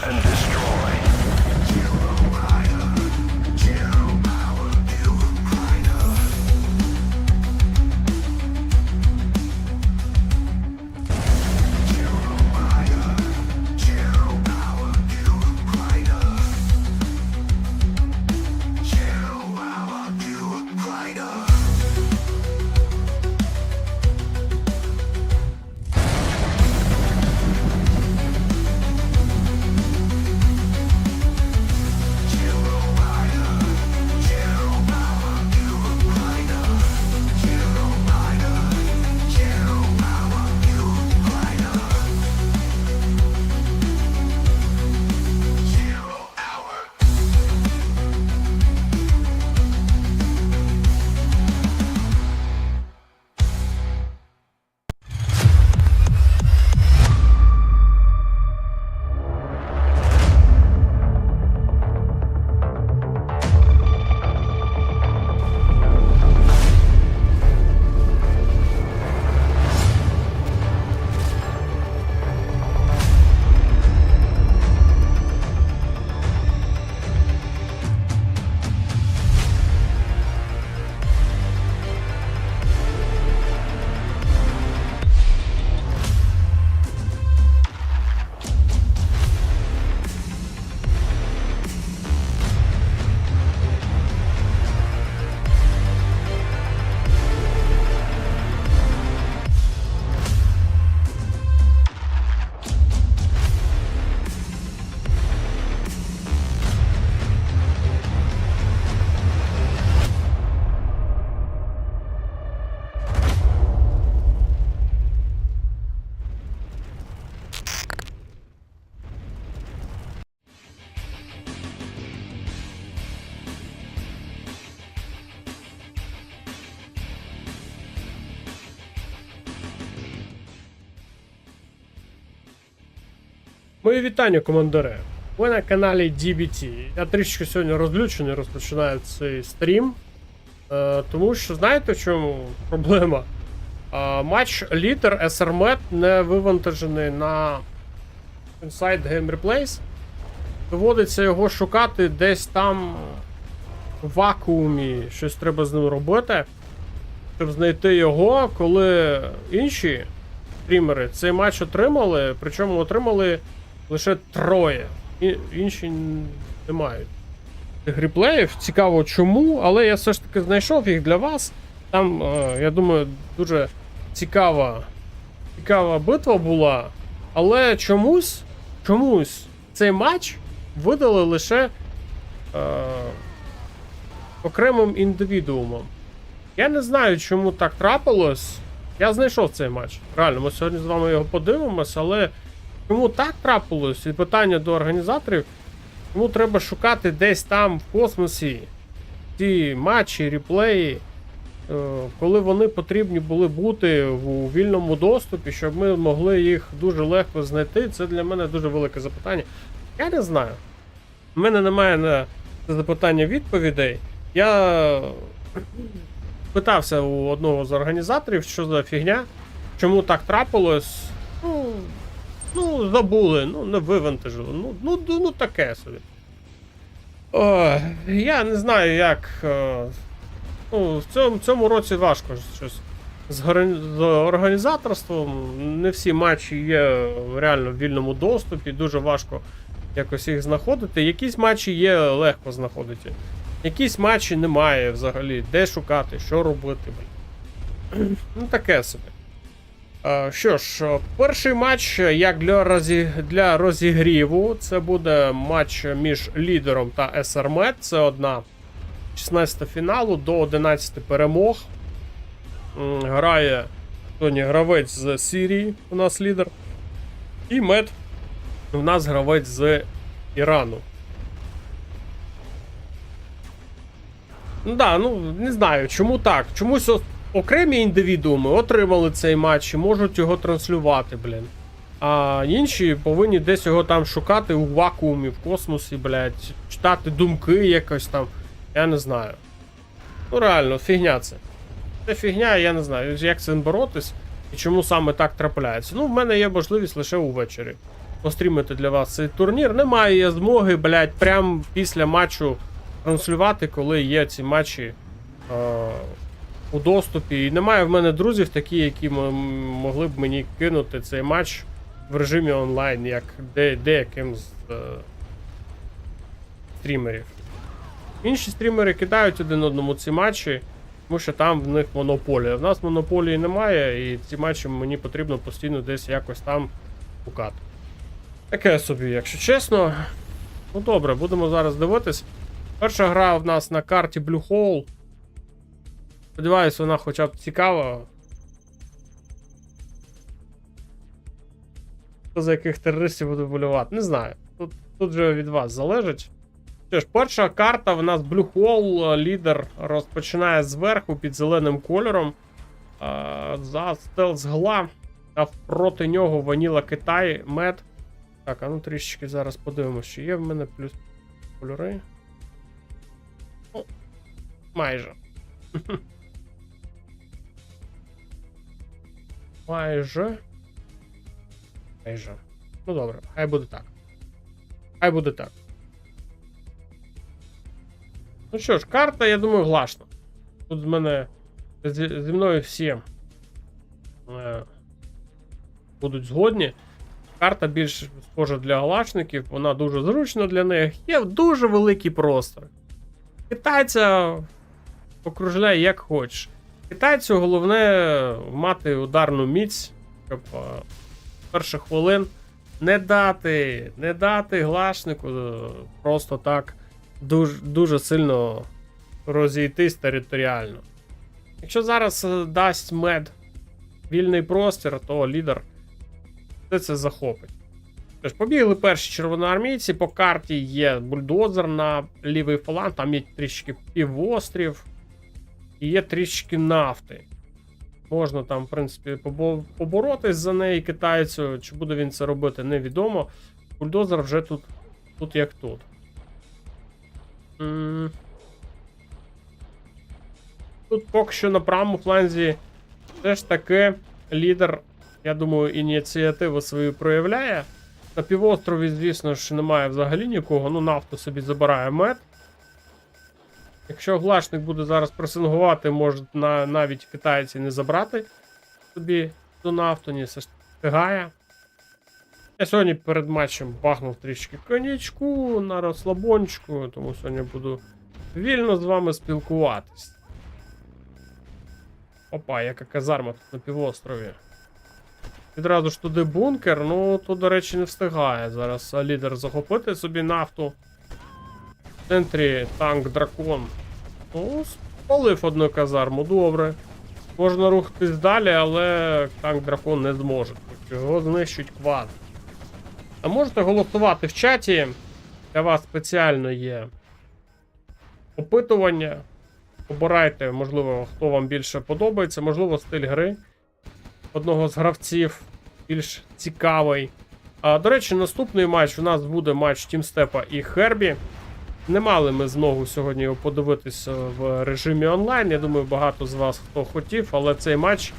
and destroy. Мої вітання, командири. Ви на каналі DBT. Я трішки сьогодні розлючений, розпочинаю цей стрім. Тому що, знаєте, в чому проблема? Матч лідер SRMet не вивантажений на Inside Game Replays. Доводиться його шукати десь там в вакуумі. Щось треба з ним робити, щоб знайти його, коли інші стрімери цей матч отримали, причому отримали лише 3. Інші не мають цих реплеїв. Цікаво чому, але я все ж таки знайшов їх для вас. Там, я думаю, дуже цікава битва була. Але чомусь цей матч видали лише окремим індивідуумом. Я не знаю, чому так трапилось. Я знайшов цей матч. Реально, ми сьогодні з вами його подивимось, але чому так трапилось? І питання до організаторів. Чому треба шукати десь там в космосі ці матчі, реплеї, коли вони потрібні були бути у вільному доступі, щоб ми могли їх дуже легко знайти? Це для мене дуже велике запитання. Я не знаю. У мене немає на це запитання відповідей. Я питався у одного з організаторів, що за фігня, чому так трапилось. Ну, забули, не вивантажили. Ну таке собі. Я не знаю, як. В цьому році важко щось з організаторством. Не всі матчі є реально в вільному доступі, дуже важко якось їх знаходити. Якісь матчі є легко знаходити. Якісь матчі немає взагалі. Де шукати, що робити. Ну таке собі. Що ж, перший матч, як для розігріву, це буде матч між лідером та SRMet. Це одна 16 фіналу до 11 перемог. Грає сьогодні гравець з Сирії, у нас лідер. І Мед у нас гравець з Ірану. Не знаю, чому так. Чомусь окремі індивідууми отримали цей матч і можуть його транслювати, блін. А інші повинні десь його там шукати у вакуумі, в космосі, блядь, читати думки якось там. Я не знаю. Реально, фігня це. Це фігня, я не знаю, як з цим боротись і чому саме так трапляється. В мене є можливість лише увечері. пострімити для вас цей турнір. Немає я змоги, блядь, прям після матчу транслювати, коли є ці матчі у доступі. І немає в мене друзів такі, які могли б мені кинути цей матч в режимі онлайн, як деяким з стрімерів. Інші стрімери кидають один одному ці матчі, тому що там в них монополія. В нас монополії немає, і ці матчі мені потрібно постійно десь якось там шукати. Таке собі, якщо чесно. Ну добре, будемо зараз дивитись. Перша гра в нас на карті Blue Hole. Сподіваюсь, вона хоча б цікава. Хто за яких терористів буде болювати? Не знаю. Тут вже від вас залежить. Що ж, перша карта в нас Blue Hole, лідер розпочинає зверху під зеленим кольором. За стелс гла. А проти нього Ваніла Китай, мед. Так, а ну трішечки зараз подивимося, чи є в мене плюс кольори. О, майже. Майже. Ну добре, хай буде так. Хай буде так. Ну що ж, карта, я думаю, глашна. Тут з мене зі мною всі будуть згодні. Карта більш схожа для галашників, вона дуже зручна для них. Є дуже великий простор. Китайця окружляй як хочеш. Китайцю головне мати ударну міць, щоб перших хвилин не дати глашнику просто так дуже сильно розійтись територіально. Якщо зараз дасть мед вільний простір, то лідер все це захопить. Тож, побігли перші червоноармійці, по карті є бульдозер на лівий фланг, там є трішки півострів і є трішки нафти. Можна там, в принципі, поборотись за неї китайцю, чи буде він це робити, невідомо. Бульдозер вже тут як тут. Тут поки що на правому фланзі все ж таки лідер, я думаю, ініціативу свою проявляє. На півострові, звісно ж, немає взагалі нікого, ну нафту собі забирає мед. Якщо глашник буде зараз пресингувати, може навіть китайці не забрати собі ту нафту, ні, все ж встигає. Я сьогодні перед матчем бахнув трішки коньячку на розслабончику, тому сьогодні буду вільно з вами спілкуватись. Опа, яка казарма тут на півострові. Відразу ж туди бункер, ну тут, до речі, не встигає зараз лідер захопити собі нафту. В центрі танк дракон. Ну, спалив одну казарму, добре. Можна рухатись далі, але танк дракон не зможе. Його знищить квад. А можете голосувати в чаті. Для вас спеціально є опитування. Обирайте, можливо, хто вам більше подобається, можливо, стиль гри одного з гравців більш цікавий. До речі, наступний матч у нас буде матч Тімстепа і Хербі. Не мали ми змогу сьогодні його подивитися в режимі онлайн. Я думаю, багато з вас хто хотів, але цей матч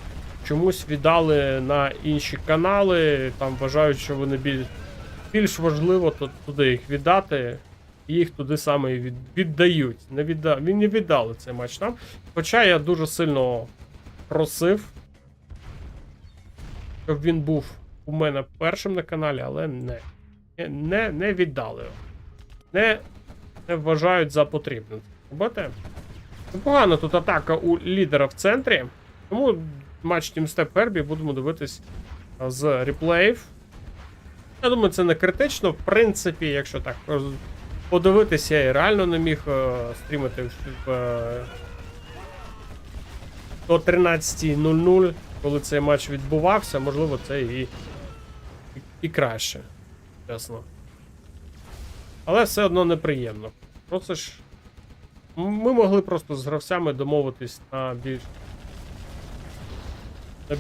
чомусь віддали на інші канали. Там вважають, що вони більш важливо туди їх віддати. І їх туди саме і віддають. Не віддали цей матч нам. Хоча я дуже сильно просив, щоб він був у мене першим на каналі, але не віддали його. Не вважають за потрібне. Робити? Непогано тут атака у лідера в центрі. Тому матч Тімстеп Хербі будемо дивитись з реплеїв. Я думаю, це не критично. В принципі, якщо так подивитися, я і реально не міг стрімити до 13:00, коли цей матч відбувався. Можливо, це і краще. Чесно. Але все одно неприємно. Просто ж ми могли просто з гравцями домовитись на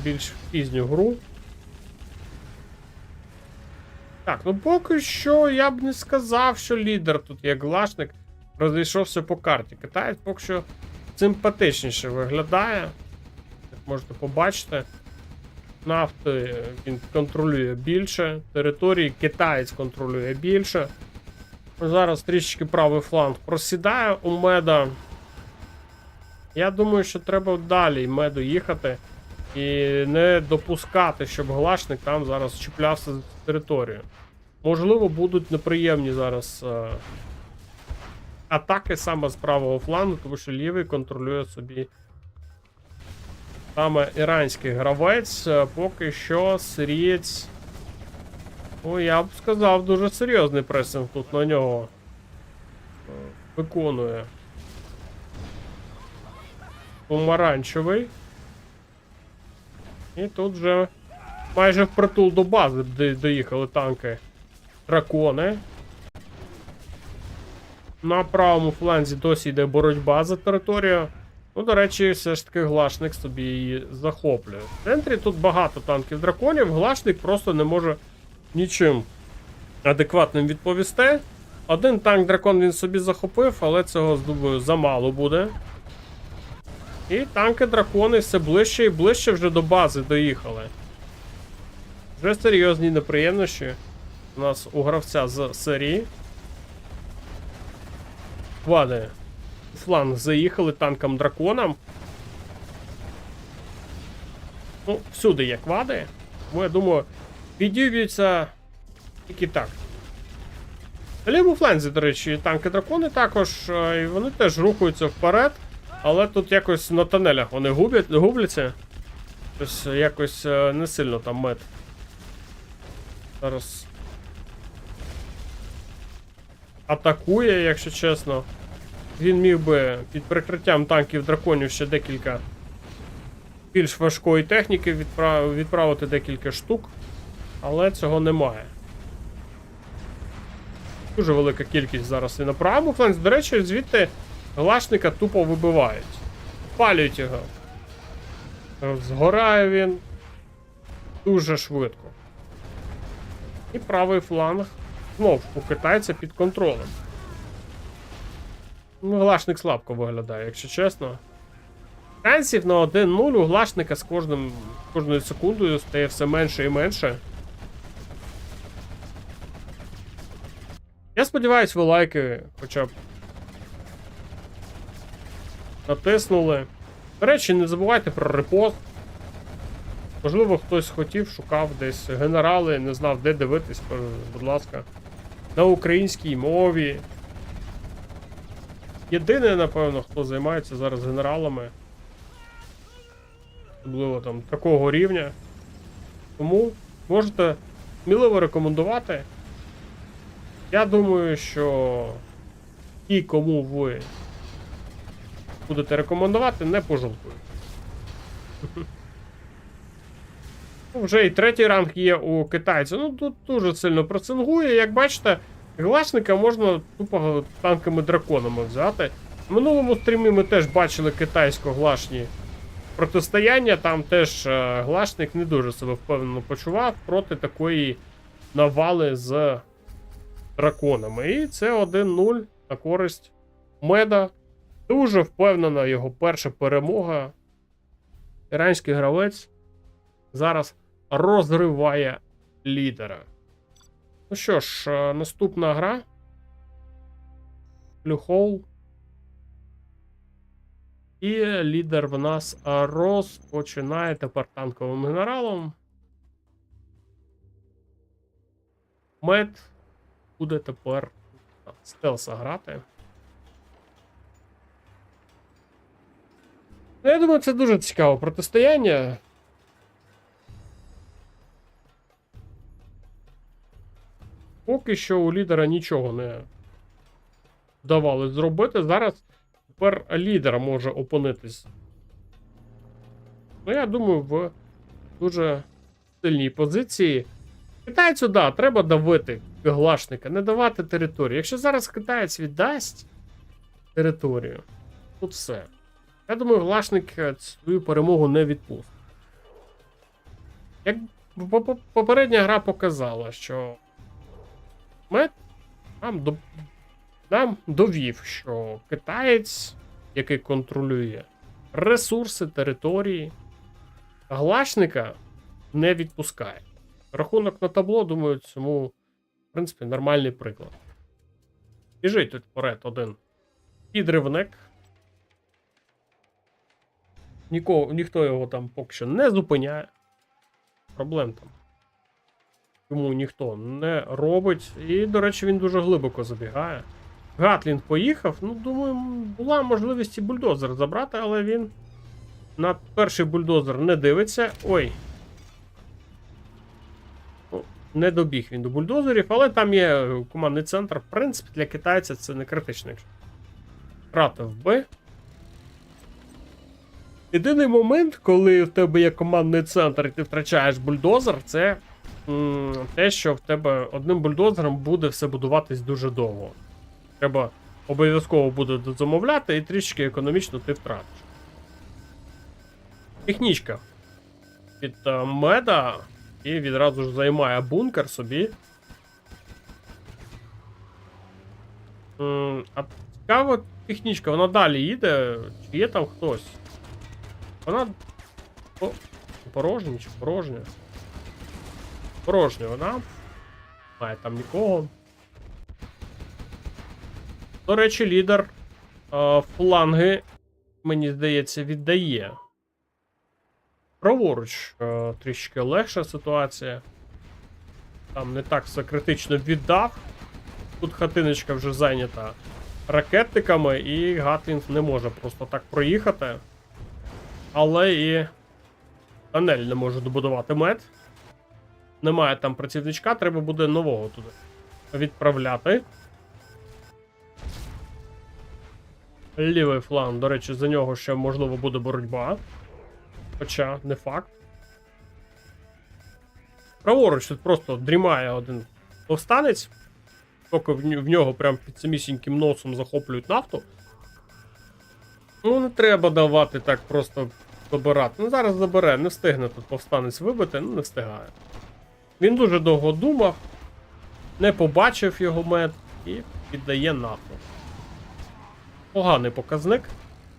більш пізню гру. Так, ну поки що я б не сказав, що лідер тут як глашник розійшовся по карті. Китаєць поки що симпатичніше виглядає. Як можете побачити. нафти він контролює більше, території китаєць контролює більше. Зараз трішечки правий фланг просідає у меда. Я думаю, що треба далі меду їхати і не допускати, щоб Глашник там зараз чіплявся з територію. Можливо, будуть неприємні зараз атаки саме з правого флангу, тому що лівий контролює собі саме іранський гравець. Поки що сирієць. Ну, я б сказав, дуже серйозний пресинг тут на нього виконує. Помаранчевий. І тут вже майже впритул до бази доїхали танки дракони. На правому фланзі досі йде боротьба за територію. Ну, до речі, все ж таки Глашник собі її захоплює. В центрі тут багато танків драконів, Глашник просто не може нічим адекватним відповісти. Один танк дракон він собі захопив, але цього, думаю, замало буде. І танки дракони все ближче і ближче вже до бази доїхали. Вже серйозні неприємності у нас у гравця з серії. Вади. Фланг заїхали танкам драконам. Ну, всюди є квади. Тому я думаю, відіграються тільки так. На лівому фланзі, до речі, танки дракони також, і вони теж рухаються вперед. Але тут якось на тонелях вони губляться. Тобто якось не сильно там мед. Зараз атакує, якщо чесно. Він міг би під прикриттям танків драконів ще декілька більш важкої техніки відправити декілька штук. Але цього немає. Дуже велика кількість зараз і на правому фланзі. До речі, звідти Глашника тупо вибивають. Палюють його. Згорає він дуже швидко. І правий фланг знов у китайця під контролем. Ну, Глашник слабко виглядає, якщо чесно. Шансів на 1-0 у Глашника з кожною секундою стає все менше і менше. Я сподіваюсь, ви лайки хоча б натиснули. До речі, не забувайте про репост. Можливо, хтось хотів, шукав десь генерали, не знав, де дивитись, будь ласка. На українській мові. Єдине, напевно, хто займається зараз генералами. Особливо там такого рівня. Тому можете сміливо рекомендувати. Я думаю, що ті, кому ви будете рекомендувати, не пожалкують. Вже і третій ранг є у китайців. Ну, тут дуже сильно пресингує. Як бачите, Глашника можна тупо танками-драконами взяти. В минулому стрімі ми теж бачили китайсько-глашні протистояння. Там теж Глашник не дуже себе впевнено почував проти такої навали з драконами. І це 1-0 на користь меда. Дуже впевнена його перша перемога. Іранський гравець зараз розриває лідера. Ну що ж, наступна гра. Блюхол. І лідер в нас розпочинає тепер танковим генералом. Мед буде тепер стелса грати. Я думаю, це дуже цікаве протистояння. Поки що у лідера нічого не вдавалося зробити. Зараз тепер лідер може опинитись. Ну, я думаю, в дуже сильній позиції. Китайцю, да, треба давити Глашника, не давати територію. Якщо зараз китаєць віддасть територію, тут все. Я думаю, Глашник свою перемогу не відпустить. Як попередня гра показала, що мед нам довів, що китаєць, який контролює ресурси, території, Глашника не відпускає. Рахунок на табло, думаю, цьому, в принципі, нормальний приклад. Біжить тут вперед один підривник. Ніхто його там поки що не зупиняє. Проблем там. Йому ніхто не робить. І, до речі, він дуже глибоко забігає. Гатлінг поїхав. Ну, думаю, була можливість і бульдозер забрати, але він на перший бульдозер не дивиться. Ой. Ну, не добіг він до бульдозерів, але там є командний центр. В принципі, для китайця це не критично. Втратив Б. Єдиний момент, коли в тебе є командний центр і ти втрачаєш бульдозер, це те, що в тебе одним бульдозером буде все будуватись дуже довго. Треба обов'язково буде дозамовляти і трішки економічно ти втратиш. Технічка від меда і відразу ж займає бункер собі. А цікава технічка, вона далі їде, чи є там хтось? Вона... О, порожня чи порожня? Порожня вона. Немає там нікого. До речі, лідер фланги, мені здається, віддає. Праворуч трішки легша ситуація. Там не так все критично віддав. Тут хатиночка вже зайнята ракетниками, і Гатлінг не може просто так проїхати. Але і тунель не може добудувати мед. Немає там працівничка, треба буде нового туди відправляти. Лівий фланг, до речі, за нього ще можливо буде боротьба. Хоча не факт. Праворуч тут просто дрімає один повстанець. Поки в нього прям під самісіньким носом захоплюють нафту. Ну, не треба давати так просто добирати. Ну, зараз забере, не встигне тут повстанець вибити, ну не встигає. Він дуже довго думав, не побачив його мед і віддає нафту. Поганий показник,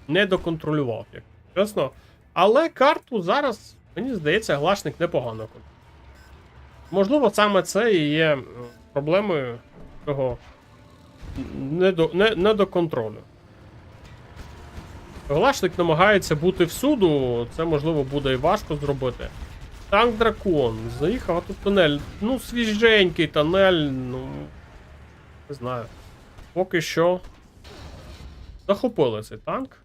не доконтролював, як чесно. Але карту зараз, мені здається, Глашник непогано контролює. Можливо, саме це і є проблемою цього недоконтролю. Глашник намагається бути всюду, це можливо буде і важко зробити. Танк Дракон, заїхав, а тут тунель. Ну, свіженький тунель, ну, не знаю. Поки що захопили цей танк.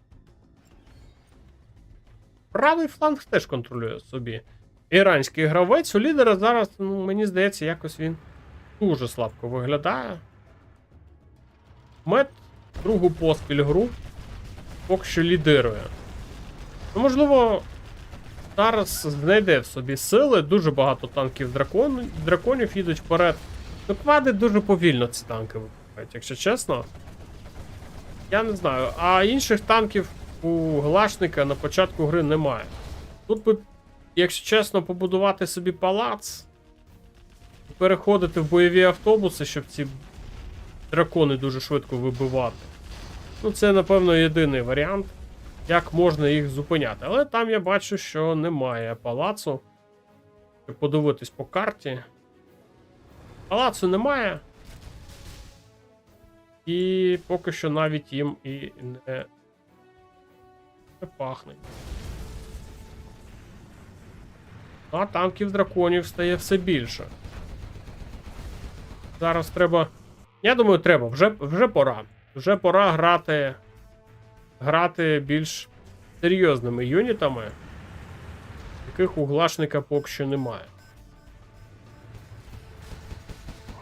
Правий фланг теж контролює собі. Іранський гравець у лідера зараз, ну, мені здається, якось він дуже слабко виглядає. Мед другу поспіль гру поки що лідирує. Ну, можливо, зараз знайде в собі сили, дуже багато танків драконів їдуть вперед. Ну, квади дуже повільно ці танки випускають, якщо чесно. Я не знаю. А інших танків у Глашника на початку гри немає. Тут би, якщо чесно, побудувати собі палац, переходити в бойові автобуси, щоб ці дракони дуже швидко вибивати. Ну, це, напевно, єдиний варіант, як можна їх зупиняти. Але там я бачу, що немає палацу. Подивитись по карті. Палацу немає. І поки що навіть їм і не пахне. А танків драконів стає все більше. Зараз треба... Я думаю, треба. Вже пора. Вже пора грати більш серйозними юнітами, яких у Глашника поки що немає.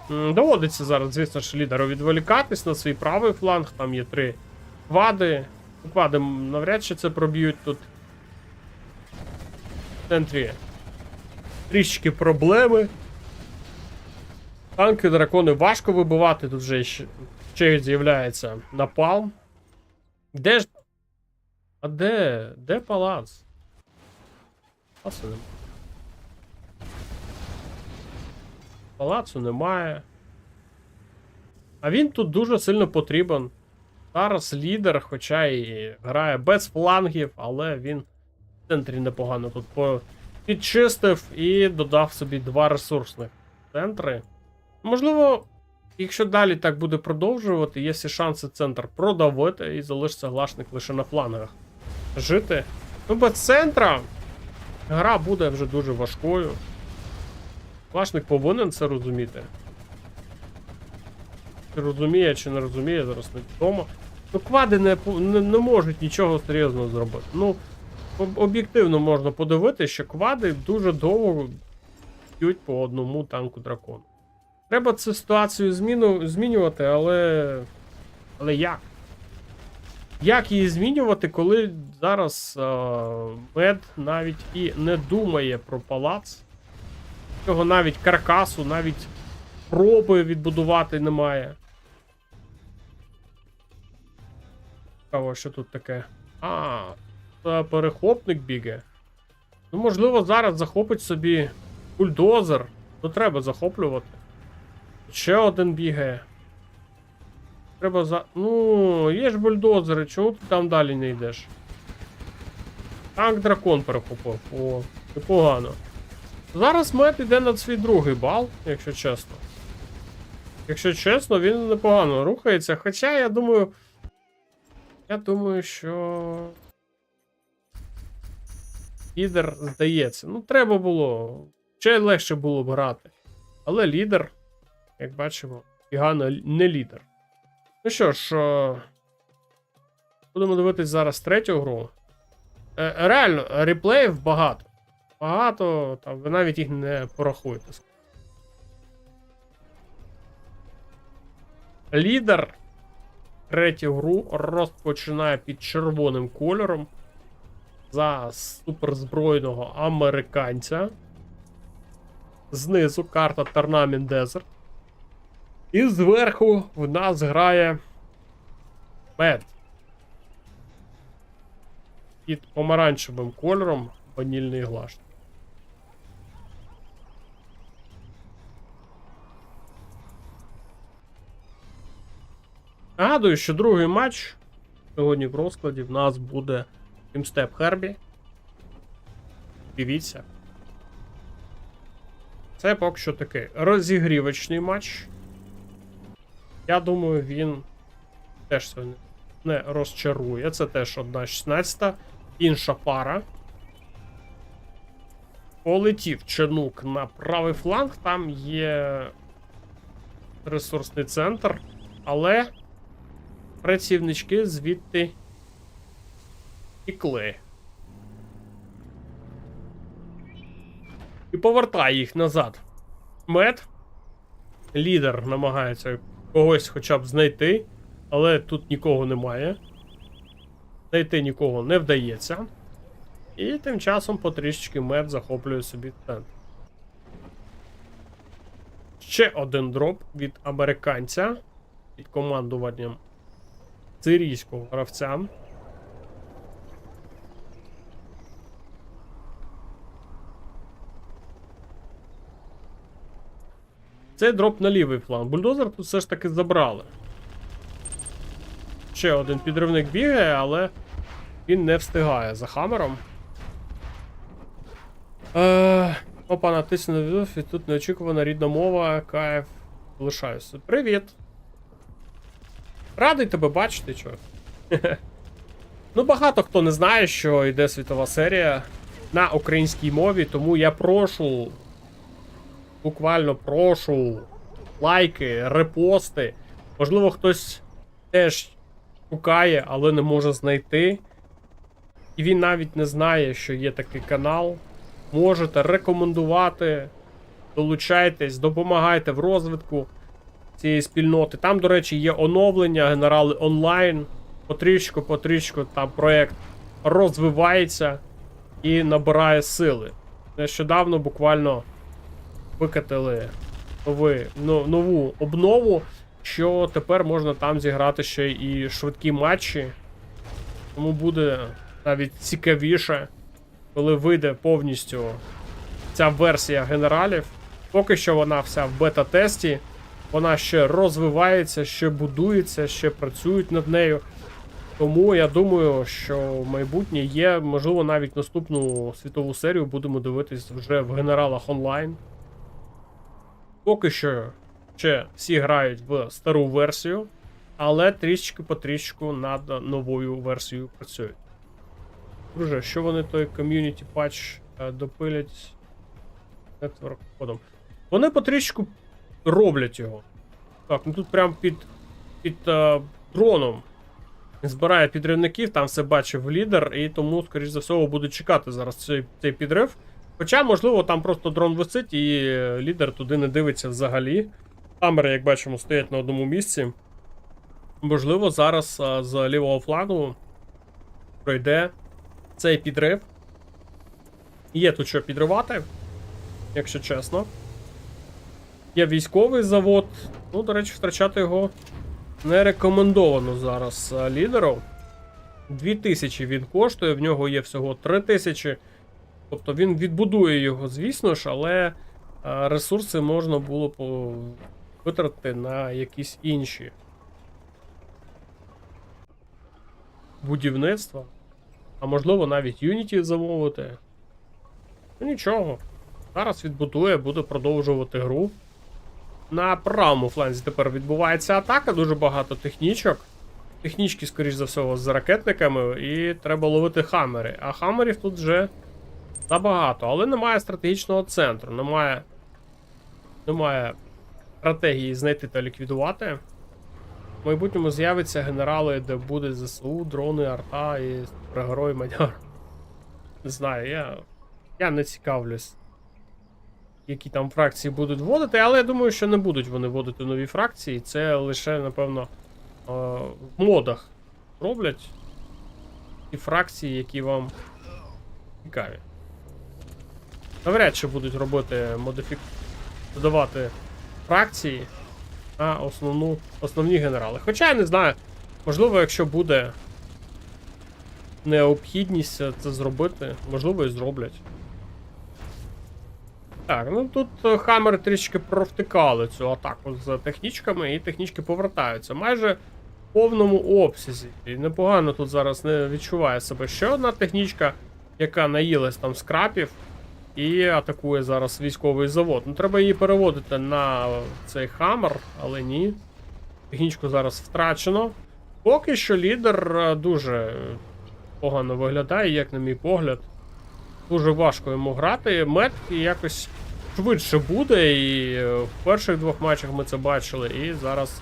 Доводиться зараз, звісно ж, лідеру відволікатись на свій правий фланг. Там є 3 квади. Квади навряд чи це проб'ють тут. В центрі трішки проблеми. Танки, дракони важко вибивати. Тут вже ще з'являється напалм. Де ж... А де? Де палац? Палацу немає. Палацу немає. А він тут дуже сильно потрібен. Зараз лідер, хоча і грає без флангів, але він в центрі непогано тут підчистив і додав собі 2 ресурсних центри. Можливо, якщо далі так буде продовжувати, є всі шанси центр продавити і залишиться глашник лише на флангах жити. Ну, без центра гра буде вже дуже важкою. Глашник повинен це розуміти. Чи розуміє, чи не розуміє, зараз невідомо. Ну, квади не можуть нічого серйозного зробити. Ну, об'єктивно можна подивитися, що квади дуже довго б'ють по одному танку дракону. Треба цю ситуацію змінювати, але як? Як її змінювати, коли зараз мед навіть і не думає про палац? Цього навіть каркасу, навіть проби відбудувати немає. Цікаво, що тут таке? Це перехопник бігає. Ну, можливо, зараз захопить собі бульдозер. То треба захоплювати. Ще один бігає. Треба Ну, є ж бульдозери, чому ти там далі не йдеш? Танк дракон перехопив. О, непогано. Зараз мед йде на свій другий бал, якщо чесно. Якщо чесно, він непогано рухається. Хоча, я думаю, що лідер здається. Ну, треба було. Ще легше було б грати. Але лідер, як бачимо, Гігана не лідер. Ну що ж, будемо дивитись зараз третю гру. Реально, реплеїв багато. Багато, там, ви навіть їх не порахуєте. Лідер третю гру розпочинає під червоним кольором за суперзбройного американця. Знизу карта Tournament Desert. І зверху в нас грає мед. Під помаранчевим кольором ванільний глаш. Нагадую, що другий матч сьогодні в розкладі в нас буде Teamstep Herbie. Дивіться. Це поки що такий розігрівочний матч. Я думаю, він теж сьогодні не розчарує. Це теж 1/16. Інша пара. Полетів Ченук на правий фланг. Там є ресурсний центр. Але працівнички звідти тікли. І повертає їх назад. Мед. Лідер намагається когось хоча б знайти, але тут нікого немає. Знайти нікого не вдається. І тим часом потрішечки мед захоплює собі центр. Ще один дроп від американця під командуванням сирійського гравця. Це дроп на лівий фланг. Бульдозер тут все ж таки забрали. Ще один підривник бігає, але він не встигає за хамером. Опа, натисну на відео, і тут неочікувана рідна мова, кайф. Лишаюся. Привіт! Радий тебе бачити, чо. Ну, багато хто не знає, що йде світова серія на українській мові, тому я прошу, буквально прошу лайки, репости. Можливо, хтось теж шукає, але не може знайти. І він навіть не знає, що є такий канал. Можете рекомендувати, долучайтесь, допомагайте в розвитку цієї спільноти. Там, до речі, є оновлення, генерали онлайн. Потрішку там проєкт розвивається і набирає сили. Нещодавно буквально викатили нову обнову, що тепер можна там зіграти ще і швидкі матчі. Тому буде навіть цікавіше, коли вийде повністю ця версія генералів. Поки що вона вся в бета-тесті, вона ще розвивається, ще будується, ще працюють над нею. Тому я думаю, що в майбутнє є, можливо, навіть наступну світову серію будемо дивитись вже в генералах онлайн. Поки що ще всі грають в стару версію, але трішечки по трішечку над новою версією працюють. Друже, що вони той ком'юніті патч допилять нетворк кодом? Вони потрішку роблять його. Так, ну тут прям під дроном збирає підривників, там все бачив лідер, і тому, скоріш за все, буде чекати зараз цей підрив. Хоча, можливо, там просто дрон висить і лідер туди не дивиться взагалі. Камери, як бачимо, стоять на одному місці. Можливо, зараз з лівого флангу пройде цей підрив. Є тут що підривати, якщо чесно. Є військовий завод. Ну, до речі, втрачати його не рекомендовано зараз лідеру. 2000 він коштує, в нього є всього 3000. Тобто він відбудує його, звісно ж, але ресурси можна було витратити на якісь інші будівництва. А можливо навіть Unity замовити. Ну нічого. Зараз відбудує, буде продовжувати гру. На правому фланзі тепер відбувається атака, дуже багато технічок. Технічки, скоріш за все, з ракетниками, і треба ловити хаммери. А хаммерів тут вже забагато, але немає стратегічного центру, немає стратегії знайти та ліквідувати. В майбутньому з'явиться генерали, де буде ЗСУ, дрони, арта і супергерой Мадяр. Не знаю, я не цікавлюсь, які там фракції будуть вводити, але я думаю, що не будуть вони вводити нові фракції. Це лише, напевно, в модах роблять ті фракції, які вам цікаві. Навряд чи будуть робити додавати фракції на основні генерали. Хоча я не знаю, можливо, якщо буде необхідність це зробити, можливо і зроблять. Так, ну тут хаммери трішки провтикали цю атаку з технічками, і технічки повертаються майже в повному обсязі. І непогано тут зараз не відчуває себе ще одна технічка, яка наїлась там скрапів і атакує зараз військовий завод. Ну, треба її переводити на цей хаммер, але ні. Технічку зараз втрачено. Поки що лідер дуже погано виглядає, як на мій погляд. Дуже важко йому грати. Мед якось швидше буде, і в перших двох матчах ми це бачили, і зараз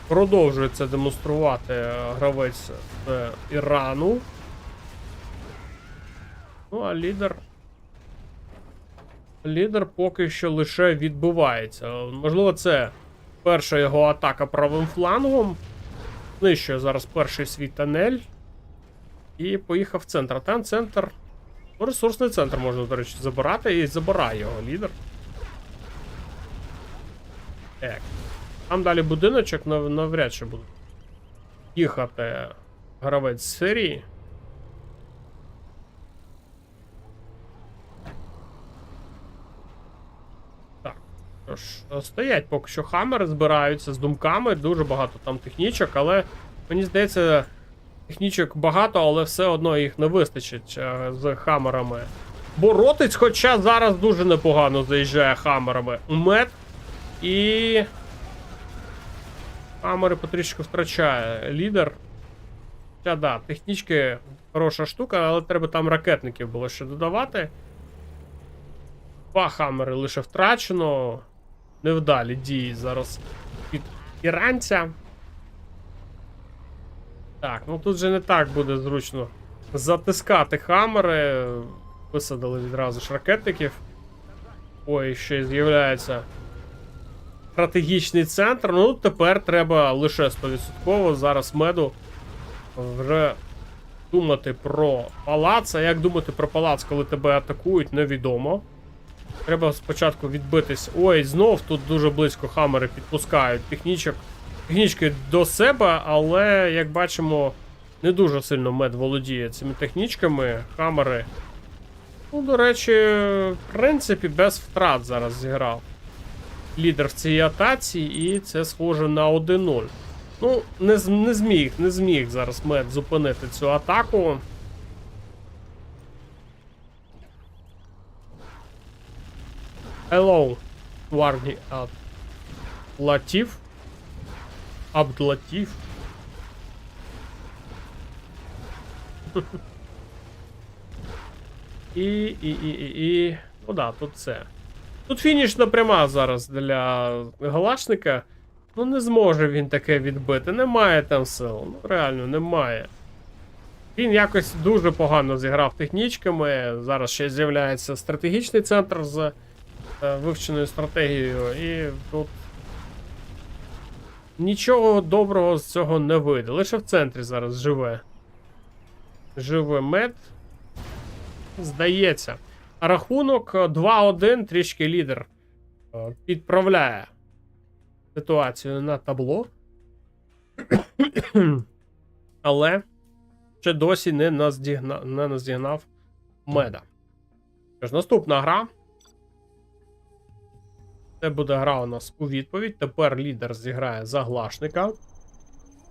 продовжує це демонструвати гравець з Ірану. Ну, а лідер поки що лише відбивається. Можливо, це перша його атака правим флангом. Знищує зараз перший свій тунель. І поїхав в центр. А там центр... Ресурсний центр можна, до речі, забирати, і забирає його лідер. Так. Там далі будиночок, навряд чи буде їхати гравець з Сирії. Так. Тож, стоять поки що хаммери, збираються з думками, дуже багато там технічок, але мені здається... Технічок багато, але все одно їх не вистачить з хаммерами боротись, хоча зараз дуже непогано заїжджає хаммерами мед. І хаммери потрішки втрачає лідер. Хоча, да, технічки хороша штука, але треба там ракетників було ще додавати. 2 хаммери лише втрачено. Невдалі дії зараз від іранця. Так, ну тут же не так буде зручно затискати хаммери. Висадили відразу ж ракетників. Ой, ще з'являється стратегічний центр. Ну, тепер треба лише 100%. Зараз меду вже думати про палац. А як думати про палац, коли тебе атакують, невідомо. Треба спочатку відбитись. Ой, знов тут дуже близько хаммери підпускають технічки до себе, але, як бачимо, не дуже сильно мед володіє цими технічками. Хаммери, ну, до речі, в принципі, без втрат зараз зіграв лідер в цій атаці, і це схоже на 1-0. Ну, не зміг зараз мед зупинити цю атаку. Hello, Варні Латіф. Абдлатіф. І. Ну да, тут це. Тут фінішна пряма зараз для Галашника. Ну не зможе він таке відбити. Немає там сил. Ну реально, немає. Він якось дуже погано зіграв технічками. Зараз ще з'являється стратегічний центр з вивченою стратегією. І тут нічого доброго з цього не вийде. Лише в центрі зараз живе. Живе мед. Здається. А рахунок 2-1, трішки лідер підправляє ситуацію на табло. Але ще досі не наздігнав меда. Тож, наступна гра. Це буде гра у нас у відповідь. Тепер лідер зіграє за Глашника.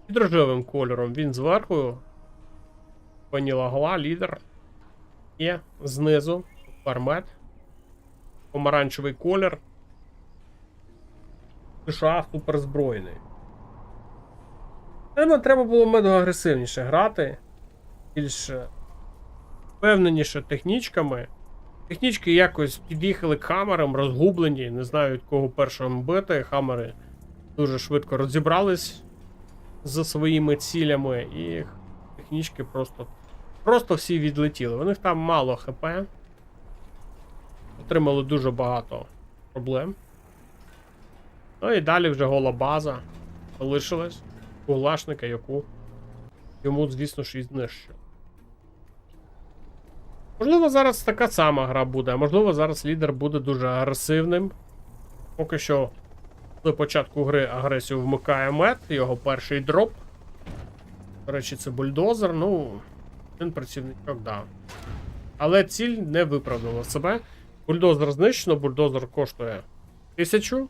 Під рожевим кольором він зверху. Ваніла гола, лідер. І знизу Пармет. Помаранчевий колір. США суперзбройний. Треба було медоагресивніше грати. Більш впевненіше технічками. Технічки якось під'їхали к хамерам, розгублені. Не знаю, від кого першим бити. Хамери дуже швидко розібрались за своїми цілями. І технічки просто всі відлетіли. У них там мало ХП. Отримали дуже багато проблем. Ну і далі вже гола база залишилась у Глашника, яку йому, звісно ж, і знищив. Можливо, зараз така сама гра буде, а можливо, зараз лідер буде дуже агресивним. Поки що до початку гри агресію вмикає мед, його перший дроп. До речі, це бульдозер, ну, один працівничок, да. Але ціль не виправдала себе. Бульдозер знищено, бульдозер коштує 1000,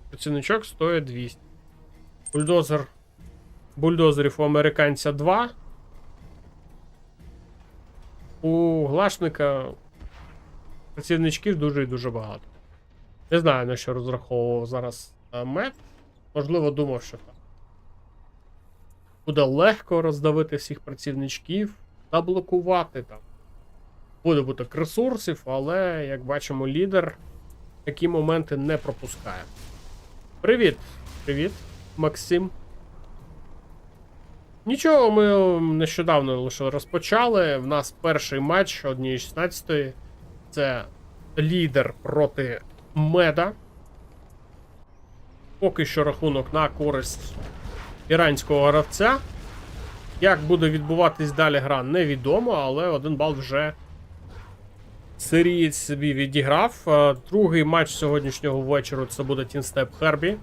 працівничок стоїть 200. Бульдозерів у американця 2. У Глашника працівничків дуже і дуже багато. Не знаю, на що розраховував зараз мед. Можливо, думав, що так. Буде легко роздавити всіх працівничків та блокувати там. Буде бути ресурсів, але, як бачимо, лідер такі моменти не пропускає. Привіт! Привіт, Максим. Нічого, ми нещодавно лише розпочали. В нас перший матч 1.16. Це лідер проти меда. Поки що рахунок на користь іранського гравця. Як буде відбуватись далі гра, невідомо, але 1 бал вже сирієць собі відіграв. Другий матч сьогоднішнього вечора це буде Тінстеп Хербі.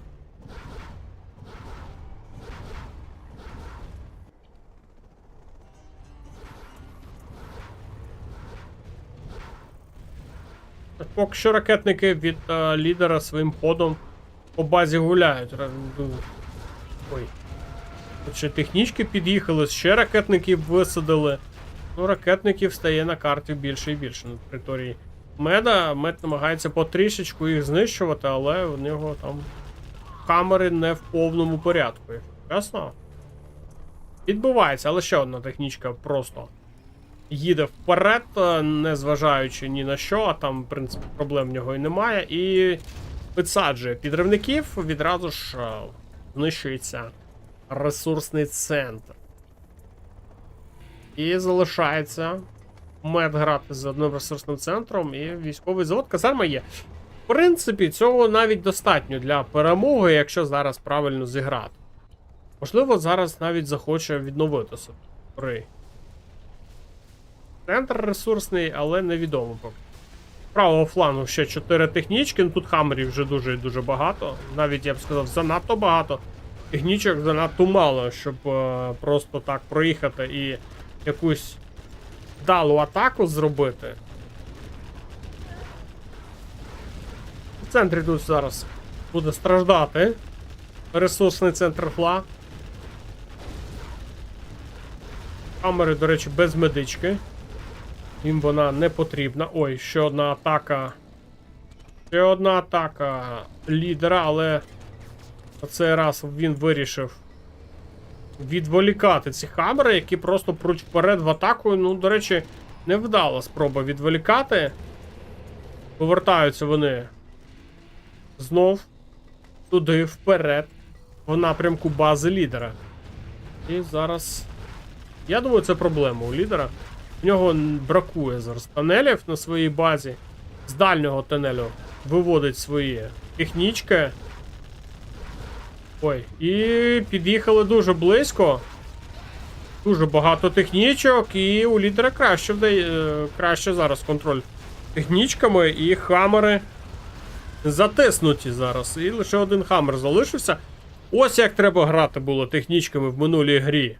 Поки що ракетники від лідера своїм ходом по базі гуляють. Ой. Тут ще технічки під'їхали, ще ракетників висадили. Ну, ракетників стає на карті більше і більше на території меда. Мед намагається потрішечку їх знищувати, але в нього там камери не в повному порядку. Ясно? Відбувається, але ще одна технічка просто їде вперед, не зважаючи ні на що, а там, в принципі, проблем в нього і немає. І підсаджує підривників, відразу ж знищується ресурсний центр. І залишається мед грати з одним ресурсним центром, і військовий завод. Казарма є. В принципі, цього навіть достатньо для перемоги, якщо зараз правильно зіграти. Можливо, зараз навіть захоче відновитися. Центр ресурсний, але невідомо поки. Правого флангу ще 4 технічки, ну тут хамерів вже дуже і дуже багато. Навіть, я б сказав, занадто багато. Технічок занадто мало, щоб просто так проїхати і якусь вдалу атаку зробити. В центрі тут зараз буде страждати ресурсний центр фла. Хаммери, до речі, без медички. Їм вона не потрібна. Ой, ще одна атака. Ще одна атака лідера, але на цей раз він вирішив відволікати ці хаммери, які просто пруть вперед в атаку. Ну, до речі, невдала спроба відволікати. Повертаються вони знов туди, вперед, в напрямку бази лідера. І зараз... Я думаю, це проблема у лідера. В нього бракує зараз тунелів на своїй базі. З дальнього тунелю виводить свої технічки. Ой, і під'їхали дуже близько. Дуже багато технічок, і у лідера краще зараз контроль технічками, і хаммери затиснуті зараз. І лише один хаммер залишився. Ось як треба грати було технічками в минулій грі.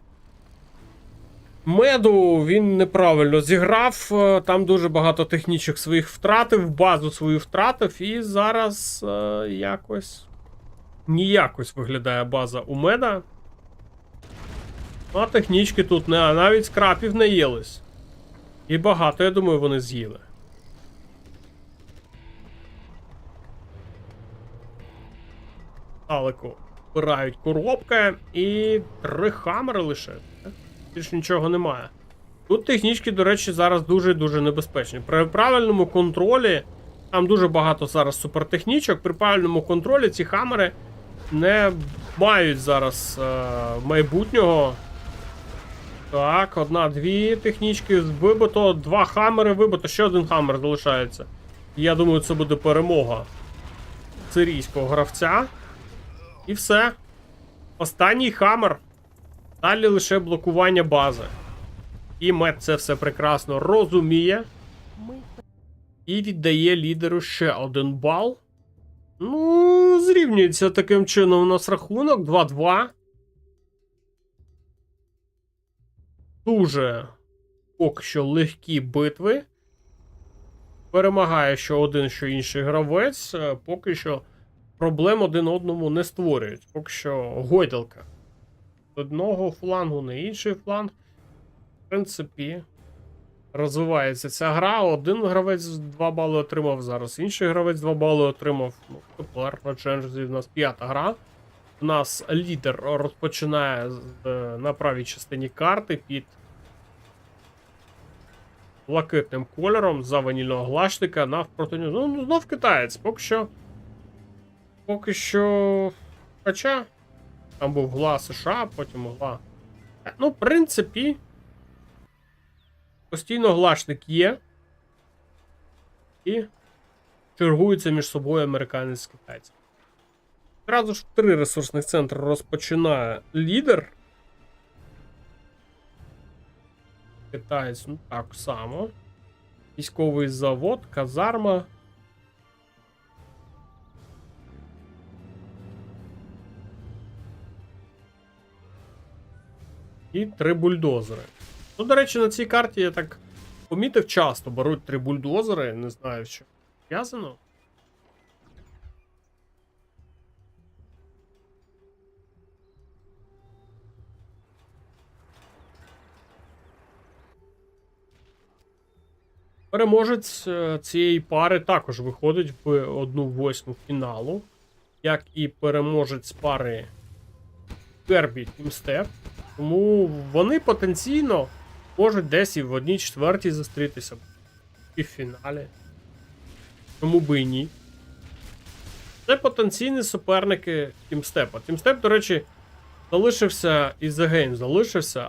Меду він неправильно зіграв, там дуже багато технічок своїх втратив, базу свою втратив, і зараз ніякось виглядає база у Меда. А технічки тут навіть скрапів не їлись. І багато, я думаю, вони з'їли. Далеко впирають коробка, і 3 хаммери лише. Більш нічого немає. Тут технічки, до речі, зараз дуже-дуже небезпечні. При правильному контролі, там дуже багато зараз супертехнічок, при правильному контролі ці хаммери не мають зараз майбутнього. Так, 1-2 технічки вибито, 2 хаммери вибито, ще 1 хаммер залишається. І я думаю, це буде перемога сирійського гравця. І все. Останній хаммер. Далі лише блокування бази. І Мед це все прекрасно розуміє. І віддає лідеру ще 1 бал. Ну, зрівнюється таким чином у нас рахунок. 2-2. Дуже поки що легкі битви. Перемагає що один, що інший гравець. Поки що проблем один одному не створюють. Поки що гойдалка. З одного флангу на інший фланг. В принципі, розвивається ця гра. Один гравець 2 бали отримав зараз, інший гравець 2 бали отримав. Ну, тепер на черзі в нас 5-та гра. У нас лідер розпочинає на правій частині карти під блакитним кольором за ванільного глашника навпроти нього. Ну, знов китаєць. Поки що... Хоча там був гла США, потім гла... Ну, в принципі, постійно глашник є. І чергуються між собою американець з китайцем. Одразу ж 3 ресурсних центри розпочинає лідер. Китаєць, ну так само. Військовий завод, казарма. І 3 бульдозери. Ну, до речі, на цій карті я так помітив, часто беруть 3 бульдозери, не знаю, що зв'язано. Переможець цієї пари також виходить в 1/8 фіналу, як і переможець пари Кербі Тімстеп. Тому вони потенційно можуть десь і в 1/4 зустрітися в півфіналі. Чому би і ні. Це потенційні суперники Тімстепа. Тімстеп, до речі, залишився і The Game залишився,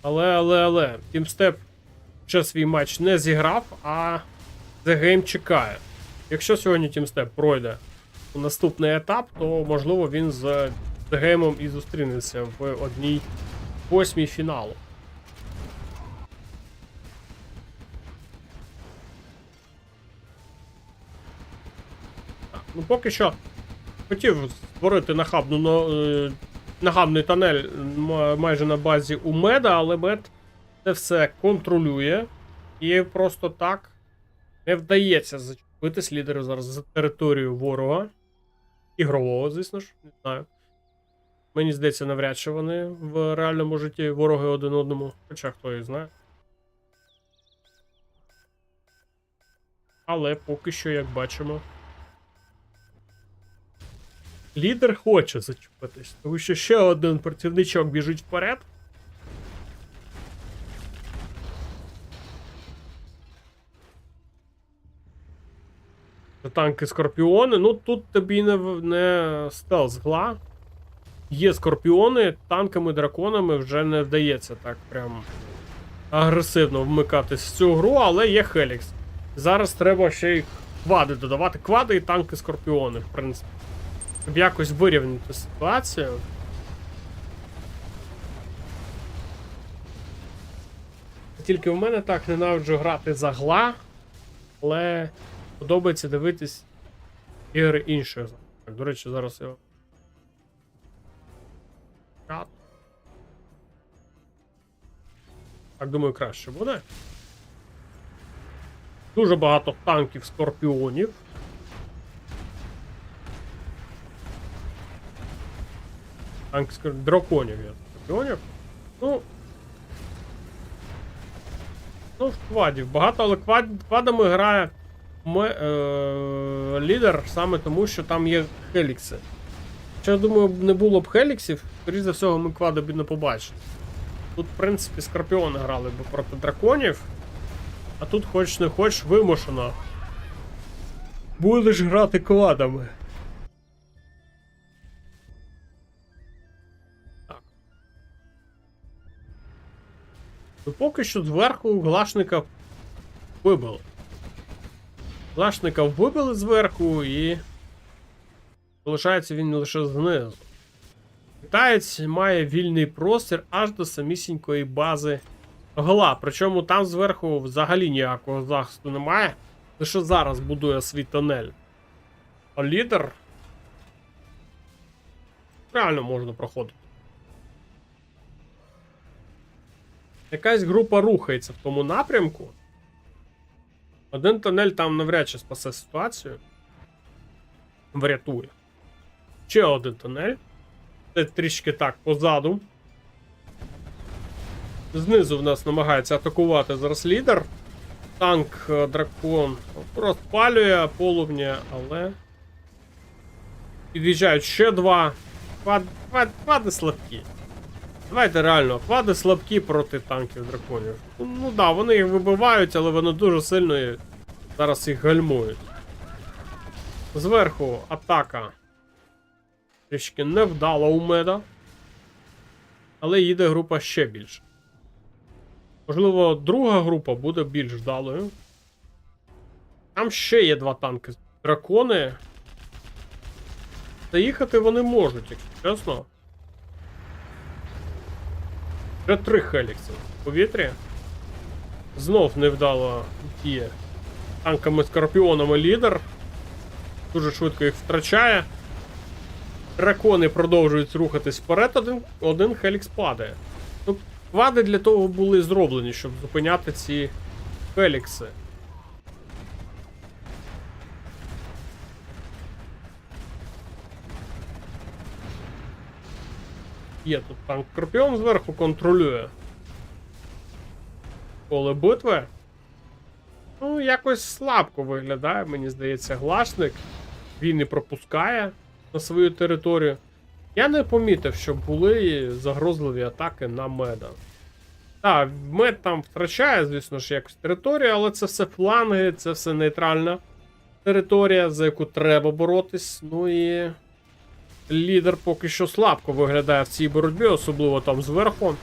але Тімстеп ще свій матч не зіграв, а The Game чекає. Якщо сьогодні Тімстеп пройде у наступний етап, то можливо він з The Game і зустрінеться в 1/8 фіналу. Так, ну поки що хотів створити нахабний тунель майже на базі у Меда, але Мед це все контролює і просто так не вдається зачепитись лідеру зараз за територію ворога. Ігрового, звісно ж, не знаю. Мені здається, навряд чи вони в реальному житті вороги один одному. Хоча хто їх знає. Але поки що, як бачимо, лідер хоче зачепитись, тому що ще один працівничок біжить вперед. Танки Скорпіони. Ну тут тобі не стелс гла. Є Скорпіони, танками, драконами вже не вдається так прям агресивно вмикатись в цю гру, але є Хелікс. Зараз треба ще й квади додавати. Квади і танки Скорпіони, в принципі. Щоб якось вирівняти ситуацію. Тільки в мене так ненавиджу грати за гла, але подобається дивитись ігри інших. Так, до речі, зараз я... Так, думаю, краще буде. Дуже багато танків Скорпіонів. Танки драконів є. Скорпіонів. Ну, квадів багато, але квадами грає лідер саме тому, що там є Хелікси. Якщо, я думаю, не було б Хеліксів, скоріше за всього ми квади б не побачили. Тут, в принципі, Скорпіони грали б проти драконів, а тут хоч не хоч вимушено. Будеш грати квадами. Так. Ну, поки що зверху Глашника вибили. Глашника вибили зверху і залишається він лише знизу. Китаєць має вільний простір аж до самісінької бази гла. Причому там зверху взагалі ніякого захисту немає. Лише зараз будує свій тунель. А лідер реально можна проходити. Якась група рухається в тому напрямку. Один тунель там навряд чи спасе ситуацію. Врятує. Ще один тунель. Це трішки так позаду. Знизу в нас намагається атакувати зараз лідер. Танк дракон розпалює полум'я, але під'їжджають ще два. Квади слабкі. Давайте реально, квади слабкі проти танків драконів. Ну да, вони їх вибивають, але вони дуже сильно і зараз їх гальмують. Зверху атака трішки невдала у меда. Але їде група ще більше. Можливо, друга група буде більш вдалою. Там ще є два танки. Дракони. Заїхати вони можуть, якщо чесно. Вже 3 Хелікси в повітрі. Знов невдало діє танками Скорпіонами лідер. Дуже швидко їх втрачає. Дракони продовжують рухатись вперед, один Хелікс падає. Ну, квади для того були зроблені, щоб зупиняти ці Хелікси. Є тут танк Скорпіон зверху, контролює поле битви. Ну, якось слабко виглядає, мені здається, Глашник. Він і пропускає на свою територію. Я не помітив, щоб були загрозливі атаки на меда. Так, мед там втрачає, звісно ж, якось територію, але це все фланги, це все нейтральна територія, за яку треба боротись. Ну і лідер поки що слабко виглядає в цій боротьбі, особливо там зверху.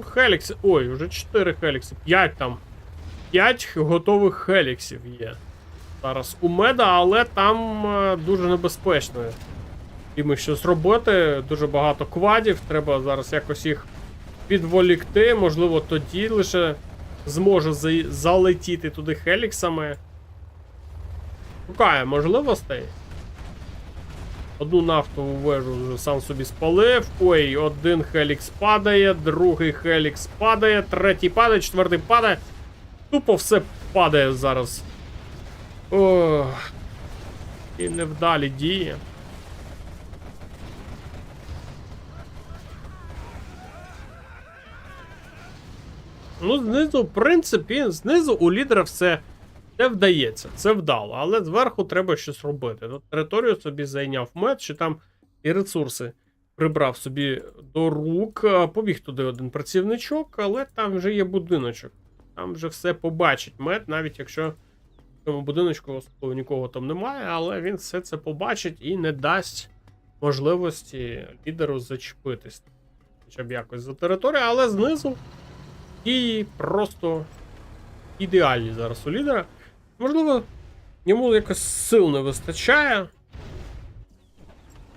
Хелікси. Ой, вже 4 Хелікси. 5 там. 5 готових Хеліксів є. Зараз у меда, але там дуже небезпечно. І ми щось робити. Дуже багато квадів. Треба зараз якось їх підволікти. Можливо, тоді лише зможе залетіти туди Хеліксами. Шукає можливостей. Одну нафтову вежу вже сам собі спалив. Ой, один Хелікс падає, другий Хелікс падає, третій падає, четвертий падає. Тупо все падає зараз. Ох. І невдалі дії. Ну, знизу, в принципі, знизу у лідера все вдається. Це вдало. Але зверху треба щось робити. Тут територію собі зайняв мед, чи там і ресурси прибрав собі до рук. Побіг туди один працівничок, але там вже є будиночок. Там вже все побачить мед, навіть якщо в цьому будиночку особливо нікого там немає, але він все це побачить і не дасть можливості лідеру зачепитись. Хоча б якось за територію, але знизу і просто ідеальні зараз у лідера. Можливо, йому якось сил не вистачає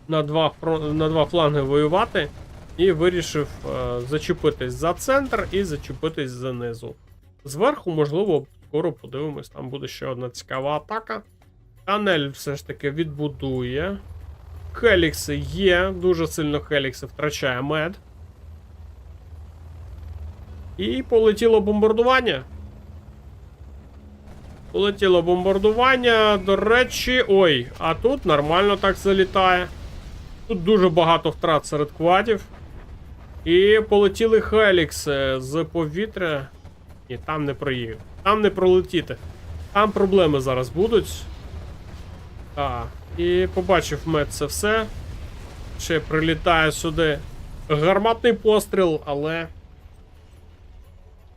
на два фланги воювати. І вирішив зачепитись за центр і зачепитись за низу. Зверху, можливо, скоро подивимось, там буде ще одна цікава атака. Тонель все ж таки відбудує. Хелікси є, дуже сильно Хелікси втрачає мед. І полетіло бомбардування. Полетіло бомбардування, до речі, ой, а тут нормально так залітає. Тут дуже багато втрат серед квадів. І полетіли Хелікси з повітря. Ні, там не проїхав. Там не пролетіти. Там проблеми зараз будуть. Так, і побачив мед це все. Ще прилітає сюди гарматний постріл, але...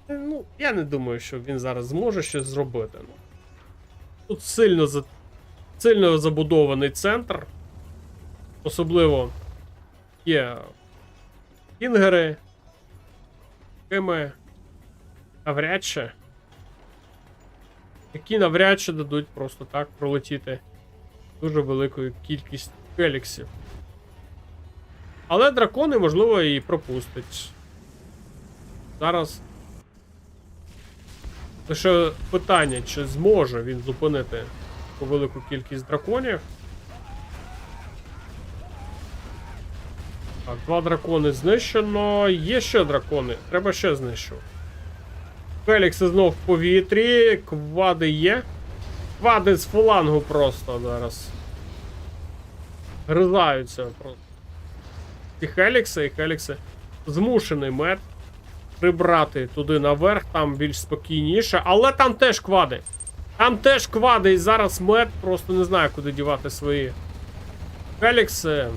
Ну, я не думаю, що він зараз зможе щось зробити. Тут сильно забудований центр. Особливо є кінгери, кими навряд чи. Які навряд чи дадуть просто так пролетіти дуже великою кількістю хеліксів. Але дракони, можливо, і пропустять. Зараз лише питання, чи зможе він зупинити таку велику кількість драконів. Так, 2 дракони знищено. Є ще дракони. Треба ще знищувати. Хелікси знов в повітрі. Квади є. Квади з флангу просто зараз гризаються просто. Ці Хелікси, і Хелікси змушений мед прибрати туди наверх, там більш спокійніше. Але там теж квади. Там теж квади, і зараз мед просто не знає, куди дівати свої Хелікси.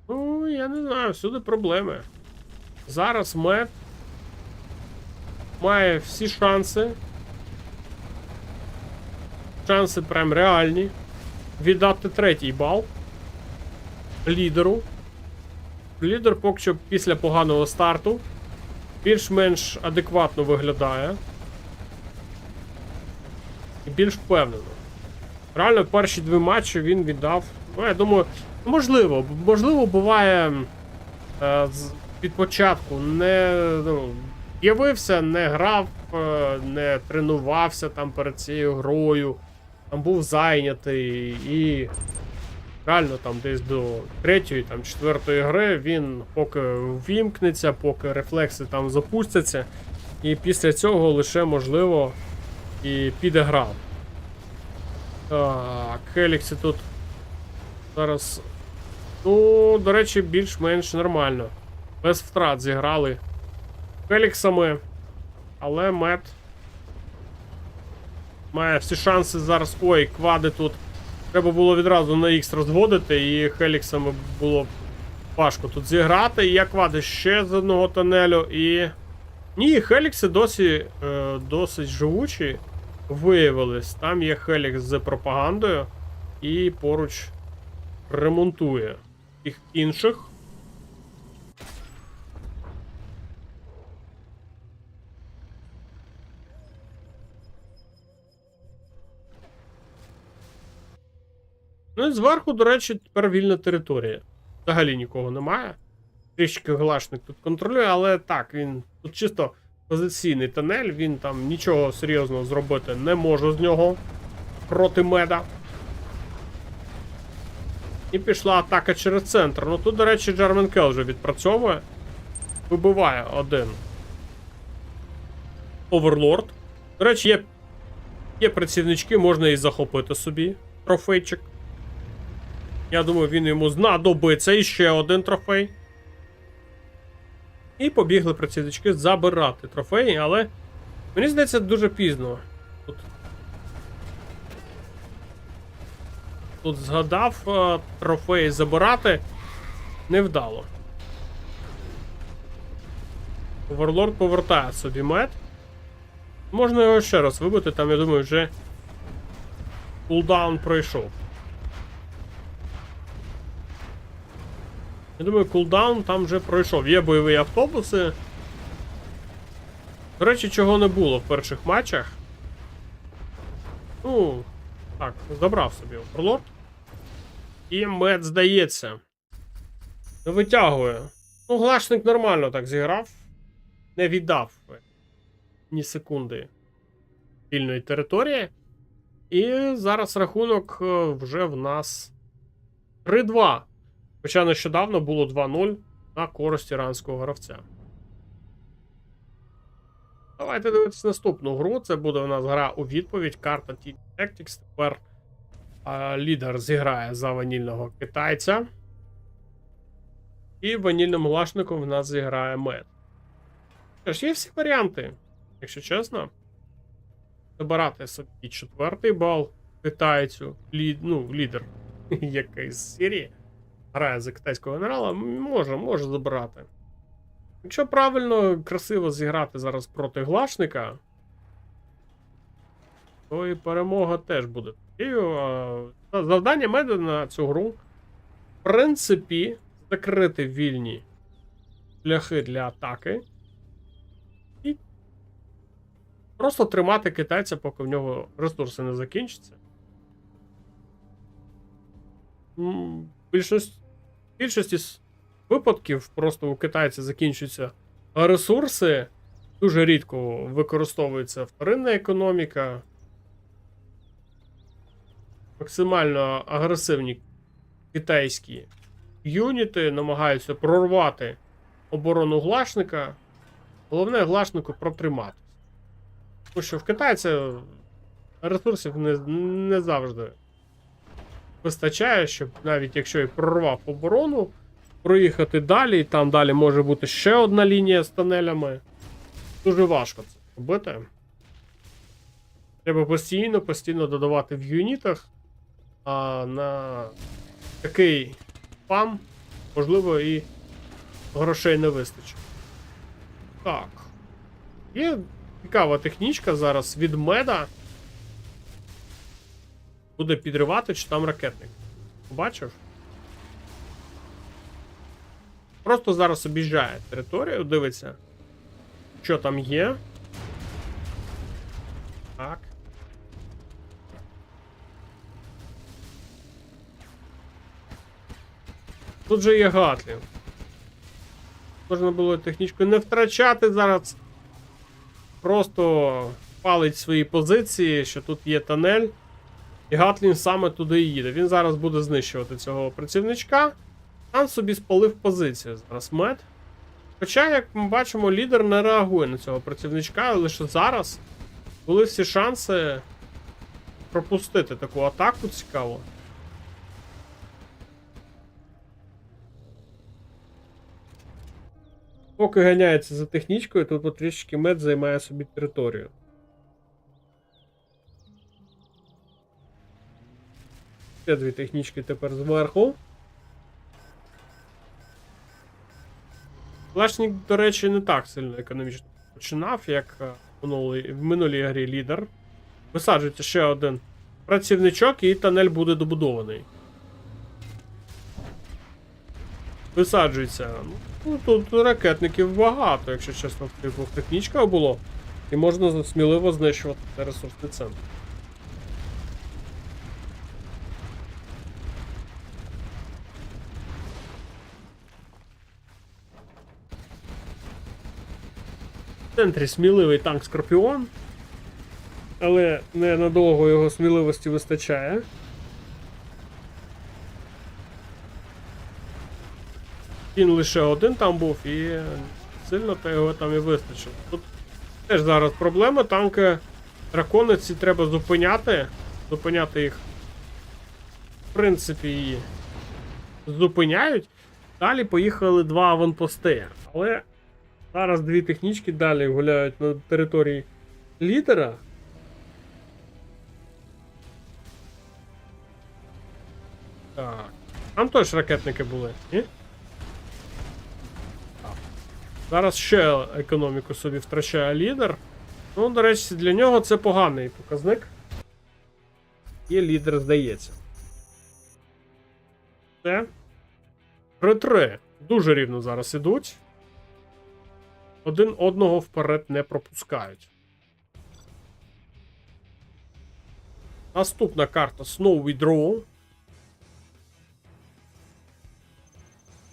Ну, я не знаю, всюди проблеми. Зараз мед має всі шанси. Шанси прям реальні. Віддати 3-й бал лідеру. Лідер поки що після поганого старту більш-менш адекватно виглядає. І більш впевнено. Реально, перші 2 матчі він віддав. Ну, я думаю, можливо, буває від початку не з'явився, не грав, не тренувався там перед цією грою, там був зайнятий і реально там десь до 3-ї, там 4-ї гри він поки ввімкнеться, поки рефлекси там запустяться, і після цього лише можливо і піде гра. Так, Хелікси тут зараз, ну, до речі, більш-менш нормально. Без втрат зіграли Хеліксами, але мед має всі шанси зараз. Ой, квади тут. Треба було відразу на Х розводити, і Хеліксами було важко тут зіграти. І я квади ще з одного тонелю, і... Ні, Хелікси досить живучі виявились. Там є Хелікс з пропагандою, і поруч ремонтує їх інших. Ну і зверху, до речі, тепер вільна територія. Взагалі нікого немає. Трішки глашник тут контролює, але так, він тут чисто позиційний тонель, він там нічого серйозного зробити не може з нього проти меда. І пішла атака через центр. Ну тут, до речі, Джармен Келл вже відпрацьовує. Вибиває один Оверлорд. До речі, є працівнички, можна і захопити собі трофейчик. Я думаю, він йому знадобиться. І ще один трофей. І побігли працівнички забирати трофеї, але мені здається, дуже пізно. Тут згадав трофеї забирати. Невдало. Оверлорд повертає собі мед. Можна його ще раз вибити, там, я думаю, вже кулдаун пройшов. Я думаю, кулдаун там вже пройшов. Є бойові автобуси. До речі, чого не було в перших матчах. Ну, так, забрав собі Оверлорд. І мед, здається. Витягує. Ну, Глашник нормально так зіграв. Не віддав ні секунди вільної території. І зараз рахунок вже в нас 3-2. Хоча нещодавно було 2-0 на користь іранського гравця. Давайте дивитися наступну гру. Це буде у нас гра у відповідь. Карта Team Tactics. Тепер лідер зіграє за ванільного китайця. І ванільним глашником в нас зіграє мед. Що ж, є всі варіанти, якщо чесно. Забирати собі 4-й бал китайцю. Лідер якийсь з Сирії. Грає за китайського генерала, може забирати. Якщо правильно, красиво зіграти зараз проти глашника, то і перемога теж буде. Завдання меда на цю гру, в принципі, закрити вільні шляхи для атаки і просто тримати китайця, поки в нього ресурси не закінчаться. Більшості випадків просто у китайця закінчуються ресурси, дуже рідко використовується вторинна економіка. Максимально агресивні китайські юніти намагаються прорвати оборону глашника. Головне глашнику протриматися. Тому що в китайця ресурсів не завжди вистачає, щоб навіть якщо і прорвав оборону, проїхати далі, і там далі може бути ще одна лінія з тунелями. Дуже важко це робити. Треба постійно додавати в юнітах, а на такий спам, можливо, і грошей не вистачить. Так. Є цікава технічка зараз від меда. Буде підривати, чи там ракетник. Побачив? Просто зараз об'їжджає територію, дивиться, що там є. Так. Тут же є Гатлін. Можна було технічку не втрачати зараз. Просто палить свої позиції, що тут є тунель. І Гатлін саме туди і їде. Він зараз буде знищувати цього працівничка. Там собі спалив позицію зараз мед. Хоча, як ми бачимо, лідер не реагує на цього працівничка, лише зараз були всі шанси пропустити таку атаку цікаву. Поки ганяється за технічкою, тут потрішки мед займає собі територію. Ще дві технічки тепер зверху. Глашник, до речі, не так сильно економічно починав, як в минулій грі лідер. Висаджується ще один працівничок і тунель буде добудований. Висаджується. Ну, тут ракетників багато, якщо чесно, в тих двох технічках було. І можна сміливо знищувати ресурсний центр. В центрі сміливий танк Скорпіон, але ненадовго його сміливості вистачає. Він лише один там був і сильно його там і вистачило. Тут Теж зараз проблема, танки дракони ці треба зупиняти. Зупиняти їх. В принципі, і зупиняють. Далі поїхали 2 аванпости. Але зараз 2 технічки далі гуляють на території лідера. Так. Там теж ракетники були, ні? Так. Зараз ще економіку собі втрачає лідер. Ну, до речі, для нього це поганий показник. І лідер здається. Це 3-3. Дуже рівно зараз ідуть. Один одного вперед не пропускають. Наступна карта Snow Withdraw.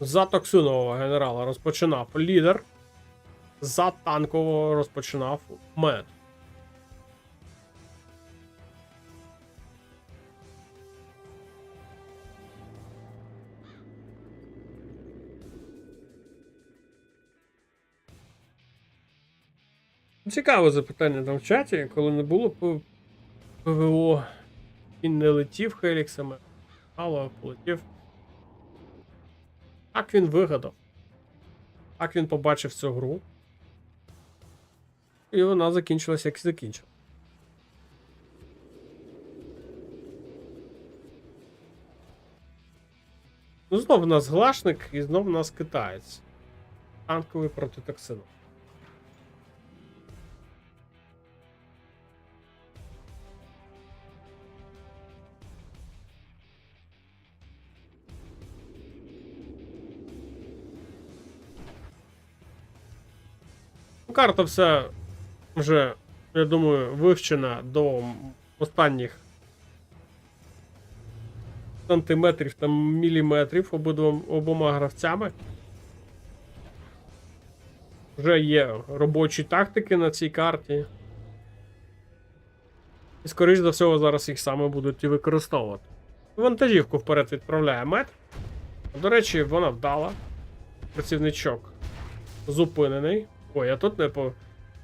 За токсинового генерала розпочинав лідер. За танкового розпочинав мед. Цікаве запитання там в чаті, коли не було ПВО. Він не летів Хеліксами, але полетів. Так він вигадав. Так він побачив цю гру. І вона закінчилася, як і закінчила. Ну, знов у нас глашник і знов у нас китаєць. Танковий проти токсину. Карта вся вже, я думаю, вивчена до останніх сантиметрів та міліметрів обома гравцями. Вже є робочі тактики на цій карті. І, скоріш за всього, зараз їх саме будуть і використовувати. Вантажівку вперед відправляє мед. До речі, вона вдала. Працівничок зупинений. Ой, я тут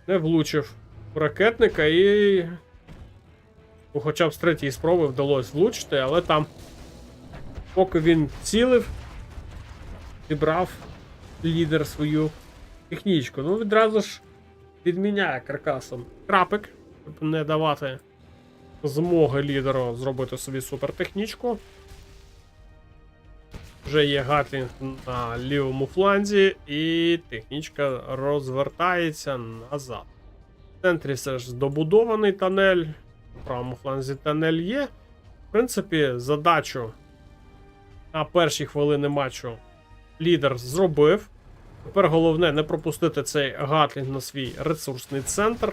не влучив ракетника і... Хоча б з 3-ї спроби вдалося влучити, але там, поки він цілив, зібрав лідер свою технічку. Ну, відразу ж відміняє каркасом крапик, щоб не давати змоги лідеру зробити собі супертехнічку. Вже є гатлінг на лівому фланзі, і технічка розвертається назад. В центрі все ж добудований тунель, на правому фланзі тунель є. В принципі, задачу на перші хвилини матчу лідер зробив. Тепер головне не пропустити цей гатлінг на свій ресурсний центр,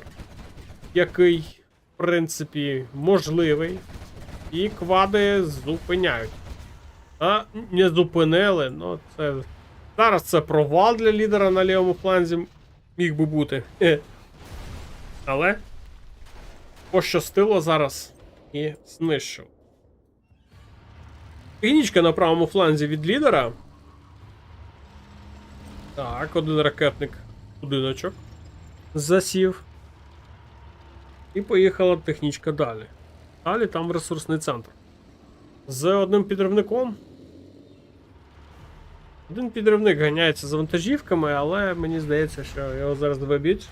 який, в принципі, можливий. І квади зупиняють. А не зупинили, ну це... Зараз це провал для лідера на лівому фланзі міг би бути. Але пощастило зараз і знищив. Технічка на правому фланзі від лідера. Так, один ракетник будиночок засів. І поїхала технічка далі. Далі там ресурсний центр. З одним підривником. Один підривник ганяється з вантажівками, але мені здається, що його зараз виб'ють.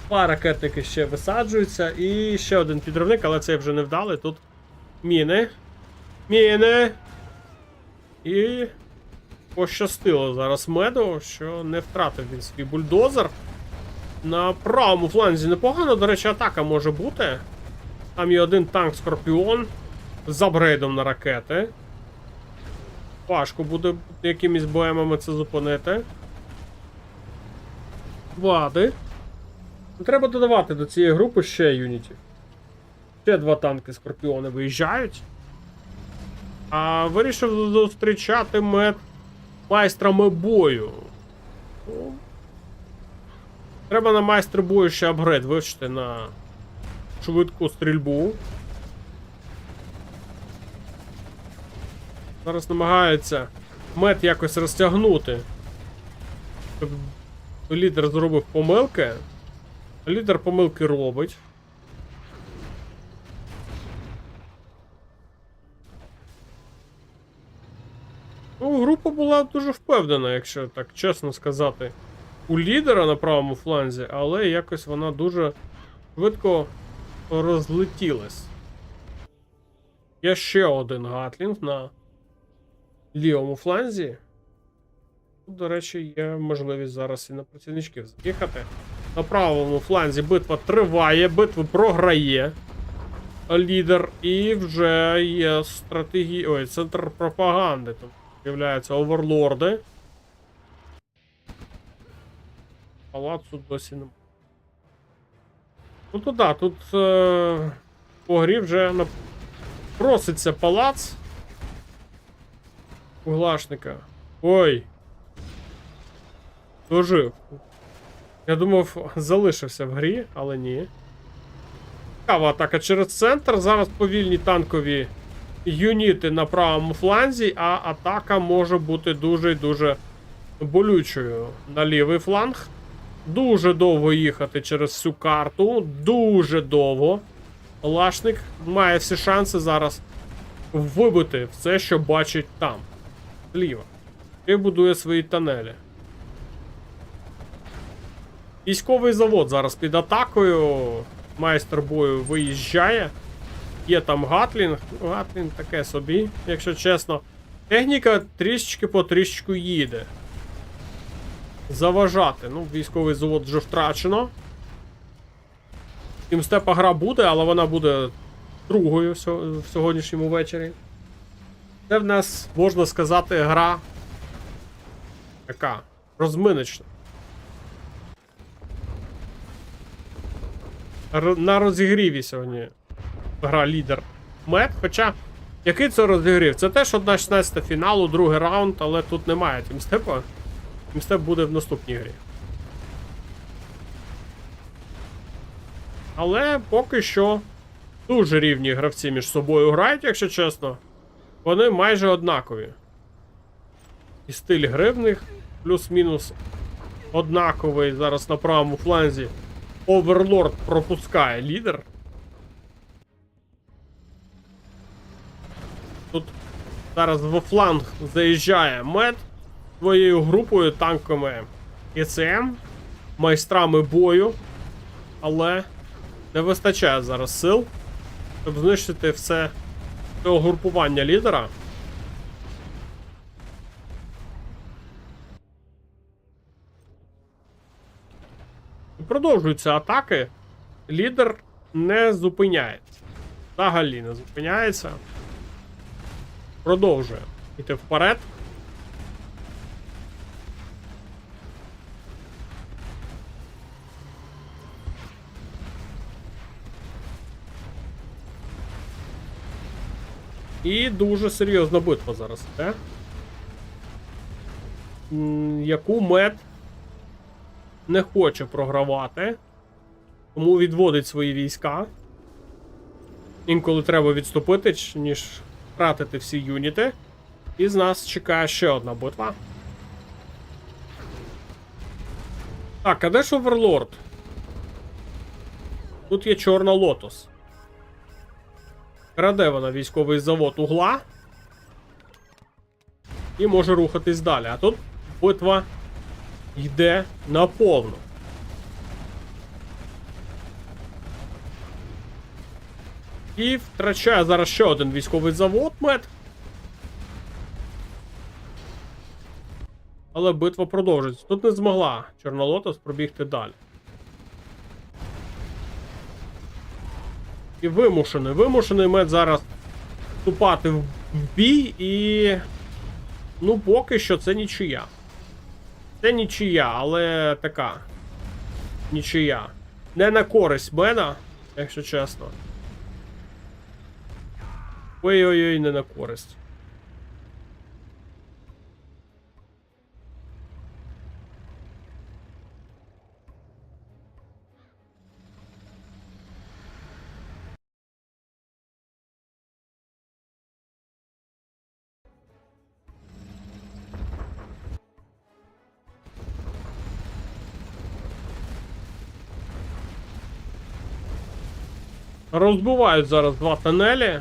2 ракетники ще висаджуються. І ще один підривник, але цей вже не вдалий. Тут міни. Міни! І пощастило зараз меду, що не втратив він свій бульдозер. На правому фланзі непогано, до речі, атака може бути. Там є один танк Скорпіон з апгрейдом на ракети. Важко буде якимись БМами це зупинити. Вади. Треба додавати до цієї групи ще юнітів. Ще 2 танки Скорпіони виїжджають. А вирішив зустрічати майстрами бою. Ну, треба на майстри бою ще апгрейд вивчити на швидку стрільбу. Зараз намагається мед якось розтягнути. Щоб лідер зробив помилки. Лідер помилки робить. Ну, група була дуже впевнена, якщо так чесно сказати, у лідера на правому фланзі, але якось вона дуже швидко розлетілась. Є ще один гатлінг на лівому фланзі. Тут, до речі, є можливість зараз і на працівничків заїхати. На правому фланзі битва триває, битву програє лідер, і вже є стратегія. Ой, центр пропаганди. Там з'являються оверлорди. Палацу досі немає. Ну то да, тут по грі вже проситься палац у Глашника. Ой. Дожив. Я думав, залишився в грі, але ні. Цікава атака через центр. Зараз повільні танкові юніти на правому фланзі, а атака може бути дуже і дуже болючою на лівий фланг. Дуже довго їхати через всю карту. Дуже довго. Лашник має всі шанси зараз вибити все, що бачить там. Зліва. І будує свої тунелі. Військовий завод зараз під атакою. Майстер бою виїжджає. Є там Гатлінг. Гатлінг таке собі, якщо чесно. Техніка трішечки по трішечку їде. Заважати. Ну, військовий завод вже втрачено. Тімстепа гра буде, але вона буде другою в сьогоднішньому вечорі. Це в нас, можна сказати, гра така розминочна. На розігріві сьогодні гра лідер мед. Хоча, який це розігрів? Це теж 1/16 фіналу, другий раунд, але тут немає тімстепа. Тімстеп буде в наступній грі. Але поки що дуже рівні гравці між собою грають, якщо чесно. Вони майже однакові. І стиль гри в них плюс-мінус однаковий. Зараз на правому фланзі Оверлорд пропускає лідер. Тут зараз во фланг заїжджає мед своєю групою танками ІЦМ, майстрами бою, але не вистачає зараз сил, щоб знищити все цього групування лідера. Продовжуються атаки. Лідер не зупиняється. Взагалі не зупиняється. Продовжує йти вперед. І дуже серйозна битва зараз іде. Яку мед не хоче програвати, тому відводить свої війська. Інколи треба відступити, ніж втратити всі юніти. І з нас чекає ще одна битва. Так, а де ж Оверлорд? Тут є Чорна Лотос. Краде вона військовий завод угла. І може рухатись далі. А тут битва йде наповну. І втрачає зараз ще один військовий завод мед. Але битва продовжується. Тут не змогла Чорна Лотос пробігти далі. І вимушений мед зараз вступати в бій і... Ну, поки що це нічия. Це нічия, але така. Нічия. Не на користь меда, якщо чесно. Ой-ой-ой, не на користь. Розбивають зараз два тунелі.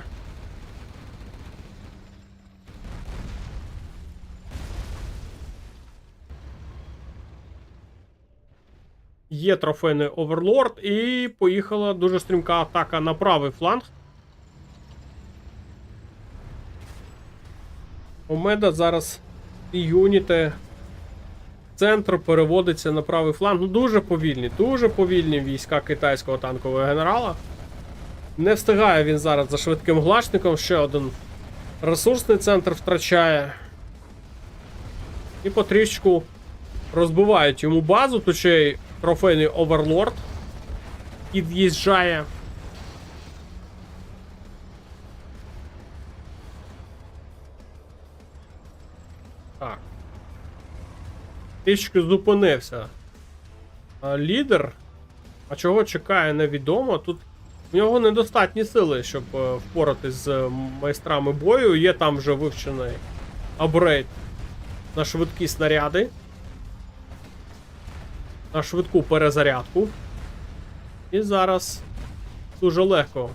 Є трофейний оверлорд і поїхала дуже стрімка атака на правий фланг. Омеда зараз і юніти. Центр переводиться на правий фланг. Ну, дуже повільні війська китайського танкового генерала. Не встигає він зараз за швидким глашником. Ще один ресурсний центр втрачає. І потрішечку розбивають йому базу. Тут ще й трофейний оверлорд під'їжджає. Так. Трішки зупинився лідер. А чого чекає, невідомо. Тут у нього недостатні сили, щоб впоратись з майстрами бою. Є там вже вивчений апгрейд на швидкі снаряди. На швидку перезарядку. І зараз дуже легко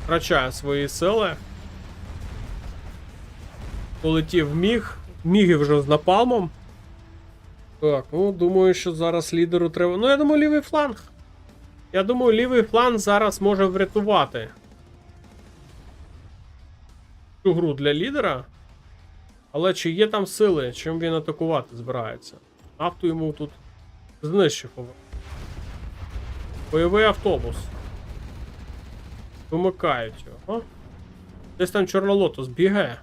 втрачає свої сили. Полетів міг. Міги вже з напалмом. Так, ну думаю, що зараз лідеру треба. Ну, я думаю, лівий фланг. Я думаю, лівий фланг зараз може врятувати цю гру для лідера. Але чи є там сили, чим він атакувати збирається? Нафту йому тут знищив. Бойовий автобус. Вимикають його. Десь там Чорнолотос бігає.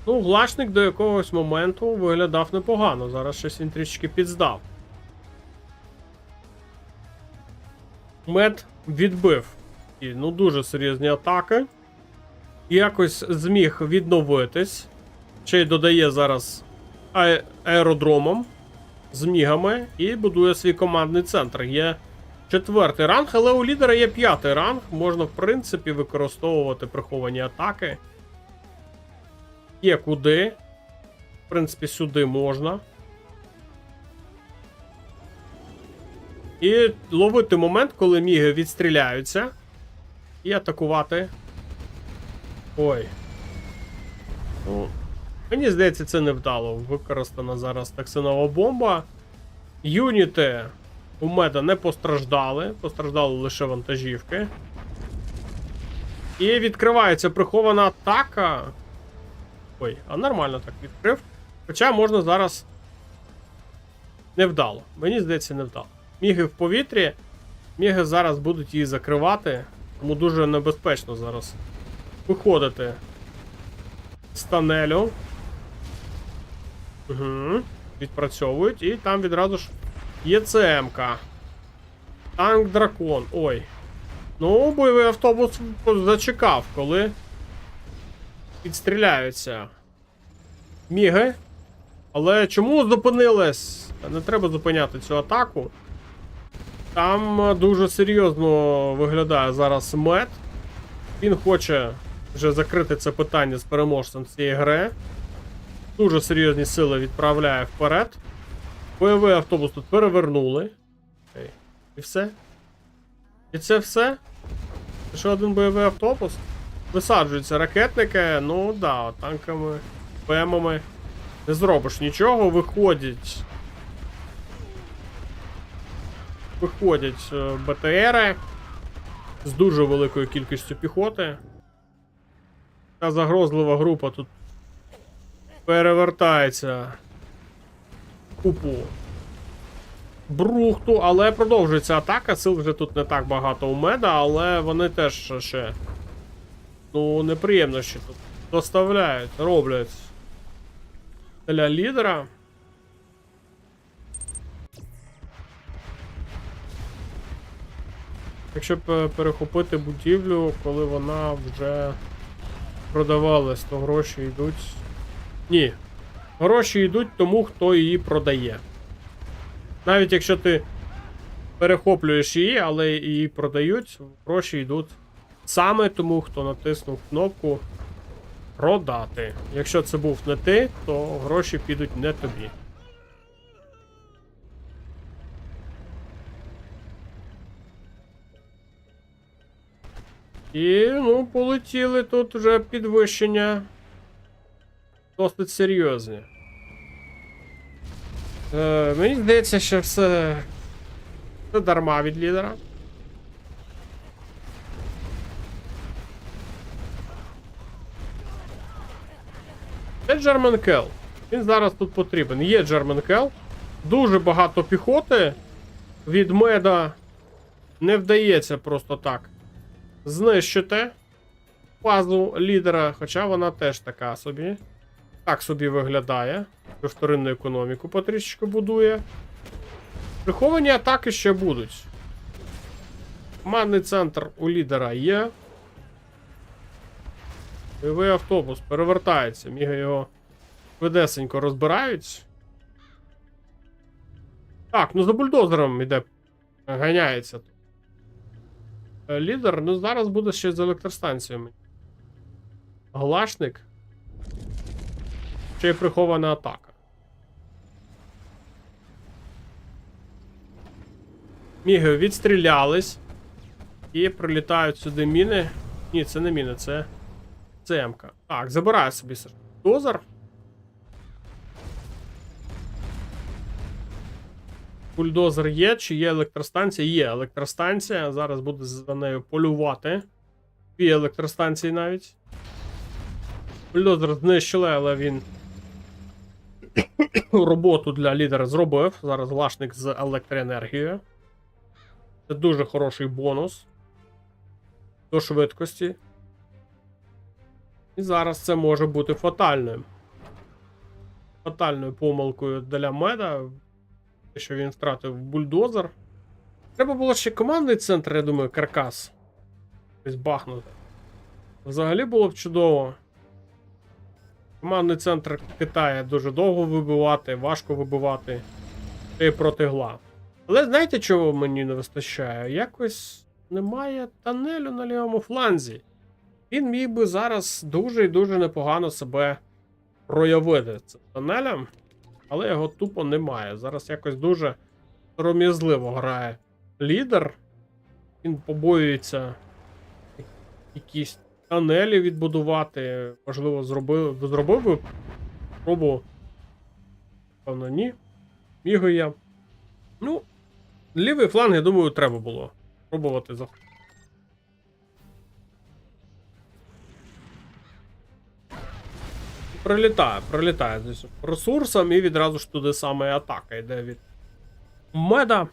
Ну, глашник до якогось моменту виглядав непогано. Зараз щось він трішки підздав. Мед відбив. І, ну, дуже серйозні атаки. Якось зміг відновитись. Ще й додає зараз аеродромом з мігами і будує свій командний центр. Є 4-й ранг, але у лідера є 5-й ранг. Можна, в принципі, використовувати приховані атаки. Є куди. В принципі, сюди можна. І ловити момент, коли міги відстріляються. І атакувати. Ой. Ну, мені здається, це невдало. Використана зараз токсинова бомба. Юніти у Меда не постраждали. Постраждали лише вантажівки. І відкривається прихована атака. Ой, а нормально так відкрив. Хоча можна зараз... Невдало. Мені здається, невдало. Міги в повітрі. Міги зараз будуть її закривати. Тому дуже небезпечно зараз виходити з тунелю. Угу. Відпрацьовують. І там відразу ж є ЦМ-ка. Танк Дракон. Ой. Ну, бойовий автобус зачекав, коли підстріляються міги. Але чому зупинились? Не треба зупиняти цю атаку. Там дуже серйозно виглядає зараз Мед. Він хоче вже закрити це питання з переможцем цієї гри. Дуже серйозні сили відправляє вперед. Бойовий автобус тут перевернули. Окей. І все? І це все? Ще один бойовий автобус? Висаджуються ракетники, ну да, танками, ПМами. Не зробиш нічого, виходять БТРи з дуже великою кількістю піхоти. Та загрозлива група тут перевертається купу брухту, але продовжується атака. Сил вже тут не так багато у Меда, але вони теж ще, ну, неприємно ще тут доставляють, роблять для лідера. Якщо перехопити будівлю, коли вона вже продавалась, то гроші йдуть... Ні. Гроші йдуть тому, хто її продає. Навіть якщо ти перехоплюєш її, але її продають, гроші йдуть саме тому, хто натиснув кнопку продати. Якщо це був не ти, то гроші підуть не тобі. І, ну, полетіли тут вже підвищення досить серйозні. Мені здається, що все дарма від лідера. Це Джермен Келл. Він зараз тут потрібен. Є Джермен Келл. Дуже багато піхоти від меда не вдається просто так знищити базу лідера, хоча вона теж така собі. Так собі виглядає. Вторинну економіку потрішечки будує. Приховані атаки ще будуть. Командний центр у лідера є. Бойовий автобус перевертається. Міга його швидесенько розбирають. Так, ну за бульдозером іде. Ганяється тут. Лідер, ну зараз буде ще з електростанціями. Глашник. Ще й прихована атака. Міги відстрілялись. І прилітають сюди міни. Ні, це не міни, це ЦМ-ка. Так, забираю собі дозер. Бульдозер є, чи є електростанція? Є електростанція. Зараз буду за нею полювати. Дві електростанції навіть. Бульдозер знищили, але він роботу для лідера зробив. Зараз глашник з електроенергією. Це дуже хороший бонус до швидкості. І зараз це може бути фатальною. Фатальною помилкою для меда. Що він втратив бульдозер. Треба було ще командний центр, я думаю, каркас. Ось бахнути. Взагалі було б чудово. Командний центр Китаю дуже довго вибивати, важко вибивати. І проти гла. Але знаєте, чого мені не вистачає? Якось немає тунелю на лівому фланзі. Він міг би зараз дуже і дуже непогано себе проявити цим тунелем. Але його тупо немає. Зараз якось дуже сором'язливо грає лідер. Він побоюється якісь тунелі відбудувати. Можливо, зробив би спробу. Певно, ні. Міг я. Ну, лівий фланг, я думаю, треба було пробувати захопити. Прилітає десь ресурсом і відразу ж туди саме атака йде від меда.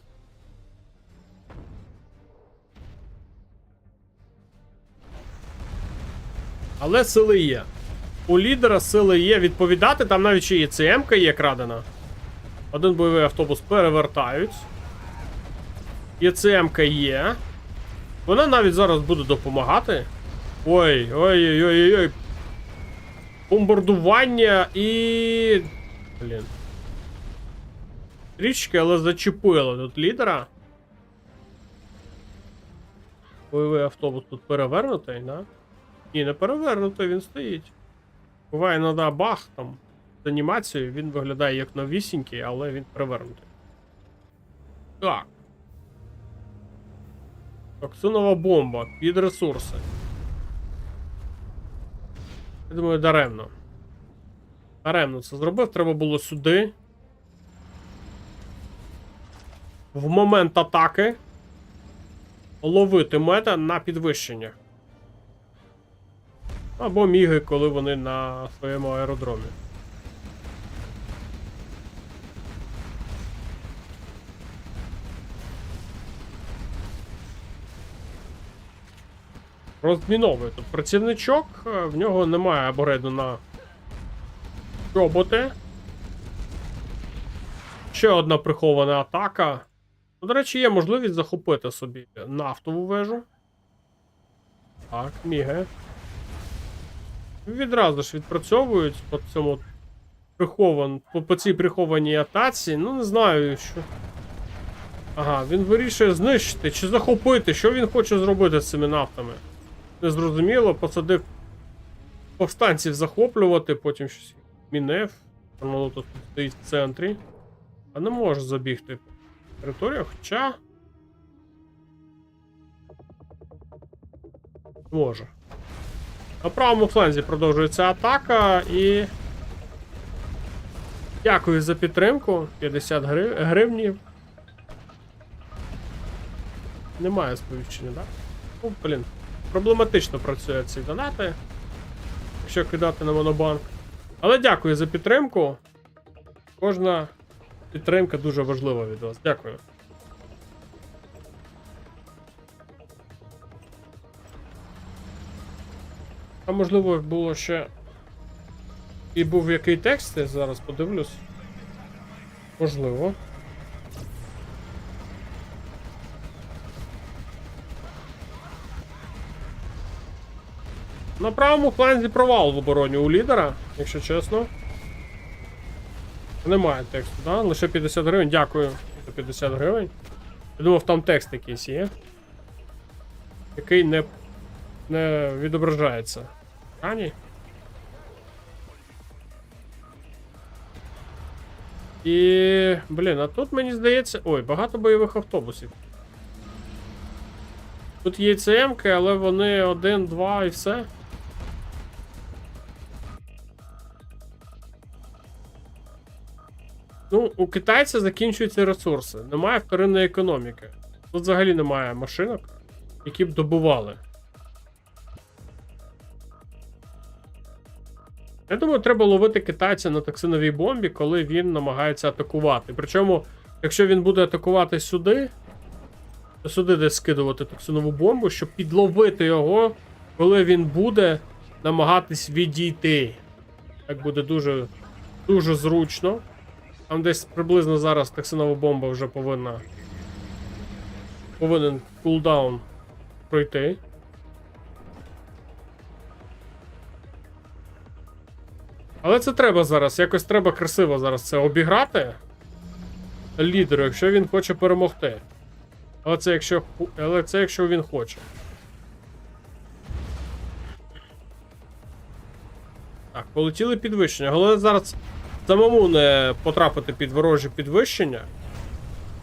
Але сили є. У лідера сили є відповідати, там навіть ще і ЦМ-ка є крадена. Один бойовий автобус перевертають. ЄЦМ-ка є. Вона навіть зараз буде допомагати. Ой-ой-ой-ой-ой. Бомбардування і... Блін. Трішки, але зачепило тут лідера. Бойовий автобус тут перевернутий, да? Ні, не перевернутий, він стоїть. Буває іноді бах там з анімацією, він виглядає як новісінький, але він перевернутий. Так. Токсинова бомба під ресурси. Я думаю, даремно. Даремно це зробив, треба було сюди. В момент атаки ловити мета на підвищення. Або міги, коли вони на своєму аеродромі. Розміновує тут працівничок, в нього немає апгрейду на чоботи. Ще одна прихована атака. До речі, є можливість захопити собі нафтову вежу. Так, міги. Відразу ж відпрацьовують по цьому по цій прихованій атаці. Ну, не знаю, що. Ага, він вирішує знищити чи захопити. Що він хоче зробити з цими нафтами? Незрозуміло, посадив повстанців захоплювати, потім щось мінев. Воно тут стоїть в центрі. А не може забігти по територію, хоча. Може. На правому фланзі продовжується атака і. Дякую за підтримку. 50 гривнів. Немає сповіщення, так? Ну, блін. Проблематично працює ці донати. Якщо кидати на монобанк. Але дякую за підтримку. Кожна підтримка дуже важлива від вас. Дякую. А можливо було ще. І був який текст, я зараз подивлюсь. Можливо. На правому фланзі провал в обороні у лідера, якщо чесно. Немає тексту, да? Лише 50 гривень. Дякую за 50 гривень. Я думав, там текст якийсь є. Який не відображається. А, ні. І, блін, а тут мені здається... Ой, багато бойових автобусів. Тут є ЦМ-ки, але вони 1, 2 і все. Ну, у китайця закінчуються ресурси. Немає вторинної економіки. Тут взагалі немає машинок, які б добували. Я думаю, треба ловити китайця на токсиновій бомбі, коли він намагається атакувати. Причому, якщо він буде атакувати сюди, то сюди десь скидувати токсинову бомбу, щоб підловити його, коли він буде намагатись відійти. Так буде дуже, дуже зручно. Там десь приблизно зараз токсинова бомба вже повинен кулдаун пройти. Але це треба зараз, якось треба красиво зараз це обіграти лідеру, якщо він хоче перемогти. Але це якщо він хоче. Так, полетіли підвищення. Головне зараз самому не потрапити під ворожі підвищення.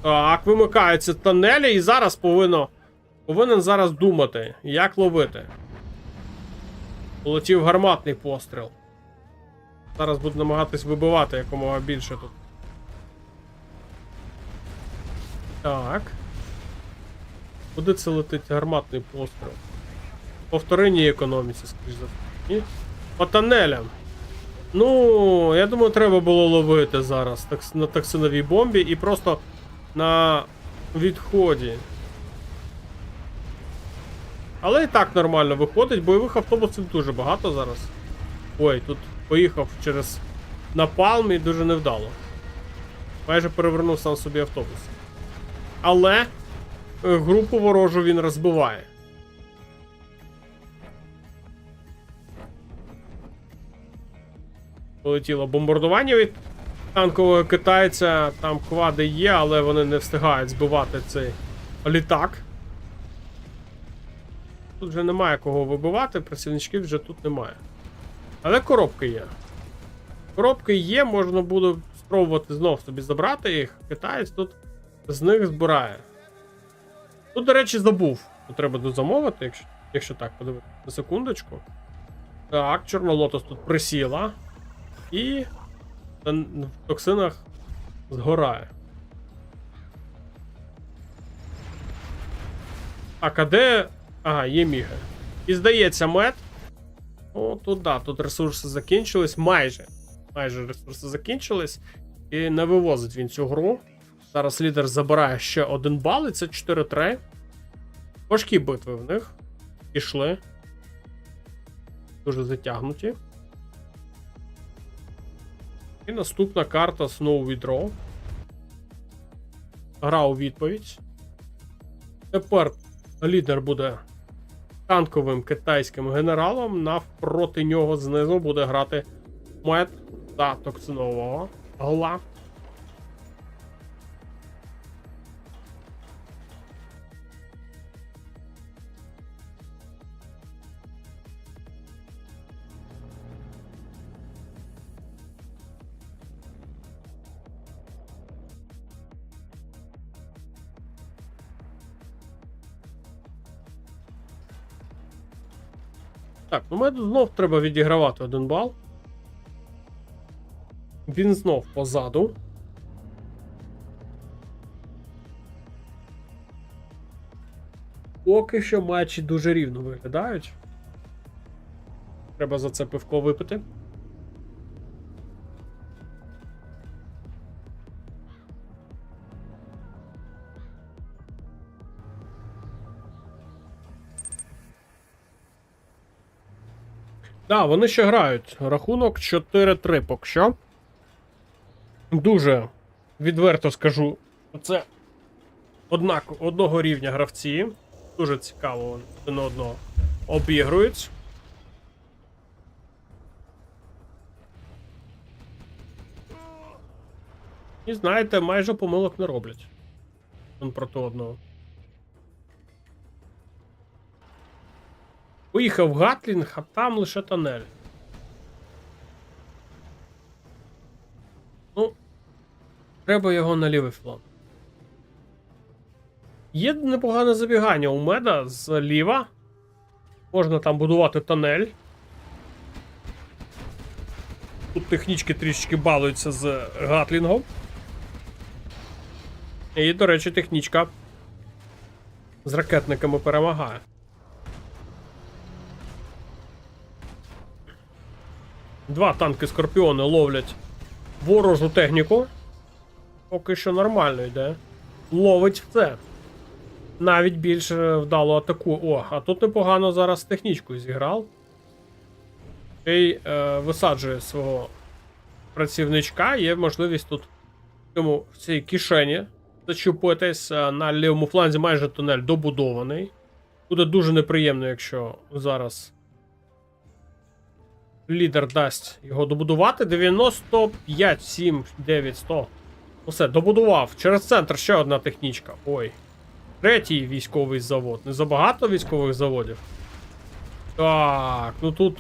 Так, вимикаються тунелі і зараз повинен зараз думати, як ловити. Полетів гарматний постріл. Зараз буду намагатись вибивати якомога більше тут. Так. Куди це летить гарматний постріл? По вторинній економіці, скоріш за все. По тунелям. Ну, я думаю, треба було ловити зараз на токсиновій бомбі і просто на відході. Але і так нормально виходить, бойових автобусів дуже багато зараз. Ой, тут поїхав через напалм і дуже невдало. Майже перевернув сам собі автобус. Але групу ворожу він розбиває. Полетіло бомбардування від танкового китайця. Там квади є, але вони не встигають збивати цей літак. Тут вже немає кого вибивати, працівничків вже тут немає. Але коробки є. Коробки є, можна буде спробувати знов собі забрати їх. Китаєць тут з них збирає. Тут, до речі, забув. Тут треба дозамовити, якщо так подивитися. На секундочку. Так, Чорнолотос тут присіла. І в токсинах згорає. Так, а де... Ага, є міги. І здається, мед. О, тут да, тут ресурси закінчились. Майже ресурси закінчились. І не вивозить він цю гру. Зараз лідер забирає ще 1 бал, і це 4-3. Важкі битви в них. Пішли. Дуже затягнуті. І наступна карта Snow Withdraw. Гра у відповідь. Тепер лідер буде танковим китайським генералом. Навпроти нього знизу буде грати мед та токсинового гла. Так, ну мене знов треба відігравати 1 бал. Він знов позаду. Поки що матчі дуже рівно виглядають. Треба за це пивко випити. Да, вони ще грають. Рахунок 4-3 поки що. Дуже відверто скажу, це одного рівня гравці. Дуже цікаво, вони один одного обігрують. І знаєте, майже помилок не роблять. Один проти одного. Поїхав Гатлінг, а там лише тунель. Ну, треба його на лівий фланг. Є непогане забігання у Меда зліва. Можна там будувати тунель. Тут технічки трішечки балуються з Гатлінгом. І, до речі, технічка з ракетниками перемагає. Два танки Скорпіони ловлять ворожу техніку. Поки що нормально йде. Ловить все. Навіть більш вдало атакує. О, а тут непогано зараз технічку зіграв. І висаджує свого працівничка. Є можливість тут в цій кишені зачупитись. На лівому фланзі майже тунель добудований. Буде дуже неприємно, якщо зараз лідер дасть його добудувати. 95, 7, 9, 100. Усе, добудував. Через центр ще одна технічка. Ой. Третій військовий завод. Не забагато військових заводів? Так, ну тут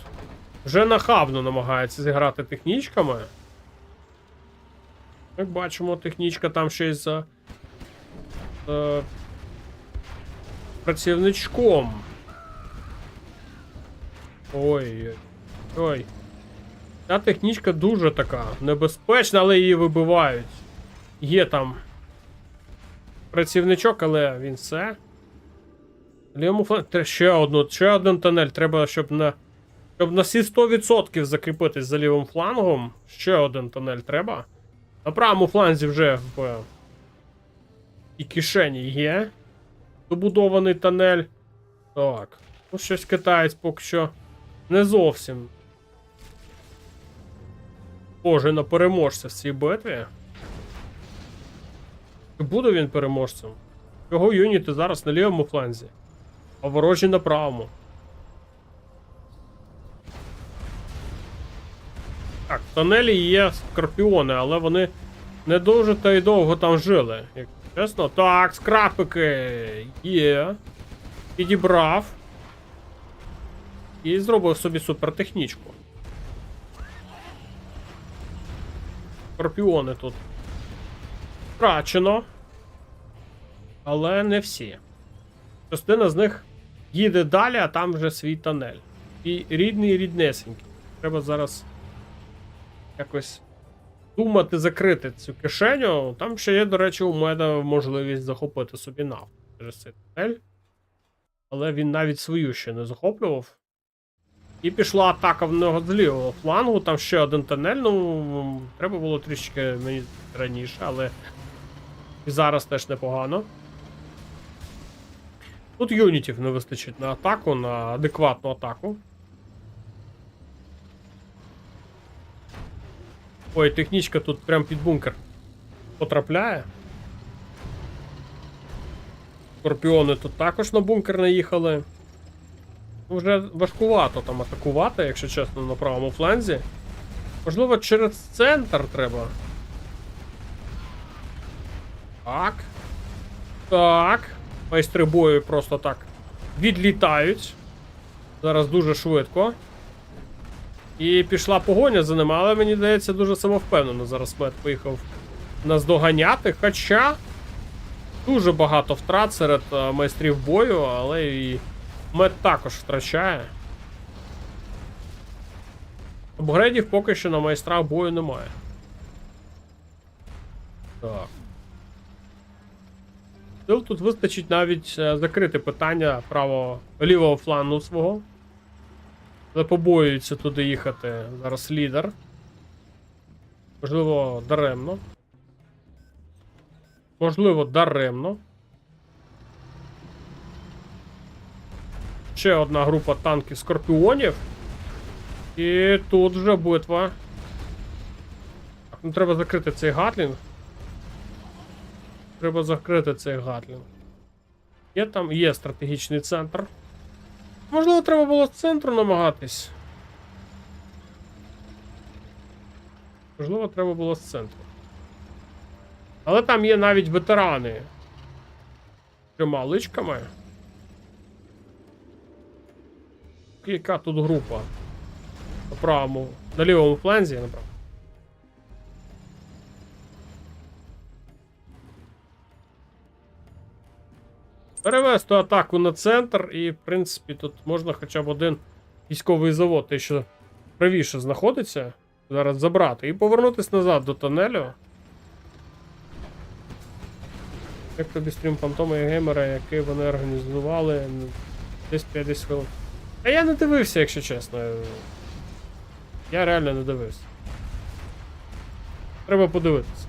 вже нахабно намагається зіграти технічками. Як бачимо, технічка там ще й за працівничком. Ой. Ця технічка дуже така небезпечна, але її вибивають. Є там працівничок, але він все. Лівому флангу. Ще один тунель. Треба, щоб на всі 100% закріпитись за лівим флангом. Ще один тунель треба. На правому фланзі вже в і кишені є добудований тунель. Так. Ну, щось китаєць поки що не зовсім схоже на переможця в цій битві. Чи буде він переможцем? Його юніти зараз на лівому фланзі, а ворожі на правому. Так, в тунелі є скорпіони, але вони не дуже та й довго там жили, як чесно. Так, скрапики є. Підібрав. І зробив собі супертехнічку. Скорпіони тут втрачено. Але не всі. Частина з них їде далі, а там вже свій тунель. І ріднесенький. Треба зараз якось думати закрити цю кишеню. Там ще є, до речі, у Меда можливість захопити собі нафту через цей тунель. Але він навіть свою ще не захоплював. І пішла атака в нього з лівого флангу. Там ще один тунель. Ну, треба було трішки мені раніше, але і зараз теж непогано. Тут юнітів не вистачить на атаку, на адекватну атаку. Ой, технічка тут прям під бункер потрапляє. Скорпіони тут також на бункер наїхали. Вже важкувато там атакувати, якщо чесно, на правому фланзі. Можливо, через центр треба. Так. Так. Майстри бою просто так відлітають. Зараз дуже швидко. І пішла погоня за ними, але мені здається дуже самовпевнено. Зараз Мед поїхав наздоганяти. Хоча дуже багато втрат серед майстрів бою, але і Мед також втрачає. Апгрейдів поки що на майстрах бою немає. Так. Сил тут вистачить навіть закрити питання лівого флангу свого. Але побоюється туди їхати зараз лідер. Можливо, даремно. Можливо, даремно. Ще одна група танків скорпіонів. І тут вже битва. Так, ну треба закрити цей гатлінг. Треба закрити цей гатлінг. Є стратегічний центр. Можливо, треба було з центру намагатись. Можливо, треба було з центру. Але там є навіть ветерани. Трьома личками. Яка тут група? На правому, на лівому фланзі, направо. Перевести атаку на центр і, в принципі, тут можна хоча б один військовий завод, той, що правіше знаходиться, зараз забрати і повернутися назад до тунелю. Як тобі стрім Фантома і Геймера, який вони організували десь 50 хвилин. А я не дивився, якщо чесно. Я реально не дивився. Треба подивитися.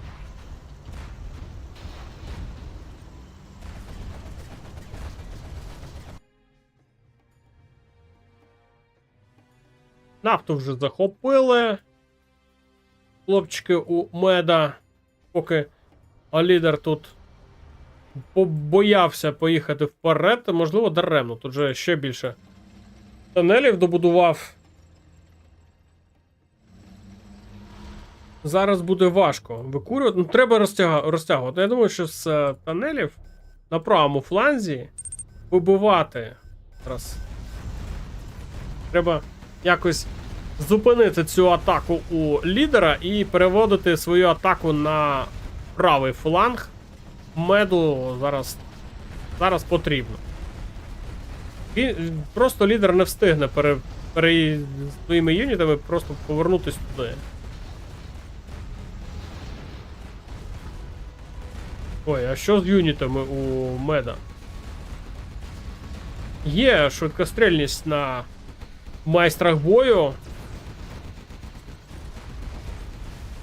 Нафту вже захопили. Хлопчики у меда. Поки лідер тут побоявся поїхати вперед, можливо, даремно. Тут же ще більше тунелів добудував. Зараз буде важко викурювати. Ну, треба розтягувати. Я думаю, що з тунелів на правому фланзі вибивати. Зараз. Треба якось зупинити цю атаку у лідера і переводити свою атаку на правий фланг. Меду зараз потрібно. Просто лідер не встигне своїми юнітами просто повернутися туди. Ой, а що з юнітами у меда? Є швидкострільність на майстрах бою.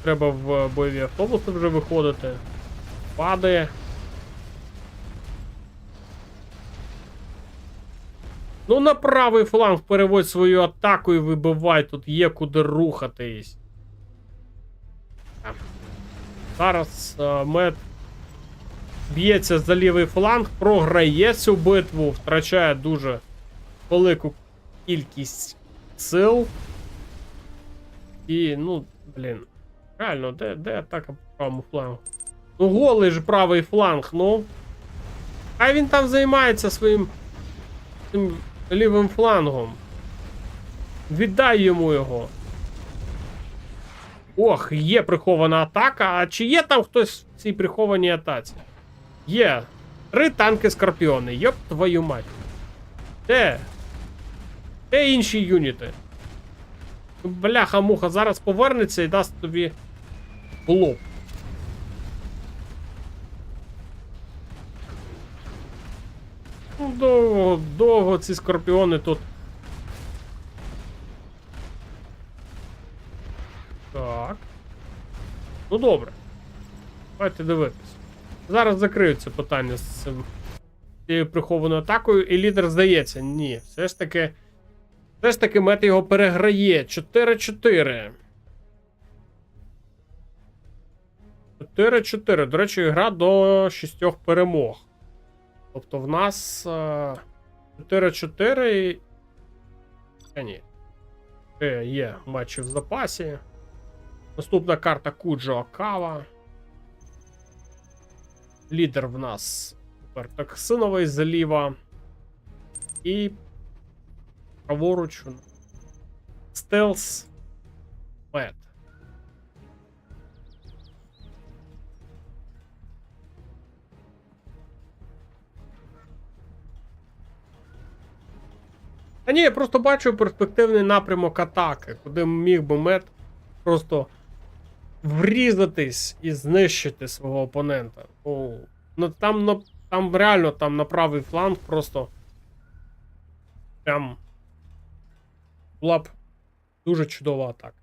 Треба в бойові автобуси вже виходити. Падає. Ну, на правий фланг переводь свою атаку і вибивай. Тут є куди рухатись. Зараз мед б'ється за лівий фланг, програє цю битву, втрачає дуже велику кількість сил. І, ну, блін. Реально, де атака по правому флангу? Ну, голий ж правий фланг, ну. Хай він там займається своїм лівим флангом. Віддай йому його. Ох, є прихована атака. А чи є там хтось в цій прихованій атаці? Є. 3 танки Скорпіони. Йоп твою мать. Де? Де інші юніти? Бляха-муха, зараз повернеться і дасть тобі лоб. Ну, довго ці Скорпіони тут. Так. Ну добре. Давайте дивитися. Зараз закриються питання з цією прихованою атакою, і лідер здається. Ні, все ж таки мет його переграє. 4-4. 4-4. До речі, гра до 6 перемог. Тобто в нас 4-4 і... Ні. Є матчі в запасі. Наступна карта Куджо Акава. Лідер в нас тепер Токсиновий зліва. І праворуч Стелс Мед. А ні, я просто бачу перспективний напрямок атаки, куди міг би мед просто врізатись і знищити свого опонента. Там реально там на правий фланг просто прям була б дуже чудова атака.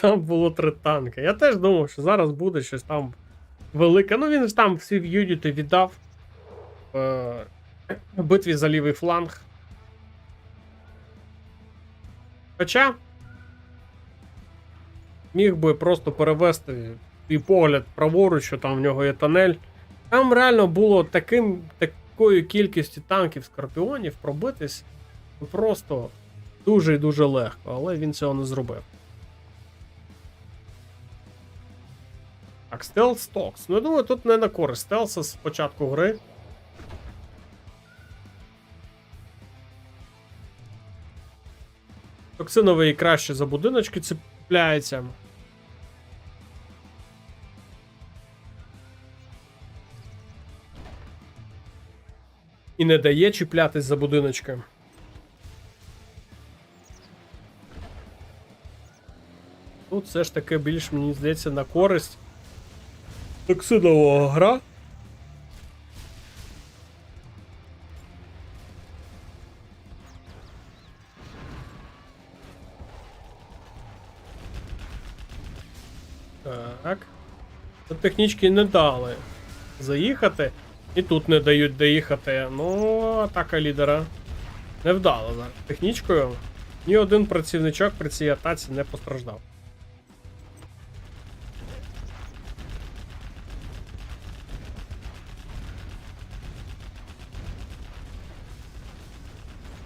Там було 3 танки. Я теж думав, що зараз буде щось там велике. Ну він ж там всі юніти віддав в битві за лівий фланг. Хоча міг би просто перевести свій погляд праворуч, що там в нього є тунель. Там реально було такою кількістю танків скорпіонів пробитись просто дуже і дуже легко, але він цього не зробив. Так, стелс Токс. Ну, я думаю, тут не на користь стелса з початку гри. Токсиновий краще за будиночки цепляється. І не дає чіплятись за будиночки. Тут все ж таки більш, мені здається, на користь токсинового гра. Так. Тут технічки не дали заїхати. І тут не дають доїхати. Ну, атака лідера не вдала зараз. Технічкою ні один працівничок при цій атаці не постраждав.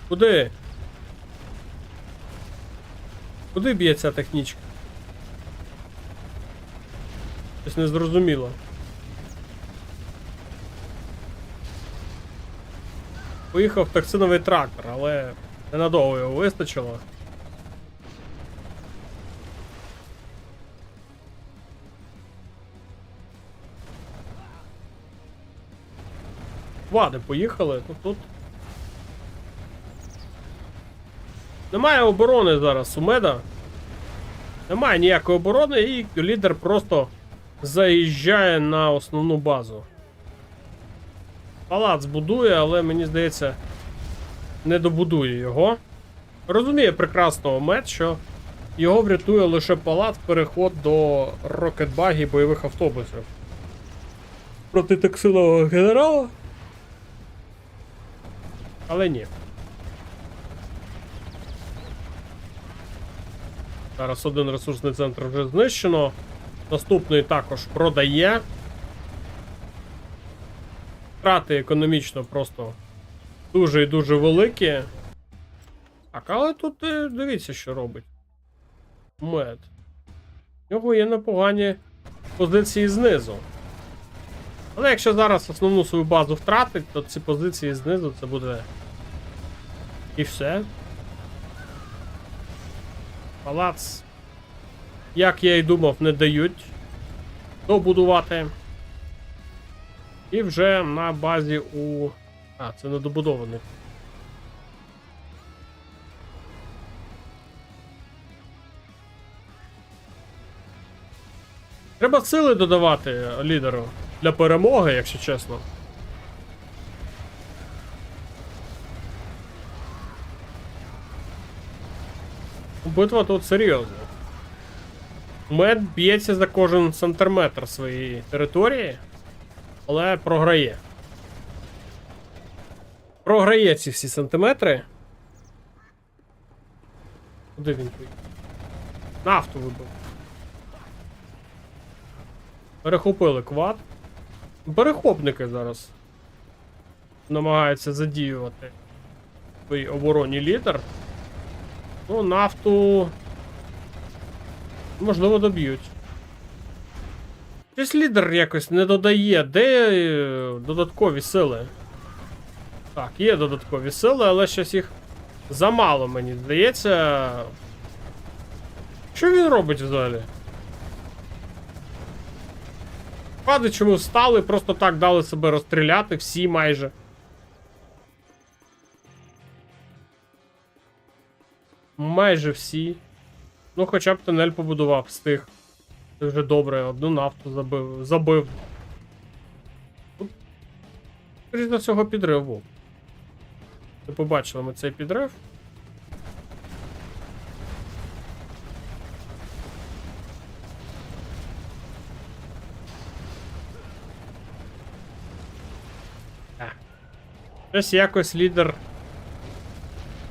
Куди? Куди б'є ця технічка? Щось незрозуміло. Поїхав токсиновий трактор, але ненадовго його вистачило. Вади поїхали, тут. Немає оборони зараз у Меда. Немає ніякої оборони, і лідер просто заїжджає на основну базу. Палац будує, але мені здається, не добудує його. Розуміє прекрасно Мед, що його врятує лише палац, переход до рокетбагі бойових автобусів. Проти токсинового генерала. Але ні. Зараз один ресурсний центр вже знищено. Наступний також продає. Втрати економічно просто дуже і дуже великі. Так, але тут дивіться, що робить Мед. У нього є непогані позиції знизу. Але якщо зараз основну свою базу втратить, то ці позиції знизу це буде і все. Палац, як я і думав, не дають добудувати. І вже на базі у... А, це недобудований. Треба сили додавати лідеру для перемоги, якщо чесно. Битва тут серйозна. Мед б'ється за кожен сантиметр своєї території, але програє. Програє ці всі сантиметри. Куди він поїхав? Нафту вибив. Перехопили квад. Перехопники зараз намагаються задіювати свій оборонний лідер. Ну, нафту можливо доб'ють. Щось лідер якось не додає. Де додаткові сили? Так, є додаткові сили, але щось їх замало, мені здається. Що він робить взагалі? Квади чомусь стали, просто так дали себе розстріляти, всі майже. Майже всі. Ну, хоча б тунель побудував, встиг. Це вже добре, одну нафту забив. Тут, скоріше за всього, підрив був. Ви побачили ми цей підрив. Щось якось лідер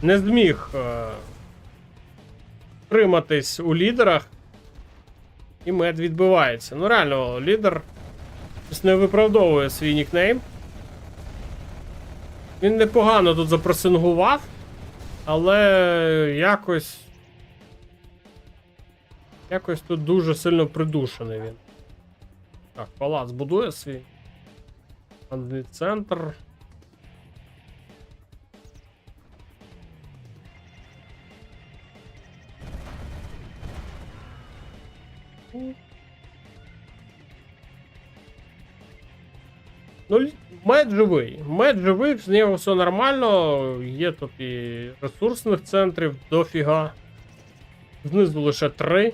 не зміг триматись у лідерах, і мед відбивається. Ну реально, лідер щось не виправдовує свій нікнейм. Він непогано тут запресингував, але якось тут дуже сильно придушений він. Так, палац будує свій. Центр. Ну, мед живий, з нього все нормально, є тут і ресурсних центрів дофіга. Знизу лише 3.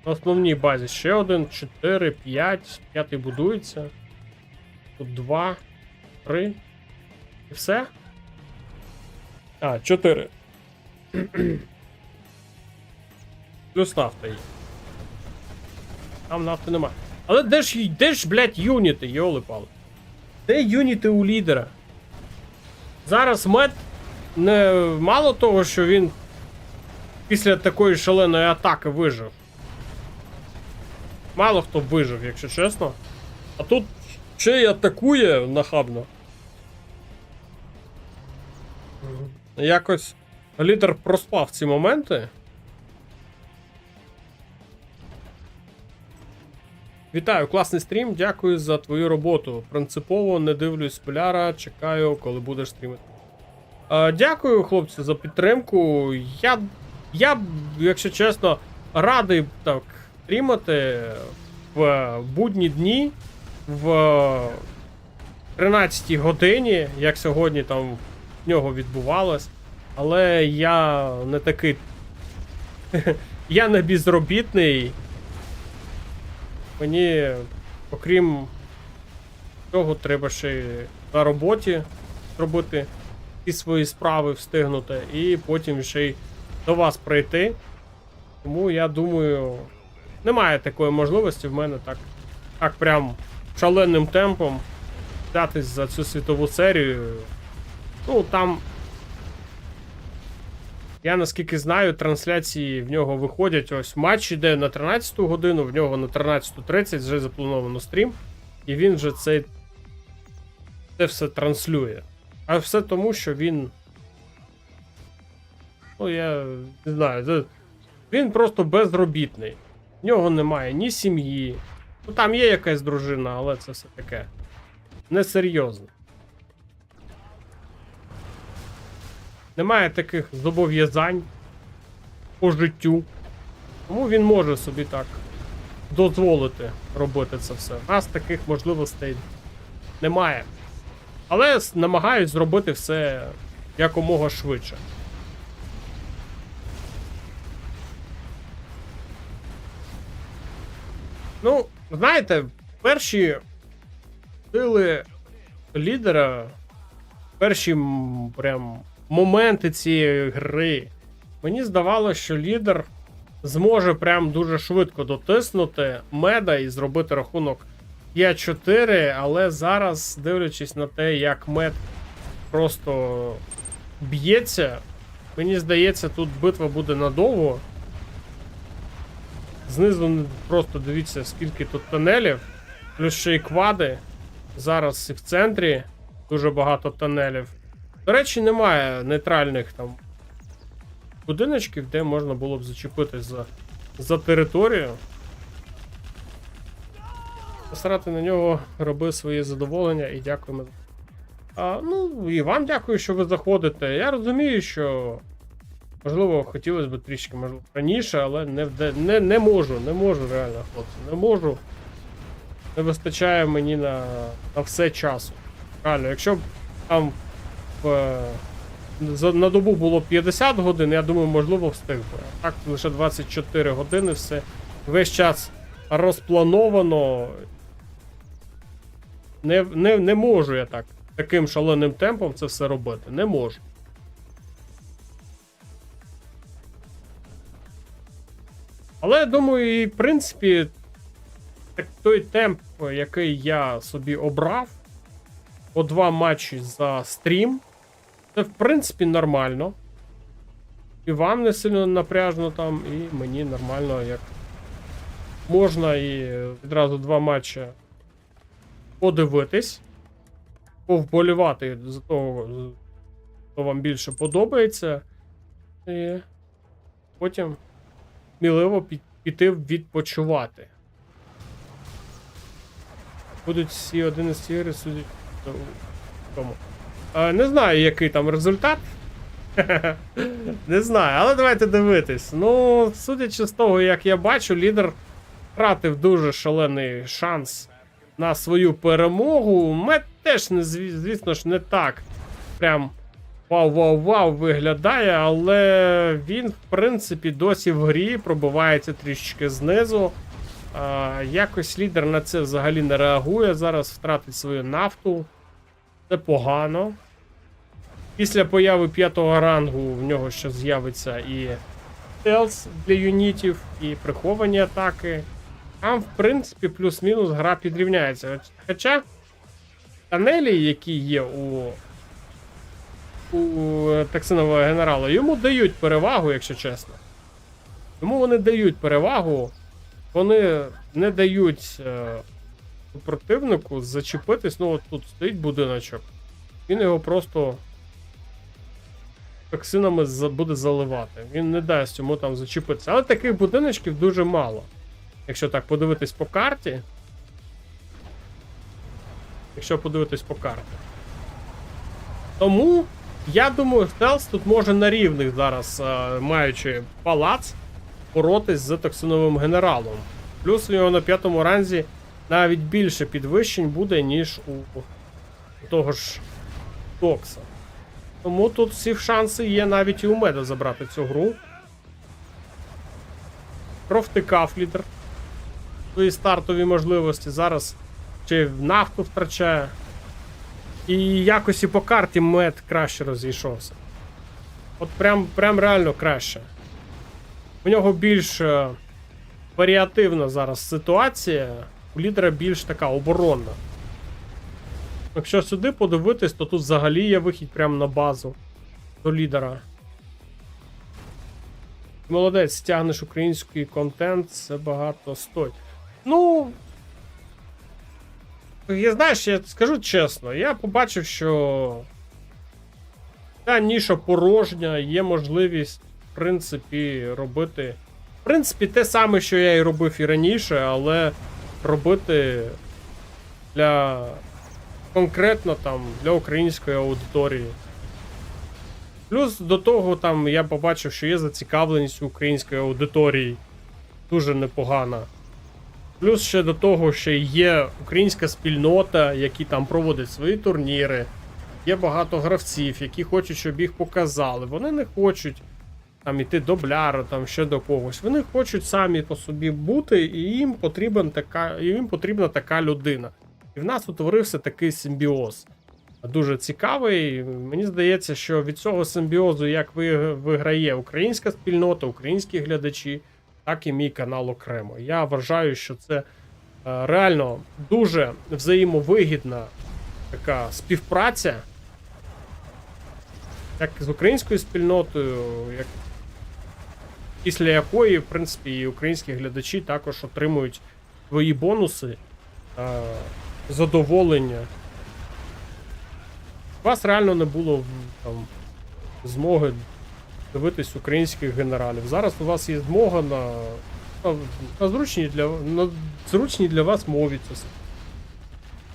На основній базі ще 1, 4, 5, 5 будується. Тут 2, 3. І все? 4. Плюс нафта є. Там нафти немає. Але де ж, блядь, юніти, йоли-пали? Де юніти у лідера? Зараз мед мало того, що він після такої шаленої атаки вижив. Мало хто вижив, якщо чесно. А тут ще й атакує нахабно. Якось лідер проспав ці моменти. Вітаю, класний стрім, дякую за твою роботу. Принципово не дивлюсь поляра, чекаю, коли будеш стрімити. Дякую, хлопці, за підтримку. Я, якщо чесно, радий так стрімати в будні дні, в 13-й годині, як сьогодні там в нього відбувалось. Але я не такий... я не безробітний. Мені, окрім того, треба ще й на роботі робити ті свої справи, встигнути, і потім ще й до вас прийти. Тому я думаю, немає такої можливості в мене так прям шаленим темпом взятись за цю світову серію. Ну, там, я наскільки знаю, трансляції в нього виходять, ось матч іде на 13-ту годину, в нього на 13:30 вже заплановано стрім, і він вже це все транслює. А все тому, що він, ну я не знаю, він просто безробітний. В нього немає ні сім'ї, ну там є якась дружина, але це все таке несерйозно. Немає таких зобов'язань по життю. Тому він може собі так дозволити робити це все. У нас таких можливостей немає. Але намагаюсь зробити все якомога швидше. Ну, знаєте, перші сили лідера, перші прям моменти цієї гри, мені здавалося, що лідер зможе прям дуже швидко дотиснути меда і зробити рахунок 5-4, але зараз, дивлячись на те, як мед просто б'ється, мені здається, тут битва буде надовго. Знизу просто дивіться, скільки тут тунелів, плюс ще й квади. Зараз і в центрі дуже багато тунелів. До речі, немає нейтральних там будиночків, де можна було б зачепитись за територію. Посрати на нього, роби своє задоволення і дякуємо. Ну, і вам дякую, що ви заходите. Я розумію, що можливо хотілося б трішки раніше, але не можу реально, хлопці, не можу. не вистачає мені на все часу. Реально, якщо б там на добу було 50 годин, я думаю, можливо, встиг би. А так лише 24 години, все. Весь час розплановано. Не можу я таким шаленим темпом це все робити. Не можу. Але, думаю, і в принципі, той темп, який я собі обрав, по 2 матчі за стрім, це, в принципі, нормально. І вам не сильно напряжно там, і мені нормально, як можна і відразу 2 матчі подивитись, повболівати за того, хто вам більше подобається, і потім сміливо піти відпочивати. Будуть всі 11 ігри, судять в тому. Не знаю, який там результат. Не знаю, але давайте дивитись. Ну, судячи з того, як я бачу, лідер втратив дуже шалений шанс на свою перемогу. Мет теж, звісно ж, не так прям вау-вау-вау виглядає, але він, в принципі, досі в грі, пробивається трішечки знизу. Якось лідер на це взагалі не реагує, зараз втратить свою нафту. Це погано. Після появи 5-го рангу в нього ще з'явиться і стелс для юнітів, і приховані атаки. Там, в принципі, плюс-мінус гра підрівняється. Хоча тонелі, які є у токсинового генерала, йому дають перевагу, якщо чесно. Йому вони дають перевагу, вони не дають противнику зачепитись. Ну, от тут стоїть будиночок. Він його просто токсинами буде заливати. Він не дасть йому там зачепитися. Але таких будиночків дуже мало. Якщо так подивитись по карті. Тому, я думаю, Стелс тут може на рівних зараз, маючи палац, боротись з токсиновим генералом. Плюс у нього на 5-му ранзі навіть більше підвищень буде, ніж у того ж Токса. Тому тут всі шанси є навіть і у Меда забрати цю гру. Провтикав лідер свої стартові можливості. Зараз ще в нафту втрачає. І якось і по карті Мед краще розійшовся. От прям реально краще. У нього більш варіативна зараз ситуація. У лідера більш така оборонна. Якщо сюди подивитись, то тут взагалі є вихід прямо на базу до лідера. Молодець, стягнеш український контент, це багато стоїть. Ну, знаєш, я скажу чесно, я побачив, що ця ніша порожня, є можливість, в принципі, робити. В принципі, те саме, що я і робив і раніше, але робити для конкретно там для української аудиторії. Плюс до того там я побачив, що є зацікавленість у української аудиторії. Дуже непогана. Плюс ще до того, що є українська спільнота, які там проводять свої турніри. Є багато гравців, які хочуть, щоб їх показали. Вони не хочуть там іти до бляра, там ще до когось. Вони хочуть самі по собі бути, і їм потрібна така людина. І в нас утворився такий симбіоз. Дуже цікавий. Мені здається, що від цього симбіозу як виграє українська спільнота, українські глядачі, так і мій канал окремо. Я вважаю, що це реально дуже взаємовигідна така співпраця, як з українською спільнотою, після якої, в принципі, і українські глядачі також отримують свої бонуси, задоволення. У вас реально не було там змоги дивитись українських генералів. Зараз у вас є змога на зручній для вас мові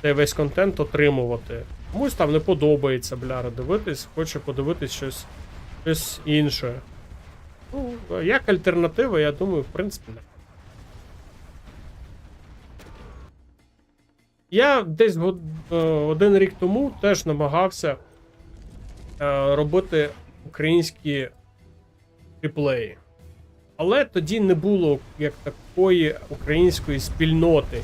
цей весь контент отримувати. Комусь там не подобається, бляра, дивитись, хоче подивитись щось інше. Ну, як альтернатива, я думаю, в принципі, не. Я десь один рік тому теж намагався робити українські реплеї. Але тоді не було як такої української спільноти.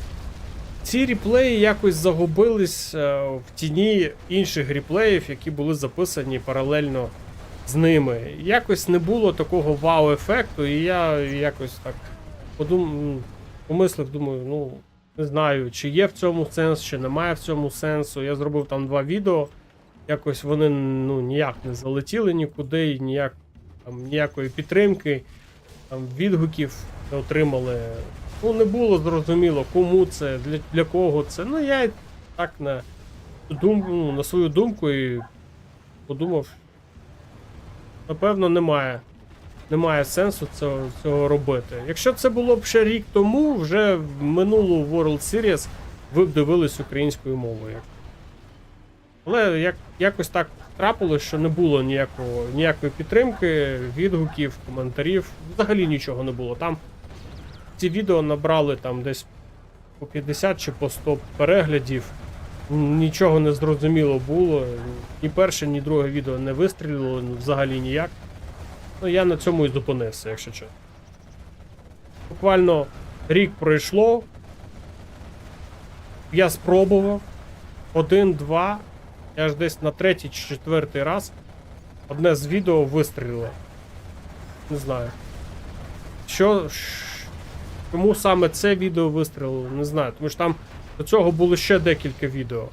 Ці реплеї якось загубились в тіні інших реплеїв, які були записані паралельно з ними. Якось не було такого вау-ефекту, і я якось так помислив, думаю, ну, не знаю, чи є в цьому сенс, чи немає в цьому сенсу. Я зробив там 2 відео, якось вони ніяк не залетіли нікуди, і ніякої підтримки, відгуків не отримали. Ну, не було зрозуміло, кому це, для кого це. Ну, я так на свою думку і подумав, напевно, немає сенсу цього робити. Якщо це було б ще рік тому, вже в минулу World Series ви б дивились українською мовою. Але якось так трапилось, що не було ніякої підтримки, відгуків, коментарів. Взагалі нічого не було. Там ці відео набрали там десь по 50 чи по 100 переглядів. Нічого не зрозуміло було. Ні перше, ні друге відео не вистрілило взагалі ніяк. Ну, я на цьому і зупинився, якщо чесно. Буквально рік пройшло. Я спробував. 1-2. Я ж десь на 3-й чи 4-й раз одне з відео вистрілило. Не знаю. Чому саме це відео вистрілило, не знаю. Тому що там до цього було ще декілька відео.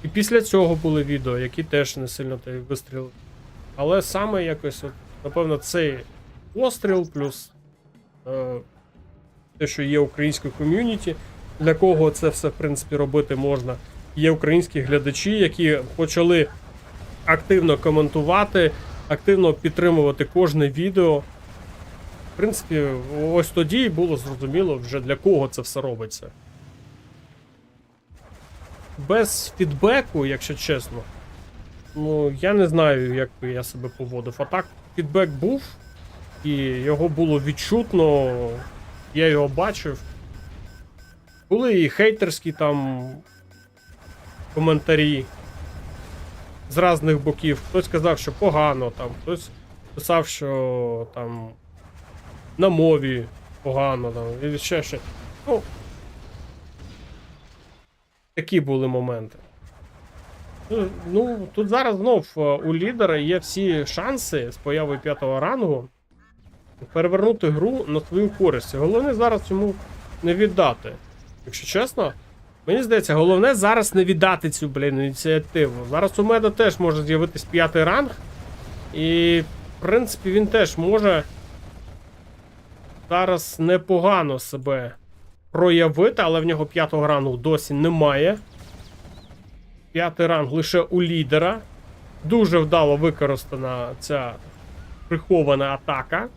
І після цього були відео, які теж не сильно вистрілили. Але саме якось, напевно, цей постріл, плюс те, що є українське ком'юніті, для кого це все, в принципі, робити можна. Є українські глядачі, які почали активно коментувати, активно підтримувати кожне відео. В принципі, ось тоді було зрозуміло вже для кого це все робиться. Без фідбеку, якщо чесно, ну, я не знаю, як би я себе поводив. А так, фідбек був, і його було відчутно, я його бачив. Були і хейтерські там коментарі з різних боків. Хтось казав, що погано, там, хтось писав, що там на мові погано, там, і ще. Ну, такі були моменти. Ну, тут зараз знов у лідера є всі шанси з появою 5-го рангу перевернути гру на свою користь. Головне зараз йому не віддати. Якщо чесно, мені здається, головне зараз не віддати цю, ініціативу. Зараз у Меда теж може з'явитись 5-й ранг. І, в принципі, він теж може зараз непогано себе проявити, але в нього 5-го рангу досі немає. 5-й ранг лише у лідера. Дуже вдало використана ця прихована атака.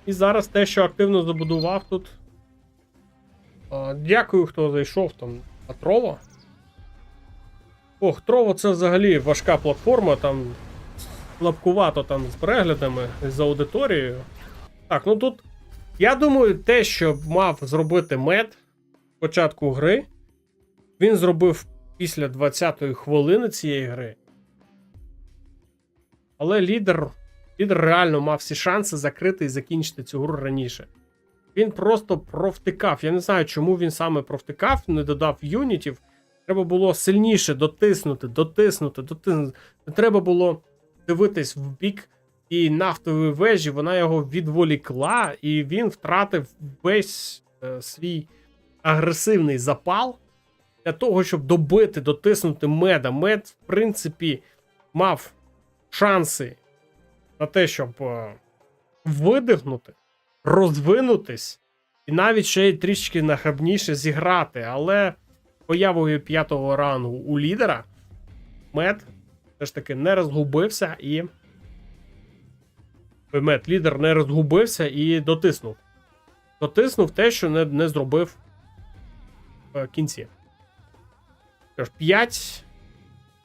І зараз те, що активно забудував тут. Дякую, хто зайшов там на Trovo. Ох, Trovo це взагалі важка платформа, там слабкувато там з переглядами, з аудиторією. Так, ну тут, я думаю, те, що мав зробити Мед початку гри, він зробив після 20-ї хвилини цієї гри. Але лідер реально мав всі шанси закрити і закінчити цю гру раніше. Він просто провтикав. Я не знаю, чому він саме провтикав, не додав юнітів. Треба було сильніше дотиснути. Не треба було дивитись в бік і нафтової вежі, вона його відволікла, і він втратив весь свій агресивний запал для того, щоб дотиснути Меда. Мед, в принципі, мав шанси на те, щоб видихнути, розвинутись і навіть ще й трішки нахабніше зіграти. Але появою 5-го рангу у лідера Мед все ж таки не розгубився і лідер не розгубився і дотиснув. Дотиснув те, що не зробив в кінці. Що ж,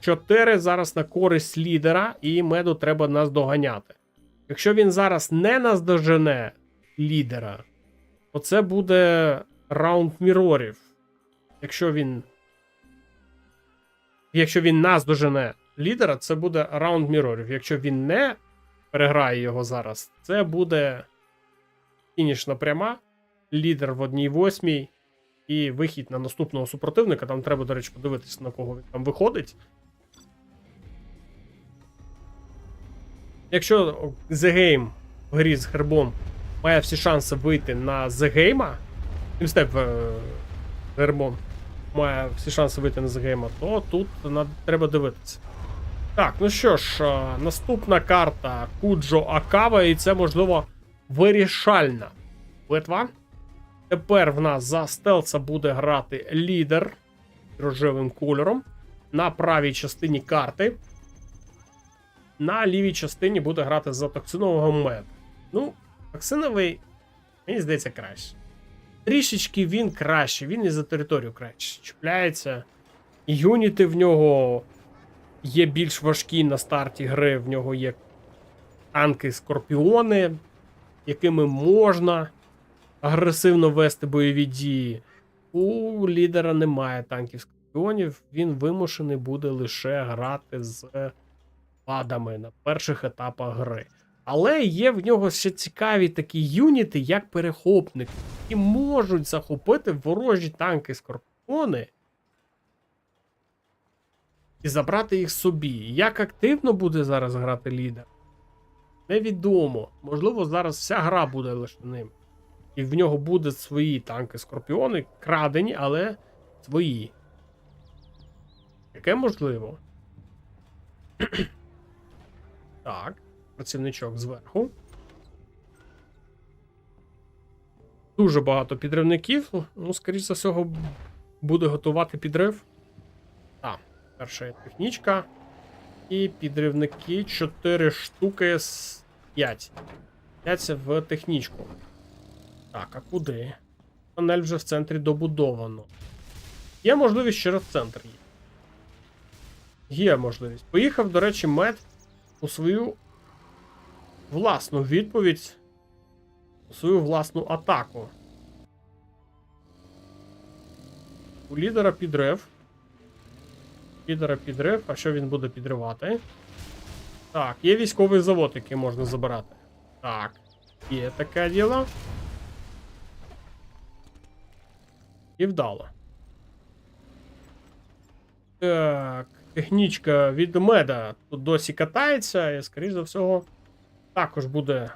5-4 зараз на користь лідера, і меду треба наздоганяти. Якщо він зараз не наздожене лідера, то це буде раунд мірорів. Якщо він наздожене лідера, це буде раунд мірорів. Якщо він не переграє його зараз, це буде фінішна пряма, лідер в 1/8 і вихід на наступного супротивника. Там треба, до речі, подивитися, на кого він там виходить. Якщо The Game в грі з гербом має всі шанси вийти на The Game, Тімстеп з гербом має всі шанси вийти на The Game, то тут треба дивитися. Так, ну що ж, наступна карта Куджо Акава, і це, можливо, вирішальна битва. Тепер в нас за стелса буде грати лідер рожевим кольором на правій частині карти. На лівій частині буде грати за токсинового мед. Ну, токсиновий, мені здається, краще. Трішечки він краще, він і за територію краще чіпляється. Юніти в нього є більш важкі на старті гри, в нього є танки-скорпіони, якими можна агресивно вести бойові дії. У лідера немає танків-скорпіонів, він вимушений буде лише грати з падами на перших етапах гри. Але є в нього ще цікаві такі юніти, як перехопники, які можуть захопити ворожі танки-скорпіони і забрати їх собі. Як активно буде зараз грати лідер? Невідомо. Можливо, зараз вся гра буде лише ним. І в нього будуть свої танки-скорпіони, крадені, але свої. Яке можливо? Так, працівничок зверху. Дуже багато підривників. Ну, скоріш за всього, буде готувати підрив. Так, перша технічка. І підривники 4 штуки з 5. 5 в технічку. Так, а куди? Тунель вже в центрі добудовано. Є можливість через центр їхати. Є можливість. Поїхав, до речі, мед у свою власну відповідь, у свою власну атаку. У лідера підрив. Лідера підрив. А що він буде підривати? Так, є військовий завод, який можна забирати. Так, є таке діло. І вдало. Так, технічка від меда тут досі катається, і, скоріш за всього, також буде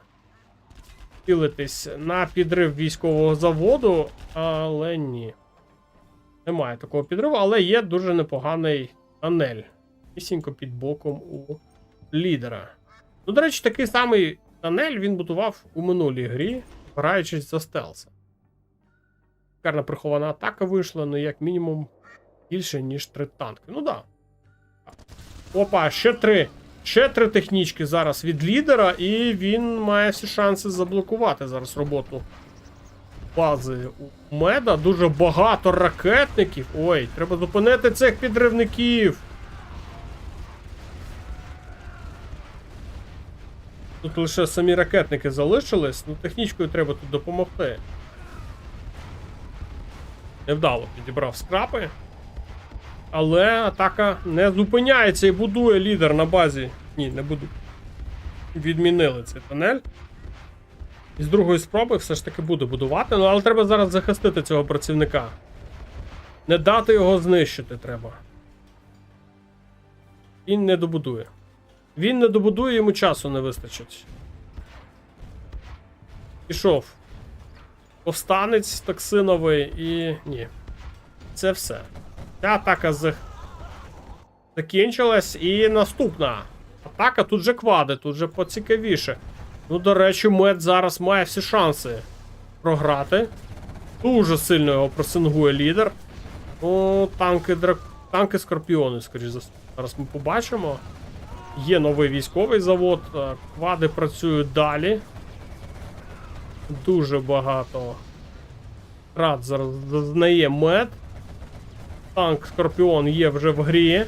цілитись на підрив військового заводу, але ні. Немає такого підриву, але є дуже непоганий тунель. Місінько під боком у лідера. Ну, до речі, такий самий тунель він будував у минулій грі, граючись за стелса. Шикарна прихована атака вийшла, ну як мінімум більше, ніж 3 танки. Ну да. Опа, ще 3. Ще 3 технічки зараз від лідера, і він має всі шанси заблокувати зараз роботу бази у меда. Дуже багато ракетників. Ой, треба зупинити цих підривників. Тут лише самі ракетники залишились, ну технічкою треба тут допомогти. Невдало підібрав скрапи. Але атака не зупиняється і будує лідер на базі. Ні, не буду. Відмінили цей тунель. І з другої спроби все ж таки буде будувати. Ну, але треба зараз захистити цього працівника. Не дати його знищити треба. Він не добудує. Він не добудує, йому часу не вистачить. Пішов. Повстанець токсиновий і... ні. Це все. Ця атака закінчилась. І наступна атака. Тут же квади, тут же поцікавіше. Ну, до речі, мед зараз має всі шанси програти. Дуже сильно його просингує лідер. Ну, танки Скорпіони, скоріш за все. Зараз ми побачимо. Є новий військовий завод. Квади працюють далі. Дуже багато рад зараз зазнає мед. танк Скорпіон є вже в грі.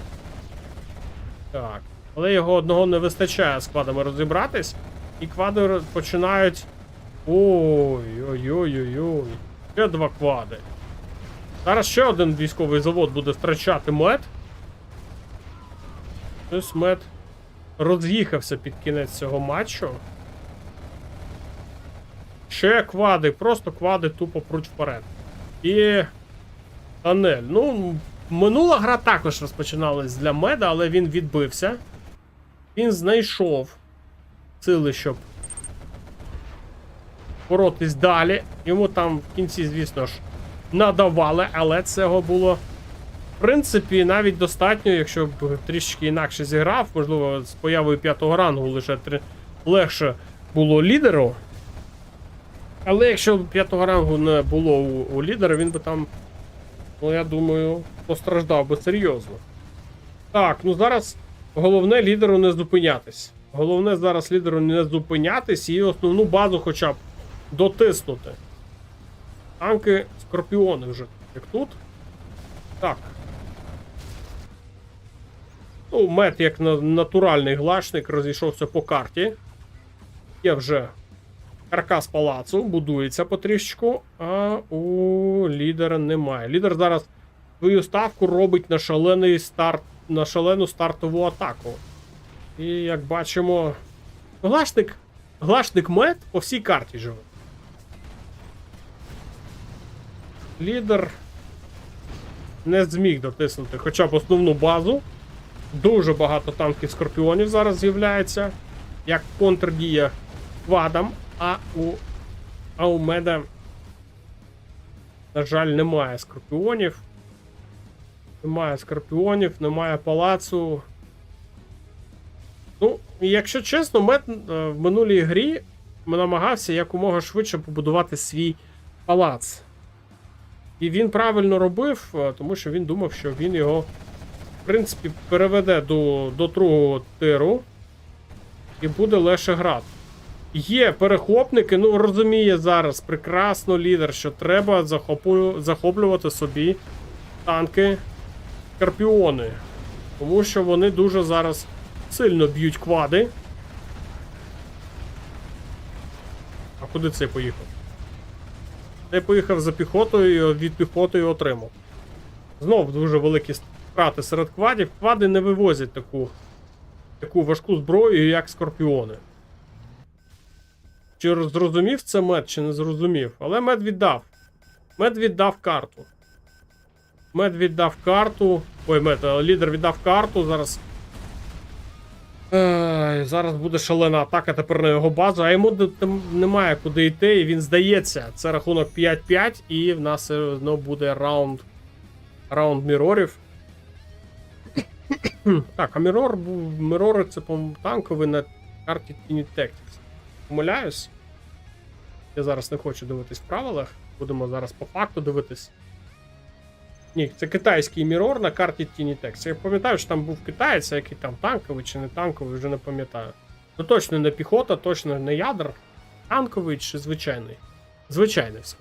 Так. Але його одного не вистачає з квадами розібратись. І квади починають. Ой-ой-ой-ой-ой. Ще 2 квади. Зараз ще один військовий завод буде втрачати мед. Ось мед роз'їхався під кінець цього матчу. Ще квади, просто квади тупо пруть вперед. І Танель. Ну, минула гра також розпочиналась для меда, але він відбився. Він знайшов сили, щоб боротись далі. Йому там в кінці, звісно ж, надавали, але цього було, в принципі, навіть достатньо, якщо б трішки інакше зіграв. Можливо, з появою 5-го рангу лише легше було лідеру. Але якщо б 5-го рангу не було у лідера, він би там, ну, я думаю, постраждав би серйозно. Так, ну зараз головне лідеру не зупинятись. Головне зараз лідеру не зупинятись і основну базу хоча б дотиснути. Танки Скорпіони вже, як тут. Так. Ну, мед, як натуральний глашник, розійшовся по карті. Є вже каркас палацу, будується потрішечку, а у лідера немає. Лідер зараз свою ставку робить на шалений старт, на шалену стартову атаку. І як бачимо, глашник мед по всій карті живе. Лідер не зміг дотиснути хоча б основну базу. Дуже багато танків Скорпіонів зараз з'являється, як контрдія квадам, а у меда, на жаль, немає Скорпіонів. Немає Скорпіонів, немає палацу. Ну, якщо чесно, мед в минулій грі намагався якомога швидше побудувати свій палац. І він правильно робив, тому що він думав, що він його, в принципі, переведе до другого тиру і буде легше грати. Є перехопники, ну розуміє зараз прекрасно лідер, що треба захоплювати собі танки Скорпіони. Тому що вони дуже зараз сильно б'ють квади. А куди цей поїхав? Цей поїхав за піхотою і від піхоти отримав. Знов дуже великі втрати серед квадів. Квади не вивозять таку важку зброю, як Скорпіони. Чи зрозумів це мед, чи не зрозумів? Але мед віддав. Мед віддав карту. Мед віддав карту. Ой, лідер віддав карту. Зараз буде шалена атака тепер на його базу, а йому немає куди йти, і він здається. Це рахунок 5-5, і в нас знову буде раунд мірорів. Так, а мірори це, по-моєму, танковий на карті Tiny Tactics. Помиляюсь? Я зараз не хочу дивитись в правилах. Будемо зараз по факту дивитись. Ні, це китайський мірор на карті Tiny Tactics. Я пам'ятаю, що там був китаєць, який там танковий чи не танковий, вже не пам'ятаю. Ну точно не піхота, точно не ядер. Танковий чи звичайний? Звичайний все.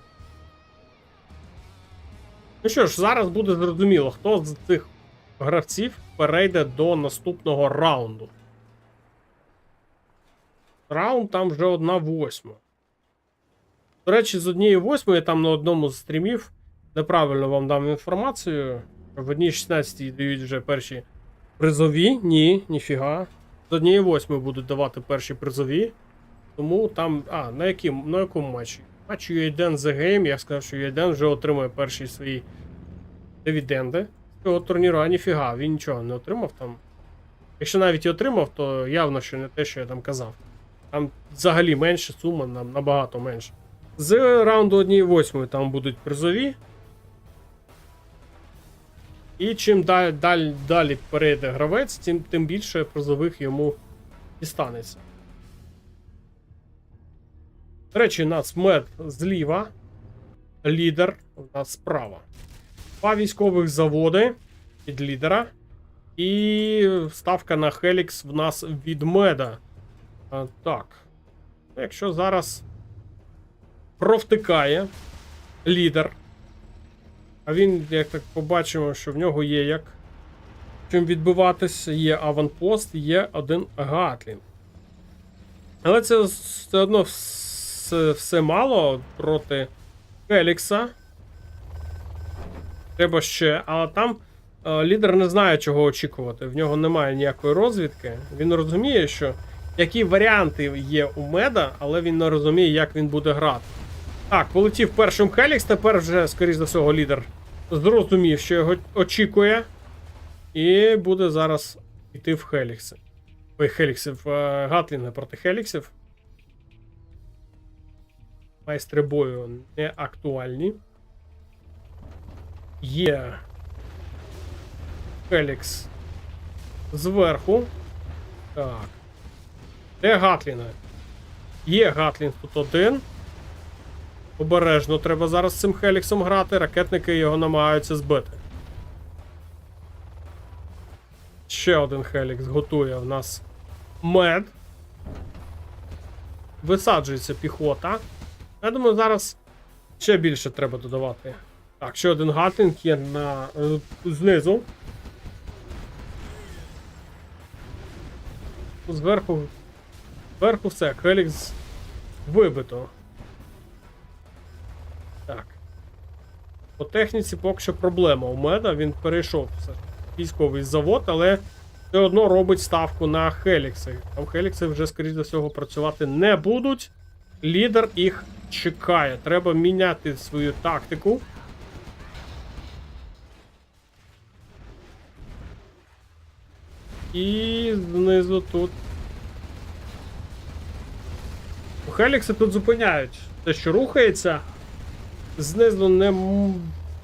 Ну що ж, зараз буде зрозуміло, хто з цих гравців перейде до наступного раунду. Раунд там вже 1/8. До речі, з 1/8 я там на одному з стрімів неправильно вам дам інформацію. В 1/16 дають вже перші призові. Ні, ніфіга. З 1/8 будуть давати перші призові. Тому там... на якому матчі? Матчі UA The Game. Я сказав, що UA вже отримує перші свої дивіденди з цього турніру. А ніфіга, він нічого не отримав там. Якщо навіть і отримав, то явно, що не те, що я там казав. Там взагалі менше сума, набагато менше. З раунду 1/8 там будуть призові. І чим далі перейде гравець, тим більше призових йому дістанеться. До речі, у нас мед зліва, лідер у нас справа. 2 військових заводи від лідера. І ставка на Хелікс в нас від меда. Так. Якщо зараз провтикає лідер А він, як так побачимо, що в нього є як чим відбиватися, є аванпост, є один Гатлінг. Але це все одно все мало проти Хелікса. Треба ще, але там лідер не знає, чого очікувати. В нього немає ніякої розвідки. Він розуміє, що які варіанти є у Меда, але він не розуміє, як він буде грати. Так, полетів першим Хелікс, тепер вже, скоріш за всього, лідер зрозумів, що його очікує. І буде зараз йти в Хелікси. Ой, Хеліксів, Гатлінга проти Хеліксів. Майстри бою не актуальні. Є Хелікс зверху. Так. Де Гатлінга? Є Гатлінг тут один. Обережно треба зараз з цим Хеліксом грати. Ракетники його намагаються збити. Ще один Хелікс готує в нас Мед. Висаджується піхота. Я думаю, зараз ще більше треба додавати. Так, ще один Гатлінг є знизу. Зверху все. Хелікс вибито. Так. По техніці поки що проблема у Меда. Він перейшов все. Військовий завод, але все одно робить ставку на Хелікси. Там Хелікси вже, скоріш за всього, працювати не будуть. Лідер їх чекає. Треба міняти свою тактику. І знизу тут. Хелікси тут зупиняють те, що рухається. Знизу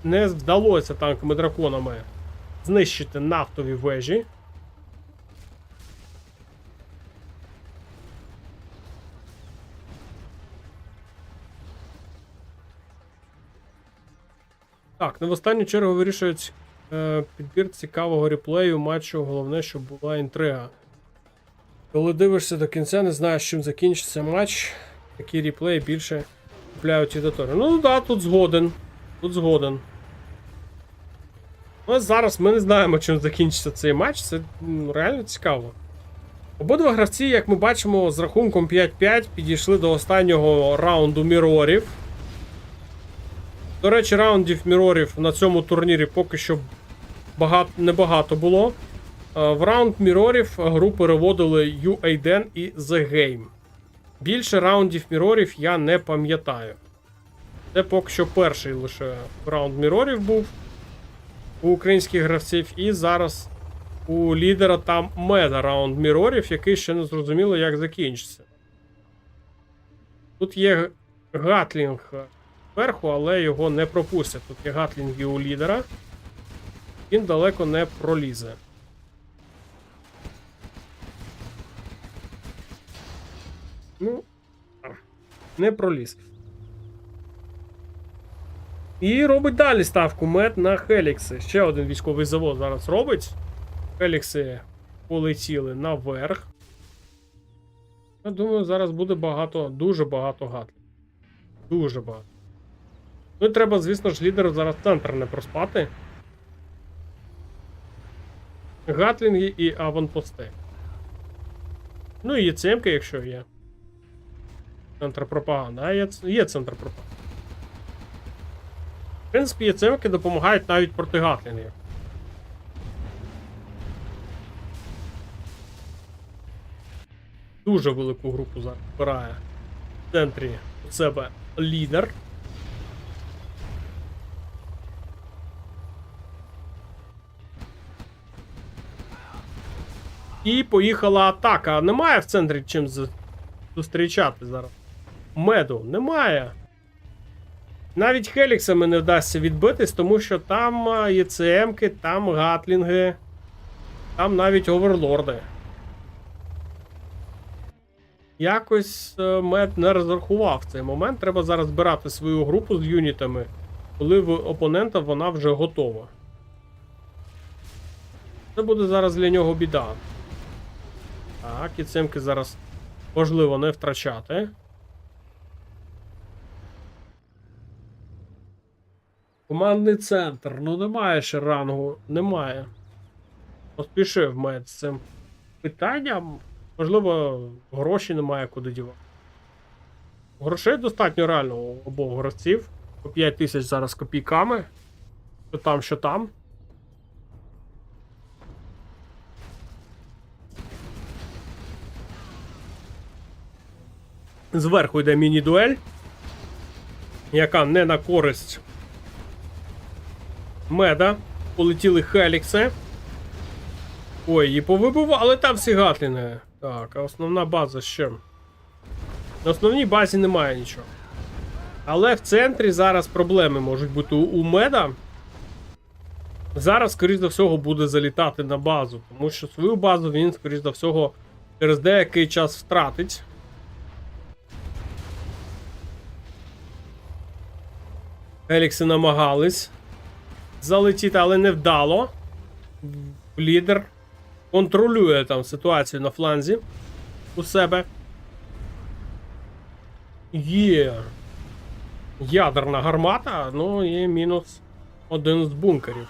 не вдалося танками драконами знищити нафтові вежі. Так, не в останню чергу вирішують підбір цікавого реплею матчу. Головне, щоб була інтрига. Коли дивишся до кінця, не знаєш, чим закінчиться матч. Такі реплеї більше купляють аудиторію. Ну так, тут згоден. Тут згоден. Ну, зараз ми не знаємо, чим закінчиться цей матч. Це реально цікаво. Обидва гравці, як ми бачимо, з рахунком 5-5 підійшли до останнього раунду мірорів. До речі, раундів мірорів на цьому турнірі поки що небагато було. В раунд мірорів гру переводили UADen і The Game. Більше раундів мірорів я не пам'ятаю. Це поки що перший лише раунд мірорів був у українських гравців. І зараз у лідера там Меда раунд мірорів, який ще не зрозуміло, як закінчиться. Тут є Гатлінг зверху, але його не пропустять. Тут є Гатлінги у лідера. Він далеко не пролізе. Ну, не проліз. І робить далі ставку Мед на Хелікси. Ще один військовий завод зараз робить. Хелікси полетіли наверх. Я думаю, зараз буде багато, дуже багато гатлів. Дуже багато. Ну і треба, звісно ж, лідеру зараз центр не проспати. Гатлінги і аванпости. Ну і ЄЦМ-ки, якщо є. Центр пропаганди. А є центр пропаганди. В принципі, ЄЦМ-ки допомагають навіть проти гатлінгів. Дуже велику групу зараз збирає в центрі у себе лідер. І поїхала атака. Немає в центрі чим зустрічати зараз. Меду немає. Навіть Хеліксами не вдасться відбитись, тому що там ЄЦМ-ки, там гатлінги, там навіть оверлорди. Якось Мед не розрахував цей момент. Треба зараз збирати свою групу з юнітами, коли в опонента вона вже готова. Це буде зараз для нього біда. Так, ЄЦМ-ки зараз можливо не втрачати. У Командний центр. Ну немає ще рангу. Немає. Поспішив мед з цим питанням. Можливо, гроші немає куди дівати. Грошей достатньо реально у обох гравців. По 5 тисяч зараз копійками. Що там, що там. Зверху йде міні-дуель, яка не на користь меда. Полетіли Хелікси. Ой, і повибивали там всі гатліни. Так, а основна база ще. На основній базі немає нічого. Але в центрі зараз проблеми можуть бути у меда. Зараз, скоріш за всього, буде залітати на базу. Тому що свою базу він, скоріш за всього, через деякий час втратить. Елікси намагались залетіти, але не вдало. Лідер контролює там ситуацію на фланзі у себе. Є ядерна гармата, ну і мінус один з бункерів.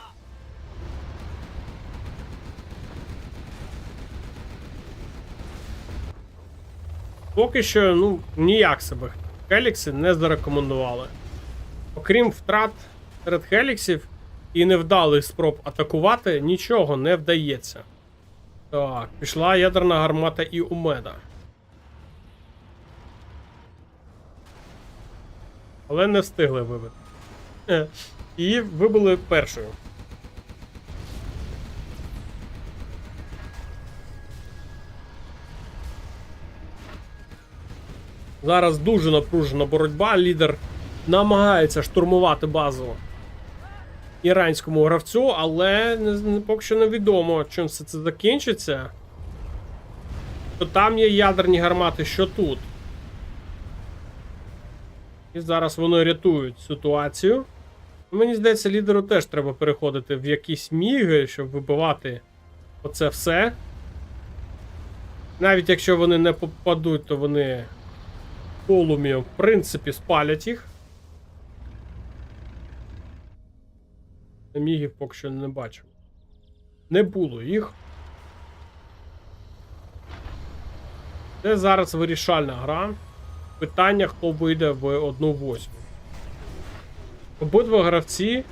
Поки що, ну, ніяк себе Хелікси не зарекомендували. Окрім втрат серед Хеліксів і невдалих спроб атакувати, нічого не вдається. Так, пішла ядерна гармата і у меда. Але не встигли вибити. І вибили першою. Зараз дуже напружена боротьба. Лідер намагається штурмувати базу іранському гравцю, але поки що невідомо, чим все це закінчиться. То там є ядерні гармати, що тут. І зараз вони рятують ситуацію. Мені здається, лідеру теж треба переходити в якісь міги, щоб вибивати оце все. Навіть якщо вони не попадуть, то вони полум'я, в принципі, спалять їх. Мігів поки що не бачу. Не було їх. Це зараз вирішальна гра. Питання, хто вийде в 1-8. Обидва гравці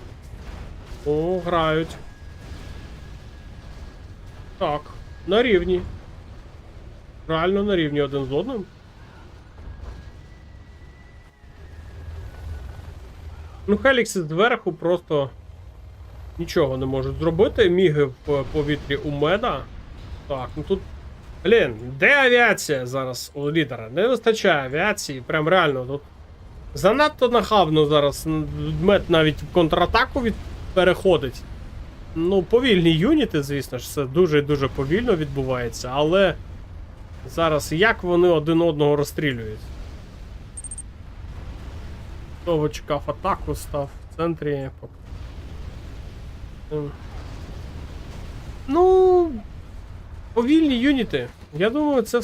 грають. Так, на рівні. Реально на рівні один з одним. Ну, Хелікси зверху просто нічого не можуть зробити. Міги в повітрі у меда. Так, ну тут... Блін, де авіація зараз у лідера? Не вистачає авіації. Прям реально тут занадто нахабно зараз. Мед навіть в контратаку переходить. Ну, повільні юніти, звісно ж, це дуже і дуже повільно відбувається, але зараз як вони один одного розстрілюють? Того чекав атаку, став в центрі. Ну, повільні юніти. Я думаю, це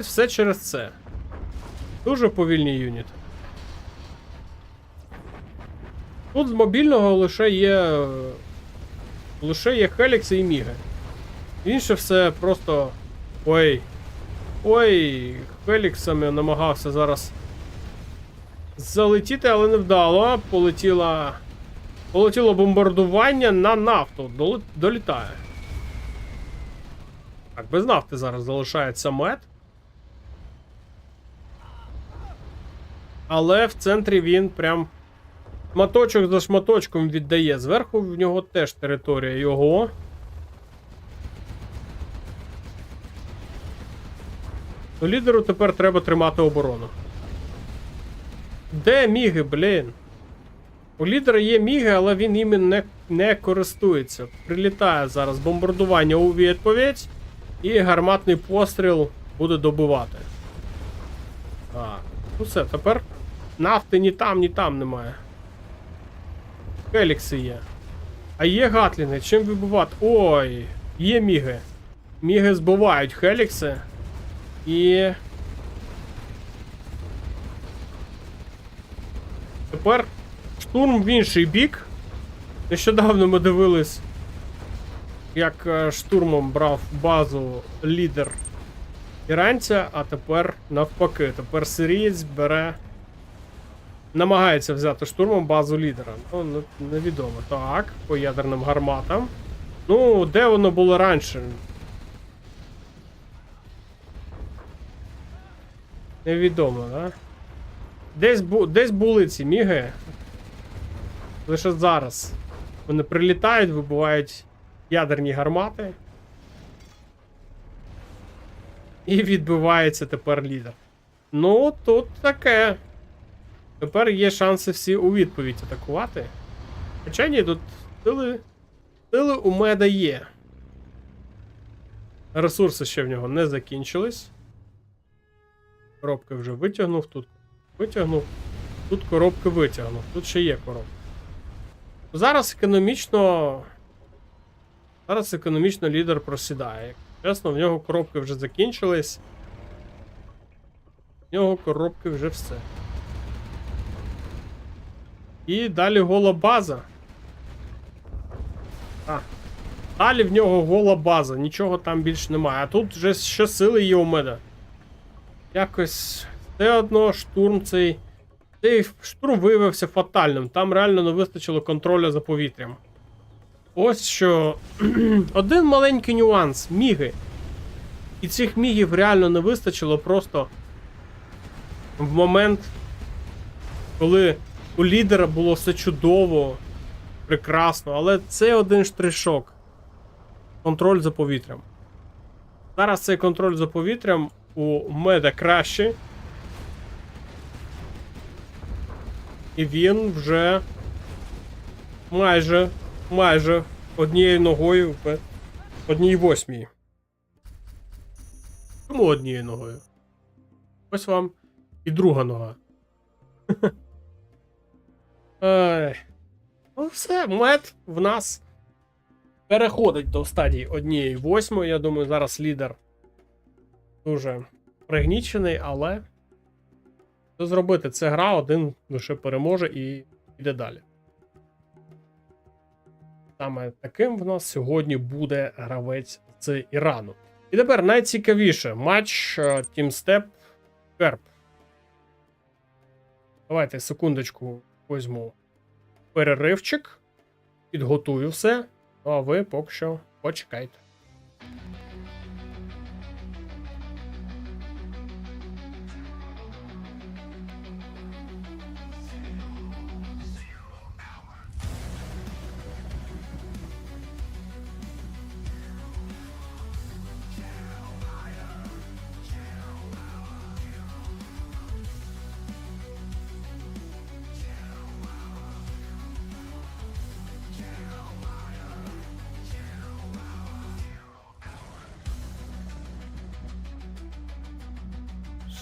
все через це. Дуже повільні юніти. Тут з мобільного лише є Хелікси і Міги. Інше все просто... Ой, Хеліксами намагався зараз залетіти, але не вдало. Полетіло бомбардування на нафту. Долітає. Так, без нафти зараз залишається мед. Але в центрі він прям шматочок за шматочком віддає. Зверху в нього теж територія його. То лідеру тепер треба тримати оборону. Де міги, блін? У лідера є міги, але він іми не користується. Прилітає зараз бомбардування у відповідь. І гарматний постріл буде добивати. Так, ну все, тепер нафти ні там немає. Хелікси є. А є гатліни, чим вибивати? Ой, є міги. Міги збивають Хелікси. І... тепер Штурм в інший бік. Нещодавно ми дивились, як штурмом брав базу лідер іранця, а тепер навпаки. Тепер сирієць намагається взяти штурмом базу лідера. Ну, невідомо. Так, по ядерним гарматам. Ну, де воно було раніше? Невідомо, да? Десь були ці міги. Лише зараз. Вони прилітають, вибивають ядерні гармати. І відбивається тепер лідер. Ну, тут таке. Тепер є шанси всі у відповідь атакувати. Хоча ні, тут сили у меда є. Ресурси ще в нього не закінчились. Коробки вже витягнув, тут витягнув. Тут коробки витягнув. Тут ще є коробка. Зараз економічно лідер просідає. Чесно, в нього коробки вже закінчились. В нього коробки вже все. І далі гола база. Далі в нього гола база. Нічого там більш немає. А тут вже ще сили є у мене. Якось все одно штурм цей штурм виявився фатальним. Там реально не вистачило контролю за повітрям. Ось що. Один маленький нюанс. Міги. І цих мігів реально не вистачило просто в момент, коли у лідера було все чудово, прекрасно, але це один штришок. Контроль за повітрям. Зараз цей контроль за повітрям у меда краще. І він вже майже однією ногою в 1/8. Чому однією ногою? Ось вам і друга нога. Ну все, мед в нас переходить до стадії 1/8. Я думаю, зараз лідер дуже пригнічений, але що зробити? Це гра, один лише переможе і йде далі. Саме таким в нас сьогодні буде гравець з Ірану. І тепер найцікавіше матч Team Step Керп. Давайте секундочку візьму переривчик, підготую все, ну а ви поки що почекайте.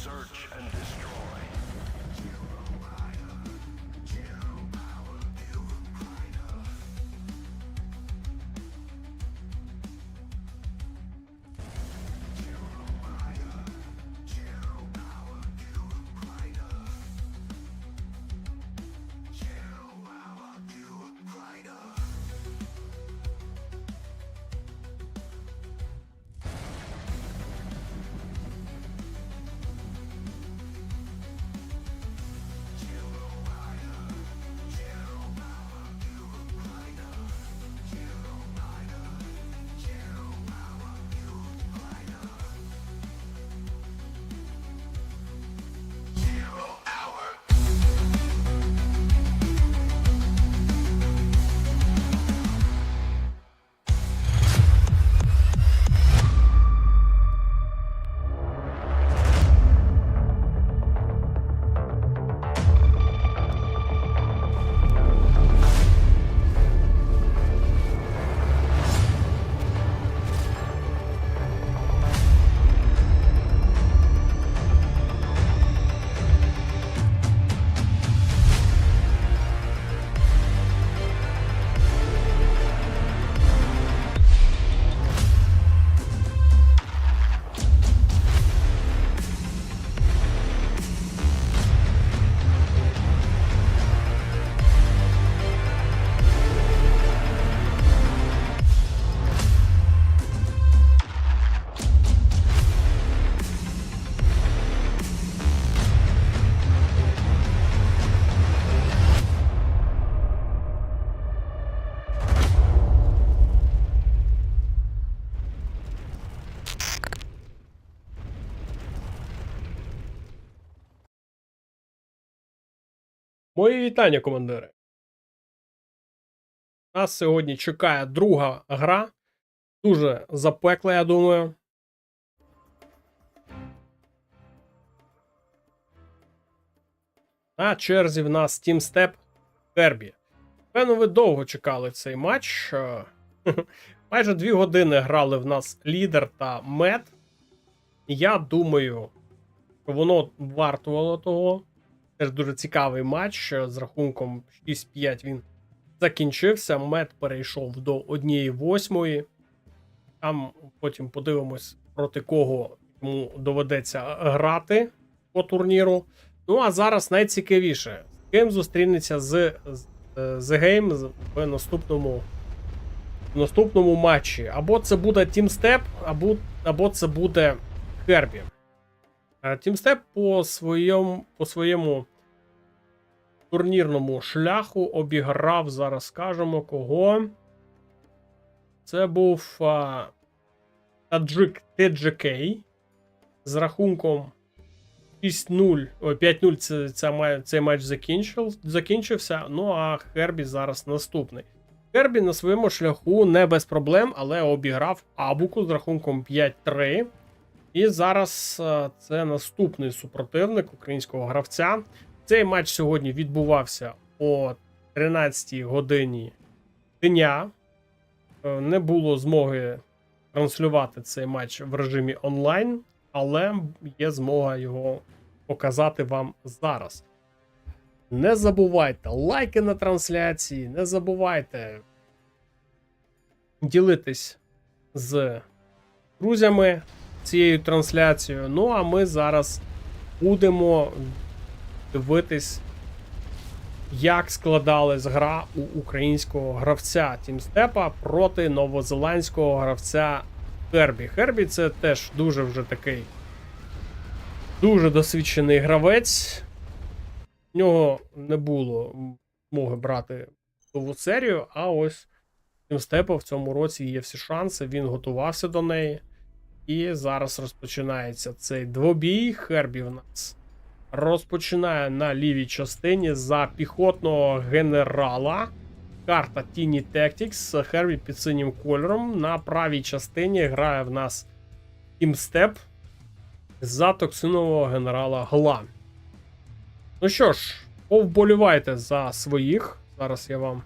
Search and destroy. Мої вітання, командири. Нас сьогодні чекає друга гра. Дуже запекла, я думаю. На черзі в нас Team Step Дербі. Певно, ви довго чекали цей матч. Майже 2 години грали в нас лідер та мед. Я думаю, що воно вартувало того. Теж дуже цікавий матч. З рахунком 6-5 він закінчився. Мед перейшов до 1/8. Там потім подивимось, проти кого йому доведеться грати по турніру. Ну, а зараз найцікавіше. З ким зустрінеться з The Game в наступному матчі. Або це буде Team Step, або це буде Herbie. Team Step по своєму турнірному шляху обіграв, зараз скажемо, кого. Це був Таджик TGK з рахунком 5-0 цей матч закінчився. Ну а Хербі зараз наступний. Хербі на своєму шляху не без проблем, але обіграв Абуку з рахунком 5-3. І зараз це наступний супротивник українського гравця. Цей матч сьогодні відбувався о 13 годині дня. Не було змоги транслювати цей матч в режимі онлайн, але є змога його показати вам зараз. Не забувайте лайки на трансляції, не забувайте ділитись з друзями цією трансляцією. Ну а ми зараз будемо дивитись, як складалась гра у українського гравця Team Step проти новозеландського гравця Хербі. Хербі це теж дуже вже такий дуже досвідчений гравець. В нього не було змоги брати нову серію, а ось Team Step в цьому році є всі шанси, він готувався до неї. І зараз розпочинається цей двобій. Хербі в нас розпочинає на лівій частині за піхотного генерала. Карта Tiny Tactics. Хербі під синім кольором. На правій частині грає в нас Team Step за токсинового генерала Гла. Ну що ж, повболівайте за своїх. Зараз я вам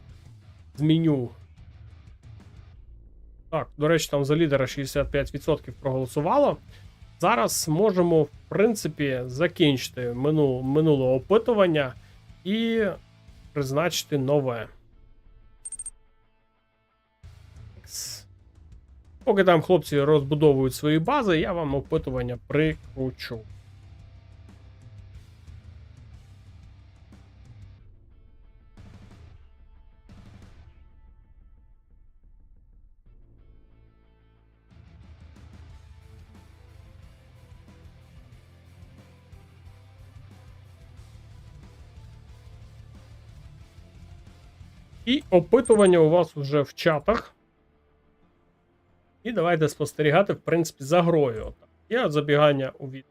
зміню. Так, до речі, там за лідера 65% проголосувало. Зараз можемо, в принципі, закінчити минуле опитування і призначити нове. Поки там хлопці розбудовують свої бази, я вам опитування прикручу. І опитування у вас вже в чатах. І давайте спостерігати, в принципі, за грою. Є забігання у від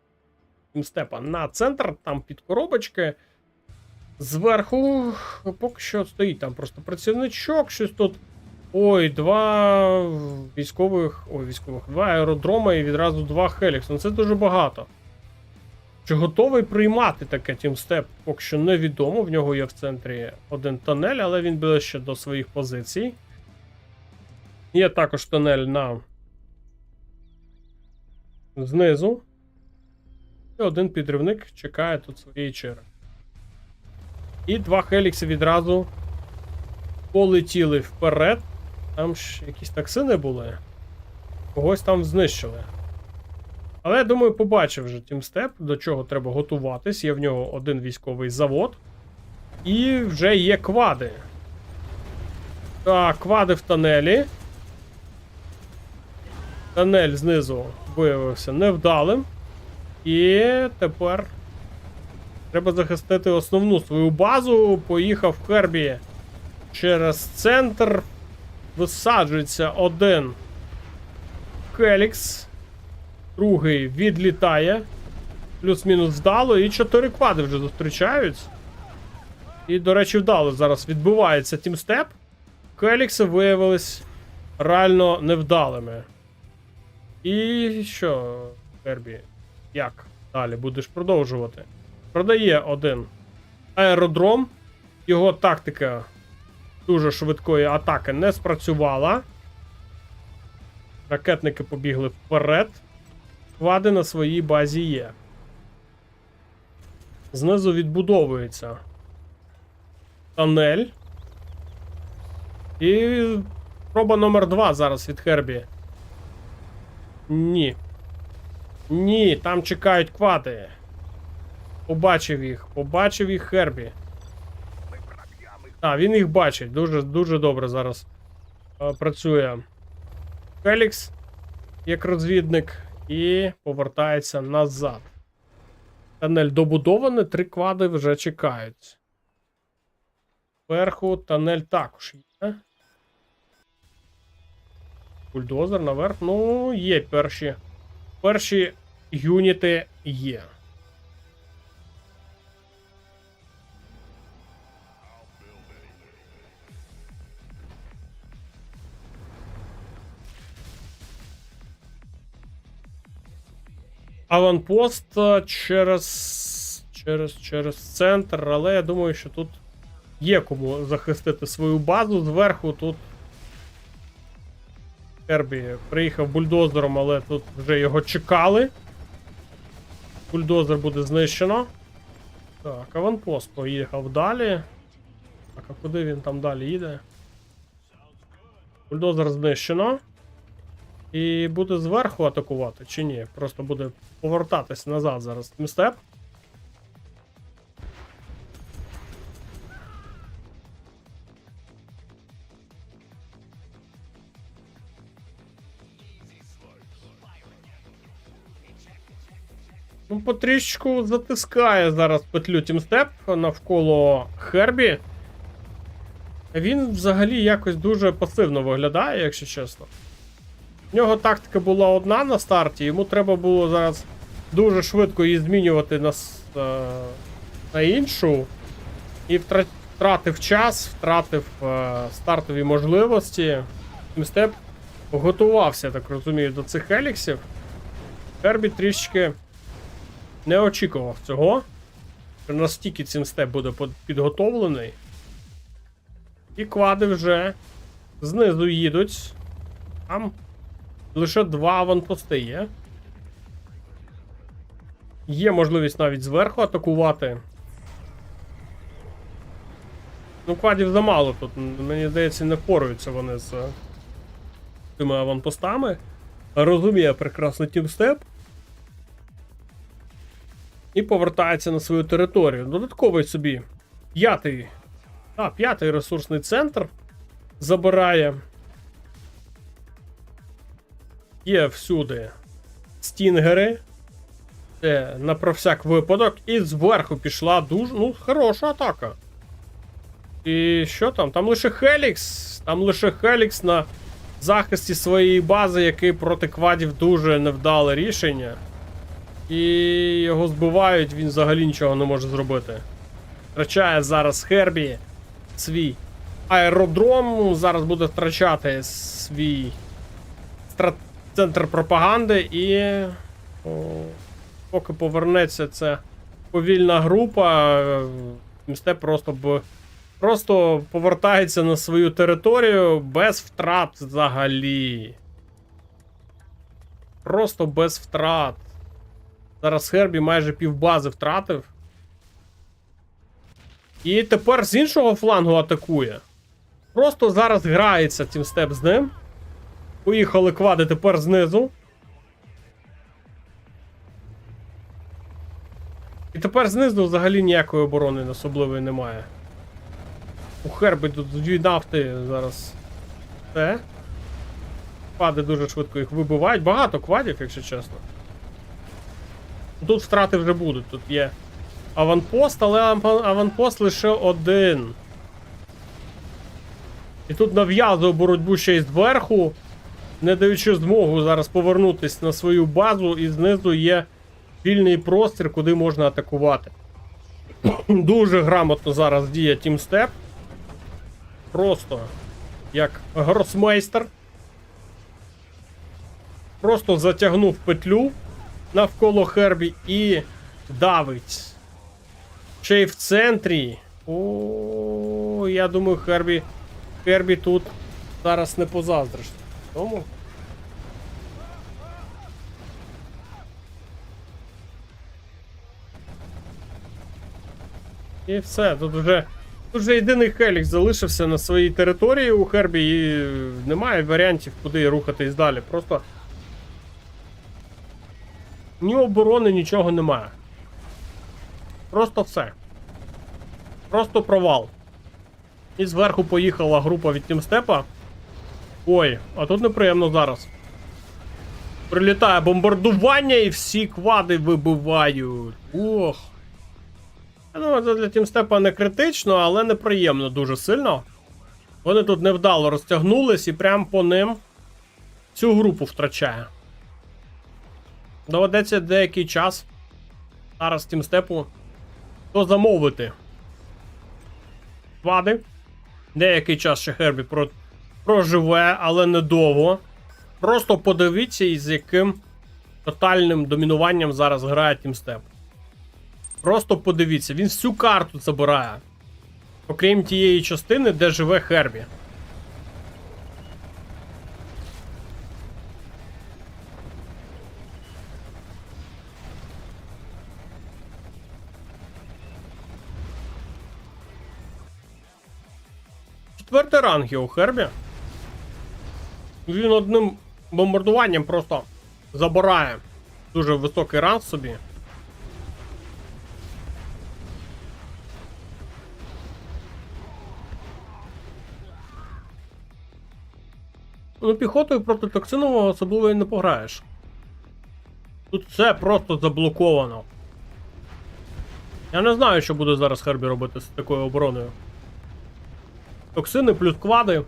Team Step на центр, там під коробочки. Зверху поки що стоїть там просто працівничок, щось тут. Ой, два аеродрома і відразу 2 Helix. Ну це дуже багато. Чи готовий приймати таке Team Step? Поки що невідомо. В нього є в центрі один тунель, але він ближче до своїх позицій. Є також тунель на знизу. І один підривник чекає тут своєї черги. І 2 Хелікси відразу полетіли вперед. Там ж якісь токсини були. Когось там знищили. Але, я думаю, побачив вже Team Step, до чого треба готуватись. Є в нього один військовий завод. І вже є квади. Так, квади в тунелі. Тунель знизу виявився невдалим. І тепер треба захистити основну свою базу. Поїхав Хербі через центр. Висаджується один Хелікс. Другий відлітає. Плюс-мінус вдало. І 4 квади вже зустрічають. І, до речі, вдало зараз відбувається тімстеп. Хелікси виявились реально невдалими. І що, Кербі, як далі будеш продовжувати? Продає один аеродром. Його тактика дуже швидкої атаки не спрацювала. Ракетники побігли вперед. Квади на своїй базі є. Знизу відбудовується тунель. І проба номер 2 зараз від Хербі. Ні. Ні, там чекають квади. Побачив їх Хербі. Так, він їх бачить. Дуже добре зараз працює Фелікс як розвідник і повертається назад. Тунель добудований, 3 квади вже чекають. Зверху тунель також є. Бульдозер наверх. Ну, є перші юніти є. Аванпост через центр, але я думаю, що тут є кому захистити свою базу. Зверху тут Кербі приїхав бульдозером, але тут вже його чекали. Бульдозер буде знищено. Так, аванпост поїхав далі. Так, а куди він там далі їде? Бульдозер знищено. І буде зверху атакувати, чи ні? Просто буде повертатись назад зараз тімстеп. Ну, потрішечку затискає зараз петлю тімстеп навколо Хербі. Він взагалі якось дуже пасивно виглядає, якщо чесно. В нього тактика була одна на старті, йому треба було зараз дуже швидко її змінювати на іншу. І втратив час, втратив стартові можливості. Тімстеп готувався, так розумію, до цих еліксів. Хербі трішки не очікував цього. Що настільки тімстеп буде підготовлений. І квади вже знизу їдуть. Там лише 2 аванпости є. Є можливість навіть зверху атакувати. Ну, квадів замало тут. Мені здається, не впораються вони з тими аванпостами. Розуміє прекрасно тімстеп. І повертається на свою територію. Додатковий собі п'ятий ресурсний центр забирає. Є всюди стінгери. Це на про всяк випадок. І зверху пішла дуже, хороша атака. І що там? Там лише Хелікс. Там лише Хелікс на захисті своєї бази, який проти квадів дуже невдале рішення. І його збивають, він взагалі нічого не може зробити. Втрачає зараз Хербі свій аеродром. Зараз буде втрачати свій центр пропаганди. І поки повернеться ця повільна група, Тімстеп просто повертається на свою територію без втрат взагалі. Просто без втрат. Зараз Хербі майже півбази втратив. І тепер з іншого флангу атакує. Просто зараз грається Тімстеп з ним. Поїхали квади тепер знизу. І тепер знизу взагалі ніякої оборони особливої немає. У Хербі тут 2 нафти зараз. Все. Квади дуже швидко їх вибивають. Багато квадів, якщо чесно. Тут втрати вже будуть. Тут є аванпост, але аванпост лише один. І тут нав'язує боротьбу ще й зверху, не даючи змогу зараз повернутися на свою базу, і знизу є вільний простір, куди можна атакувати. Дуже грамотно зараз діє Тімстеп. Просто як гросмейстер. Просто затягнув петлю навколо Хербі і давить. Ще й в центрі. О, я думаю, Хербі тут зараз не позаздриш. Тому. І все, тут вже єдиний Хелікс залишився на своїй території у Хербі і немає варіантів, куди рухатись далі. Просто ні оборони, нічого немає. Просто все. Просто провал. І зверху поїхала група від Тімстепа. Ой, а тут неприємно зараз. Прилітає бомбардування і всі квади вибивають. Ох. Ну, це для Тімстепа не критично, але неприємно дуже сильно. Вони тут невдало розтягнулись і прям по ним цю групу втрачає. Доведеться деякий час зараз Тімстепу то замовити. Квади. Деякий час ще Хербі проживе, але недовго. Просто подивіться, із яким тотальним домінуванням зараз грає Тімстеп. Просто подивіться, він всю карту забирає. Окрім тієї частини, де живе Хербі. Четвертий ранг є у Хербі. Він одним бомбардуванням просто забирає дуже високий ранг собі. Ну, піхотою проти токсинового особливо і не пограєш. Тут все просто заблоковано. Я не знаю, що буде зараз Хербі робити з такою обороною. Токсини плюс квади.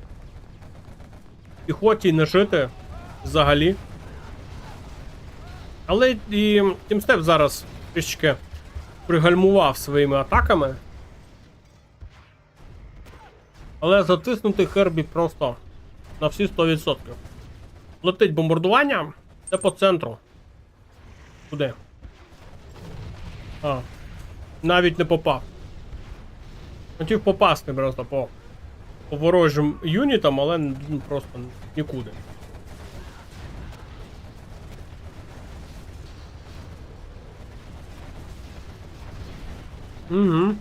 Піхоті не жити взагалі. Але і Тімстеп зараз трішки пригальмував своїми атаками. Але затиснути Хербі просто на всі 100%. Летить бомбардування. Це по центру. Куди? А. Навіть не попав. Хотів попасти просто по ворожим юнітам, але просто нікуди. Угу.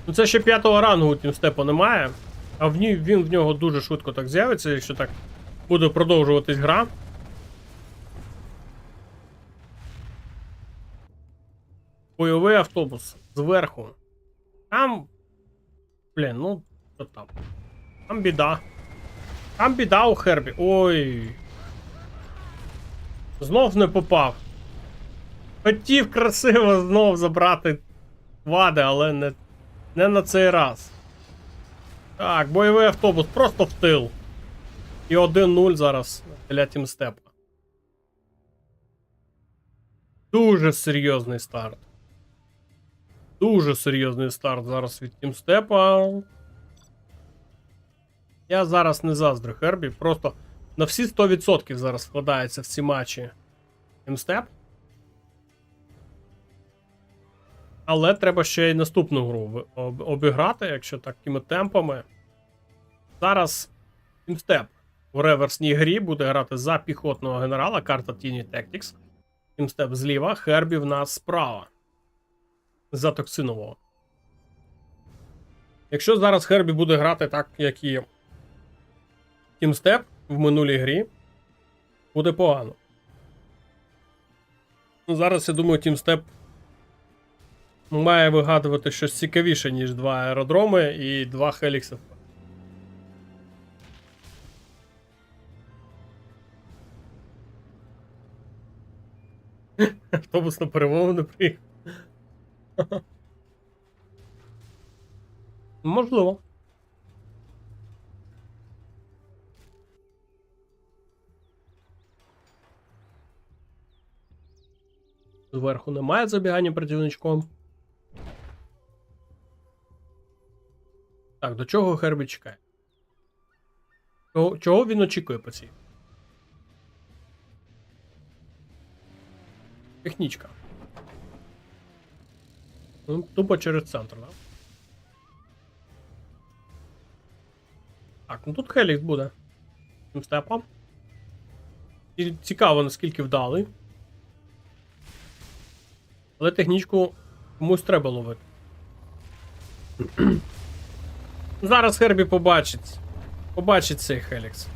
Ну це ще 5-го рангу у Тімстепа немає, а він в нього дуже швидко так з'явиться, якщо так буде продовжуватись гра. Бойовий автобус зверху. Там... Блін, ну, що там? Там біда. Там біда у Хербі. Ой. Знов не попав. Хотів красиво знов забрати квади, але не на цей раз. Так, бойовий автобус просто в тил. І 1-0 зараз для Тімстепа. Дуже серйозний старт. Дуже серйозний старт зараз від Тімстепа. Я зараз не заздрю Хербі. Просто на всі 100% зараз вкладається в ці матчі Тімстеп. Але треба ще й наступну гру обіграти, якщо такими темпами. Зараз Тімстеп у реверсній грі буде грати за піхотного генерала, карта Tiny Tactics. Тімстеп зліва, Хербі в нас справа. За токсинового. Якщо зараз Хербі буде грати так, як і Тімстеп в минулій грі, буде погано. Зараз, я думаю, Тімстеп має вигадувати щось цікавіше, ніж 2 аеродроми і 2 Хелікси. Автобус на перемогу не приїхав. Можливо. Зверху немає забігання противничком. Так, до чого Хербі чекає? Чого він очікує по цій? Технічка. Ну, тупо через центр, да? Так, ну тут Хелікс буде. Цим степом. І цікаво, наскільки вдалий. Але технічку комусь треба ловити. Зараз Хербі побачить. Побачить цей Хелікс.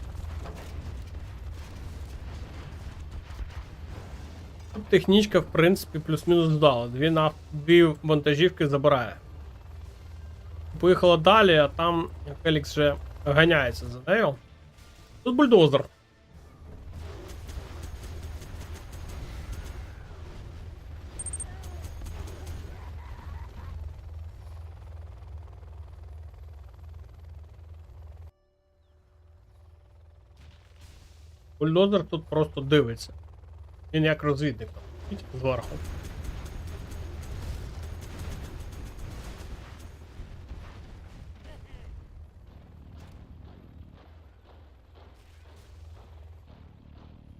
Тут технічка, в принципі, плюс-мінус вдала. Дві вантажівки забирає. Поїхала далі, а там Хелікс вже ганяється за нею. Тут бульдозер. Бульдозер тут просто дивиться. Він як розвідник. Зверху.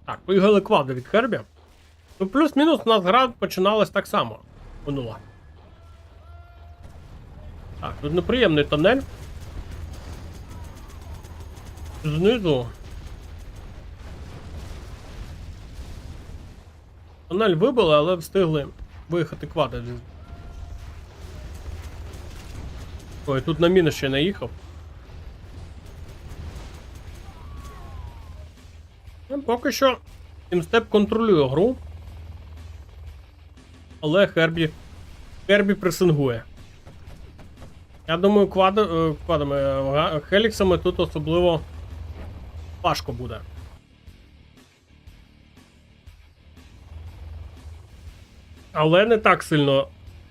Так, поїхали квади від Хербі. Ну, плюс-мінус у нас гра починалась так само. Минула. Так, тут неприємний тоннель. Знизу. Тоннель вибили, але встигли виїхати квади. Ой, тут на міну ще наїхав. Ну, поки що Тімстеп контролює гру. Але Хербі пресингує. Я думаю, Хеліксами тут особливо важко буде. Але не так сильно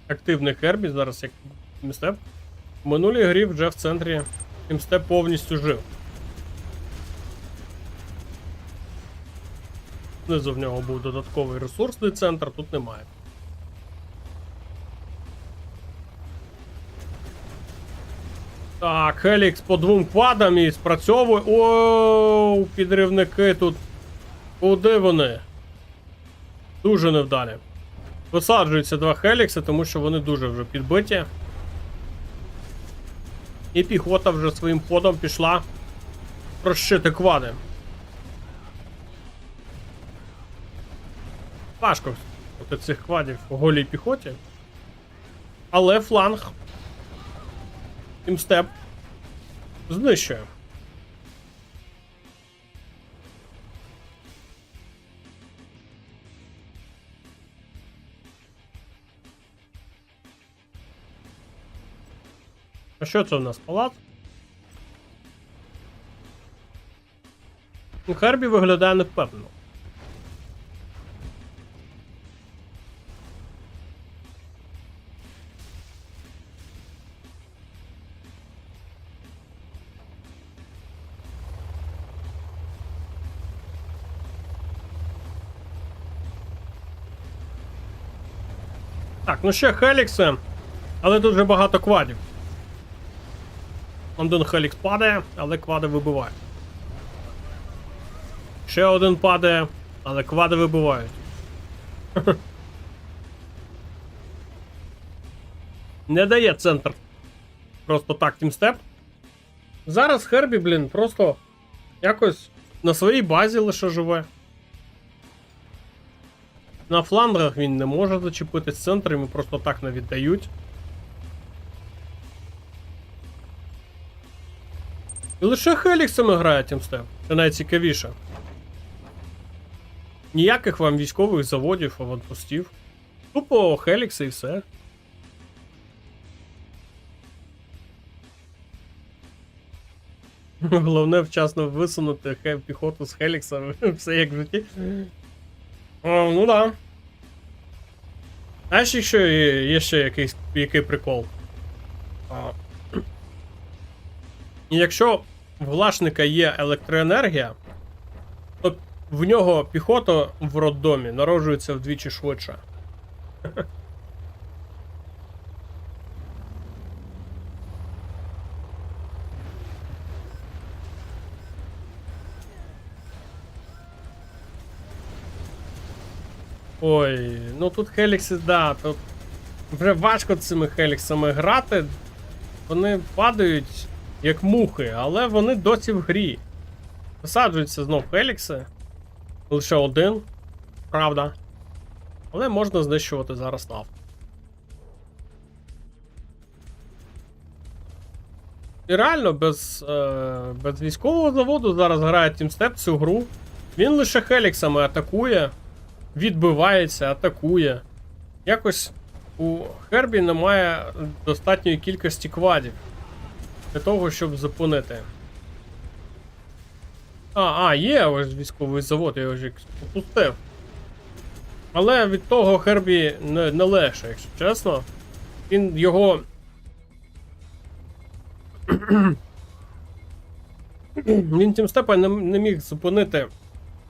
активний Хербі зараз, як Тімстеп. В минулій грі вже в центрі Тімстеп повністю жив. Знизу в нього був додатковий ресурсний центр, тут немає. Так, Хелікс по двом квадам і спрацьовує. Оу, підривники тут. Куди вони? Дуже невдалі. Висаджуються два Хелікси, тому що вони дуже вже підбиті. І піхота вже своїм ходом пішла прощити квади. Важко проти цих квадів у голій піхоті. Але фланг Тімстеп знищує. А що це у нас? Палац? Хербі виглядає невпевнено. Так, ну ще Хелікси, але тут вже багато квадів. Один Хелікс падає, але квади вибивають. Ще один падає, але квади вибивають. Не дає центр. Просто так Тімстеп. Зараз Хербі, блін, просто якось на своїй базі лише живе. На флангах він не може зачепити центр, йому просто так не віддають. І лише Хеліксами грає Тімстеп. Це найцікавіше. Ніяких вам військових заводів, аванпостів. Тупо Хелікси і все. Головне вчасно висунути піхоту з Хеліксами. Все як в житті. О, ну да. Знаєш, якщо є ще який прикол? Якщо в Глашника є електроенергія, то в нього піхота в роддомі народжується вдвічі швидше. Ой, ну тут Хелікси, да, тут вже важко цими Хеліксами грати. Вони падають як мухи, але вони досі в грі. Висаджуються знов Хелікси. Лише один, правда. Але можна знищувати зараз нафту. І реально без військового заводу зараз грає Тімстеп цю гру. Він лише Хеліксами атакує, відбивається, атакує. Якось у Хербі немає достатньої кількості квадів для того, щоб зупинити. Є ось військовий завод, я вже попустив. Але від того Хербі не легше, якщо чесно. Він його... Він Тімстепа не міг зупинити,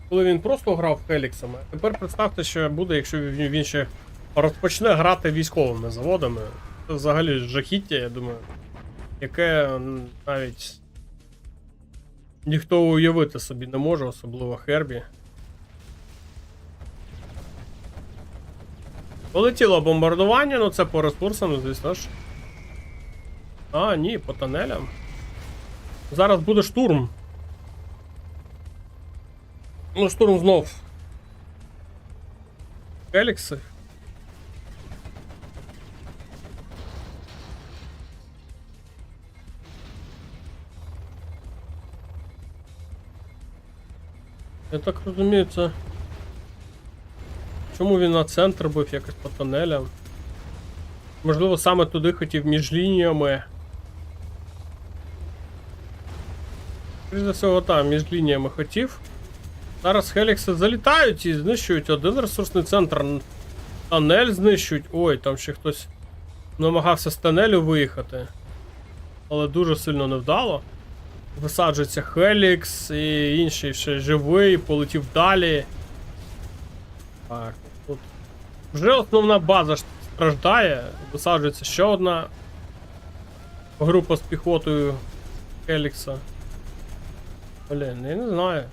коли він просто грав Хеліксами. Тепер представте, що буде, якщо він ще розпочне грати військовими заводами. Це взагалі жахіття, я думаю, яке навіть ніхто уявити собі не може, особливо Хербі. Полетіло бомбардування, ну це по ресурсам, звісно ж. Ні, по тунелям. Зараз буде штурм. Ну, штурм знов. Хелікси. Я так розумію, це... Чому він на центр був якось по тунелям? Можливо, саме туди хотів між лініями. Прежде всього, там, між лініями хотів. Зараз Хелікси залітають і знищують один ресурсний центр. Тунель знищують. Ой, там ще хтось намагався з тунелю виїхати. Але дуже сильно невдало. Висаджується Хелікс і інший ще живий, полетів далі. Так, тут вже основна база страждає. Висаджується ще одна група з піхотою Хелікса. Блін, я не знаю.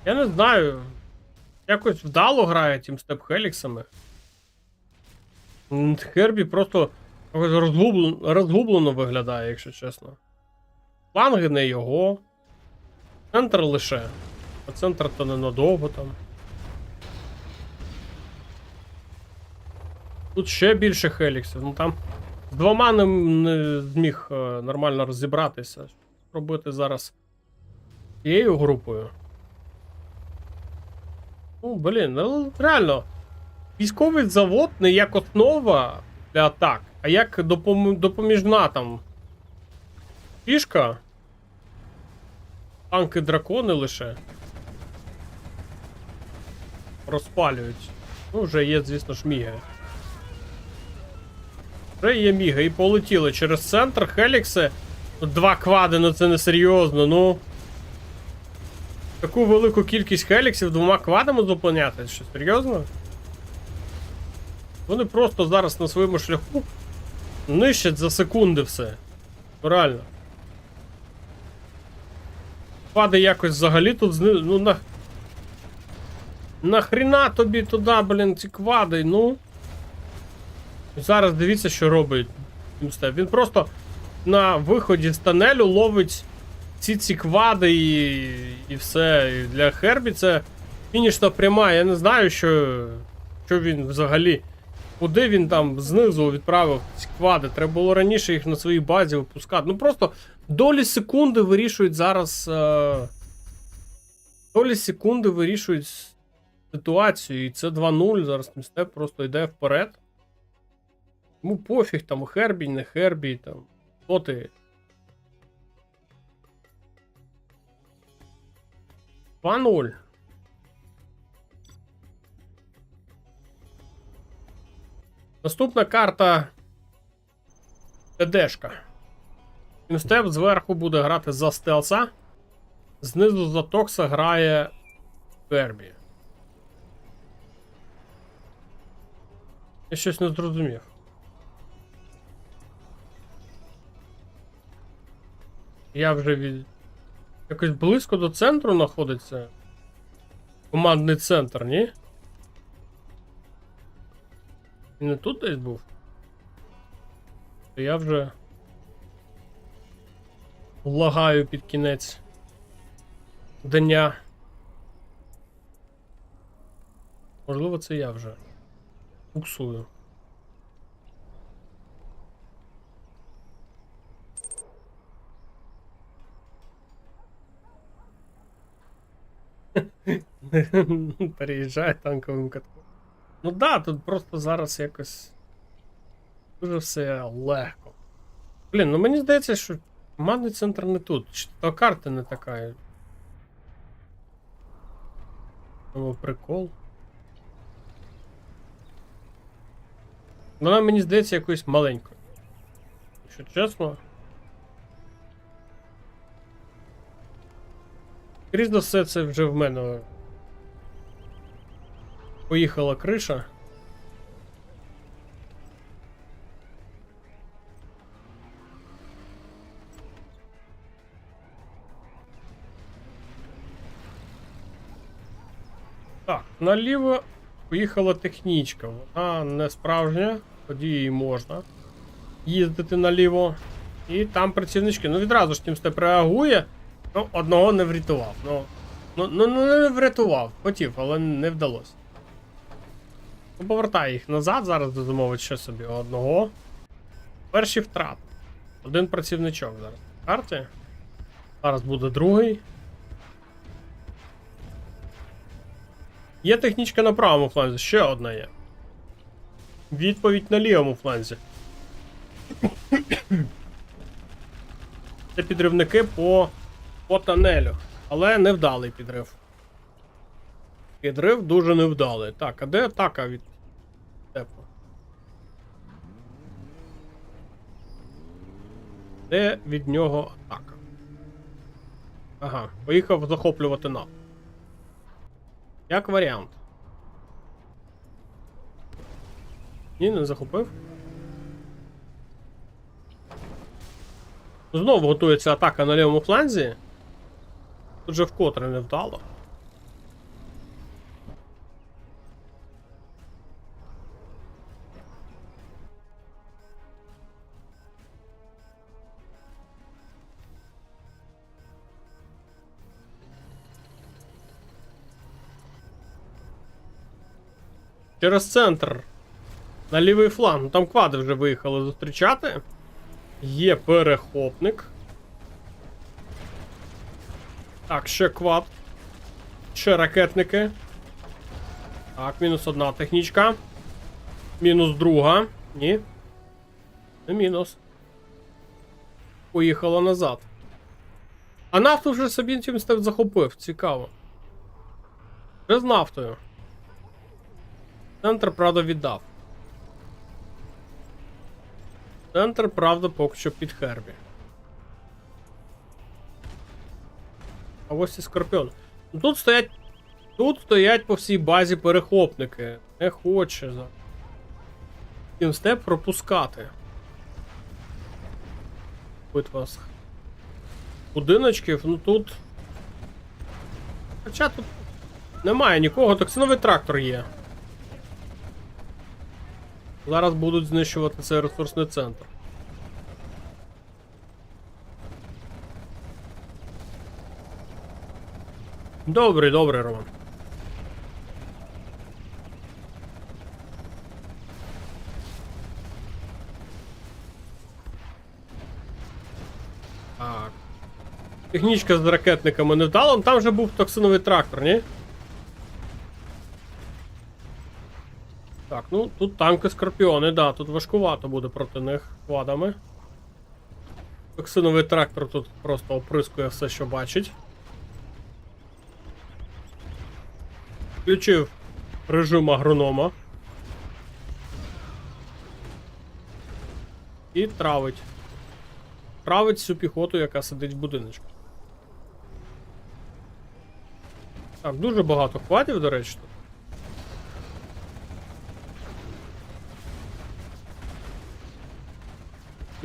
Я не знаю. Якось вдало грає Тімстеп Хеліксами. Хербі просто розгублено виглядає, якщо чесно. Фланги не його. Центр лише. А центр то ненадовго там. Тут ще більше Хеліксів. Ну там з двома не зміг нормально розібратися. Робити зараз цією групою. Ну, блін, ну реально. Військовий завод не як основа для атак, а як допоміжна там фішка. Танки дракони лише розпалюють. Ну, вже є, звісно ж, міги. Вже є міги і полетіли через центр. Хелікси. Два квади, ну це не серйозно, ну. Таку велику кількість Хеліксів двома квадами зупиняти? Що, серйозно? Вони просто зараз на своєму шляху нищать за секунди все. Реально. Квади якось взагалі тут ну нахріна тобі туди, блін, ці квади, ну. Зараз дивіться, що робить Тімстеп. Він просто на виході з тунелю ловить ці квади і все. І для Хербі це фінішна пряма. Я не знаю, що він взагалі. Куди він там знизу відправив ці квади. Треба було раніше їх на своїй базі випускати. Ну просто долі секунди вирішують зараз. Долі секунди вирішують ситуацію. І це 2-0. Зараз Тімстеп просто йде вперед. Йому пофіг, там Хербі, не Хербі, там. Хто ти? 2-0. Наступна карта ТДшка. Тімстеп зверху буде грати за стелса. Знизу за Токса грає Хербі. Я щось не зрозумів. Я вже якось близько до центру знаходиться. Командний центр, ні? Він не тут десь був? То я вже лагаю під кінець дня. Можливо, це я вже буксую. Переїжджає танковим катком. Ну да, тут просто зараз якось дуже все легко. Блін, ну мені здається, що командний центр не тут. Чи то карта не така. О, прикол. Вона мені здається якоюсь маленькою. Якщо чесно. Скоріше за все, це вже в мене поїхала криша. Так, наліво поїхала технічка. Вона не справжня, тоді їй можна їздити наліво. І там працівнички. Ну відразу ж тімстеп реагує. Ну, одного не врятував. Ну не врятував. Хотів, але не вдалося. Ну, повертай їх назад, зараз дозамовить ще собі одного. Перші втрати. Один працівничок зараз на карті. Зараз буде другий. Є технічка на правому фланзі, ще одна є. Відповідь на лівому фланзі. Це підривники по тонелю. Але невдалий підрив. Підрив дуже невдалий. Так, а де атака від Степу? Де від нього атака? Ага, поїхав захоплювати нафту. Як варіант. Ні, не захопив. Знову готується атака на лівому фланзі. Тут же вкотре не вдало. Через центр. На лівий фланг. Там квади вже виїхали зустрічати. Є перехопник. Так, ще квад. Ще ракетники. Так, мінус одна технічка. Мінус друга. Ні. Не мінус. Поїхала назад. А нафту вже собі тімстеп захопив. Цікаво. Вже з нафтою. Центр, правда, віддав. Центр, правда, поки що під Хербі. А ось і Скорпіон. Ну, тут стоять по всій базі перехопники. Не хоче за тімстеп пропускати. Битва з будиночків, ну тут. Хоча тут немає нікого, токсиновий трактор є. Зараз будуть знищувати цей ресурсний центр. Добрий, Роман. Так. Технічка з ракетниками не вдала, там вже був токсиновий трактор, ні? Так, ну тут танки Скорпіони, да, тут важкувато буде проти них квадами. Токсиновий трактор тут просто оприскує все, що бачить. Включив режим агронома. І травить. Травить всю піхоту, яка сидить в будиночку. Так, дуже багато квадів, до речі, тут.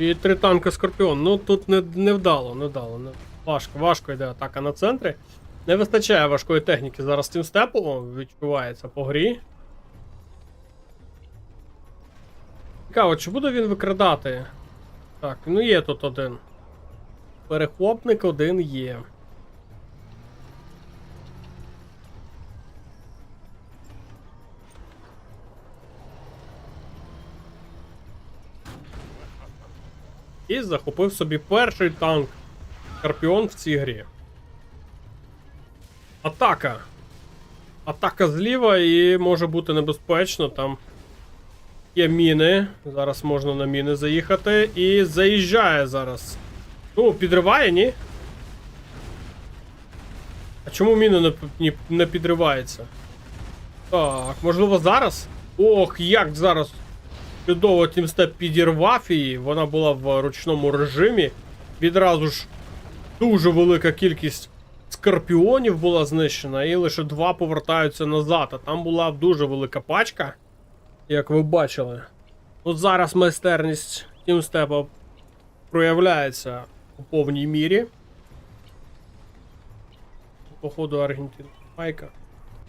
І 3 танки Скорпіон. Ну тут не вдало. Важко йде атака на центрі. Не вистачає важкої техніки зараз тим степом, відчувається по грі. Цікаво, чи буде він викрадати? Так, ну є тут один. Перехлопник один є. І захопив собі перший танк Скорпіон в цій грі. Атака. Атака зліва і може бути небезпечно. Там є міни. Зараз можна на міни заїхати. І заїжджає зараз. Ну, підриває, ні? А чому міна не підривається? Так, можливо зараз? Ох, як зараз чудово Тімстеп підірвав її. Вона була в ручному режимі. Відразу ж дуже велика кількість Скорпіонів була знищена, і лише 2 повертаються назад. А там була дуже велика пачка, як ви бачили. От зараз майстерність Тімстепа проявляється у повній мірі. Походу Аргентина. Майка.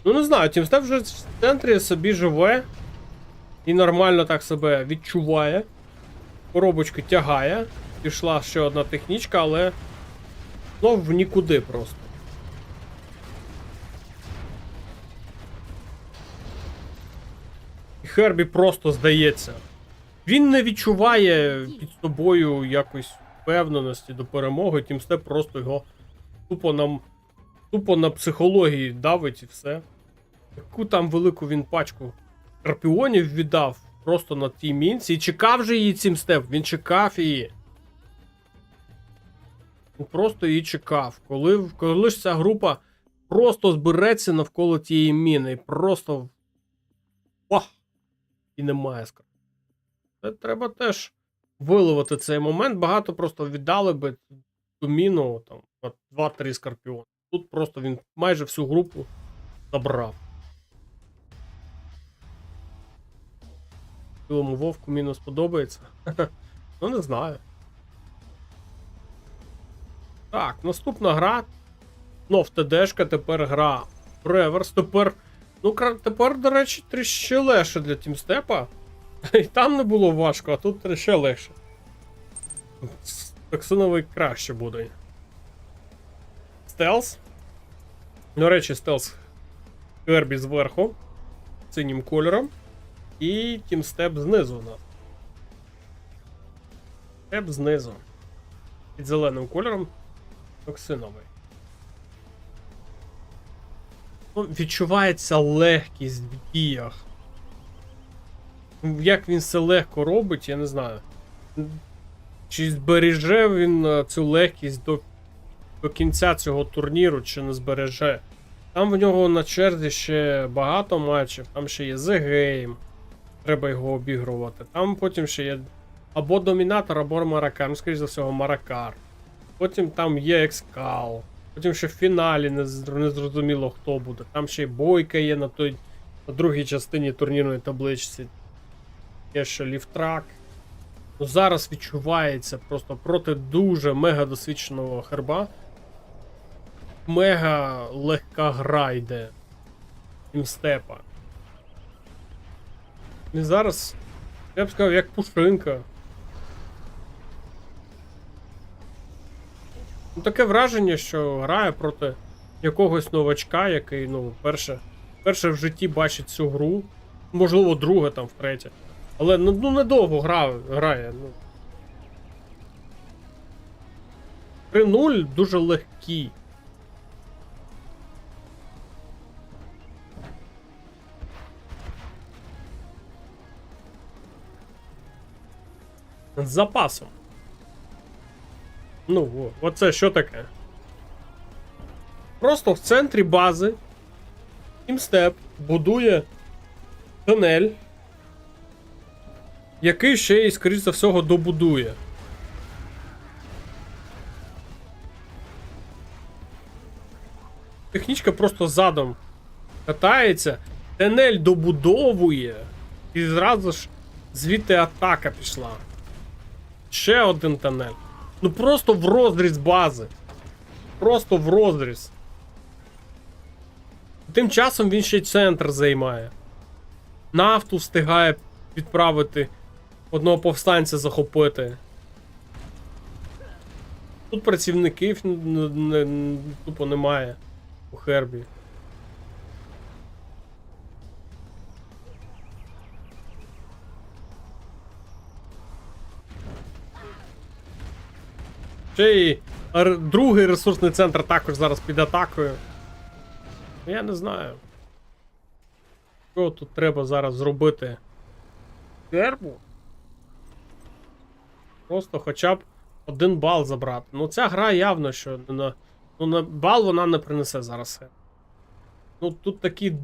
Ну не знаю, Тімстеп вже в центрі собі живе. І нормально так себе відчуває. Коробочки тягає. Пішла ще одна технічка, але ну, в нікуди просто. І Хербі просто здається. Він не відчуває під собою якось впевненості до перемоги. Тімстеп просто його тупо на психології давить і все. Яку там велику він пачку Скорпіонів віддав просто на тій мінці. І чекав же її Тімстеп, він чекав її. Він просто її чекав. Коли ж ця група просто збереться навколо тієї міни. І просто... Пах! І немає Скорпіонів. Це треба теж виловити цей момент. Багато просто віддали би ту міну, там, 2-3 Скорпіони. Тут просто він майже всю групу забрав. Білому Вовку мінус подобається. Ну, не знаю. Так, наступна гра. Знов ТДшка, тепер гра Реверс. Тепер, до речі, трішки легше для Тімстепа. І там не було важко, а тут ще легше. Таксоновий краще буде. Стелс. До речі, стелс Хербі зверху. Синім кольором. І Тімстеп знизу у нас. Степ знизу. Під зеленим кольором. Токсиновий. Ну, відчувається легкість в діях. Як він все легко робить, я не знаю. Чи збереже він цю легкість до кінця цього турніру, чи не збереже. Там в нього на черзі ще багато матчів. Там ще є The Game. Треба його обігрувати. Там потім ще є або Домінатор, або Маракар. Ну, скоріш за всього, Маракар. Потім там є Екскал. Потім ще в фіналі не зрозуміло, хто буде. Там ще й Бойка є на другій частині турнірної табличці. Є ще Ліфтрак. Ну, зараз відчувається просто проти дуже мега досвідченого Херба. Мега легка гра йде Тімстепа. І зараз, я б сказав, як пушинка. Ну, таке враження, що грає проти якогось новачка, який, ну, перше в житті бачить цю гру. Можливо, друге там, втретє. Але, ну, недовго грає. Ну. 3-0 дуже легкі. З запасом. Ну, оце що таке? Просто в центрі бази Тімстеп будує тунель, який ще й, скоріш за всього, добудує. Технічка просто задом катається, тунель добудовує, і зразу ж звідти атака пішла. Ще один тунель. Ну просто в розріз бази. Просто в розріз. Тим часом він ще й центр займає. Нафту встигає відправити. Одного повстанця захопити. Тут працівників тупо немає у Хербі. Ще й другий ресурсний центр також зараз під атакою. Я не знаю. Що тут треба зараз зробити? Хербу? Просто хоча б 1 бал забрати. Ну ця гра явно, що на бал вона не принесе зараз. Ну тут такі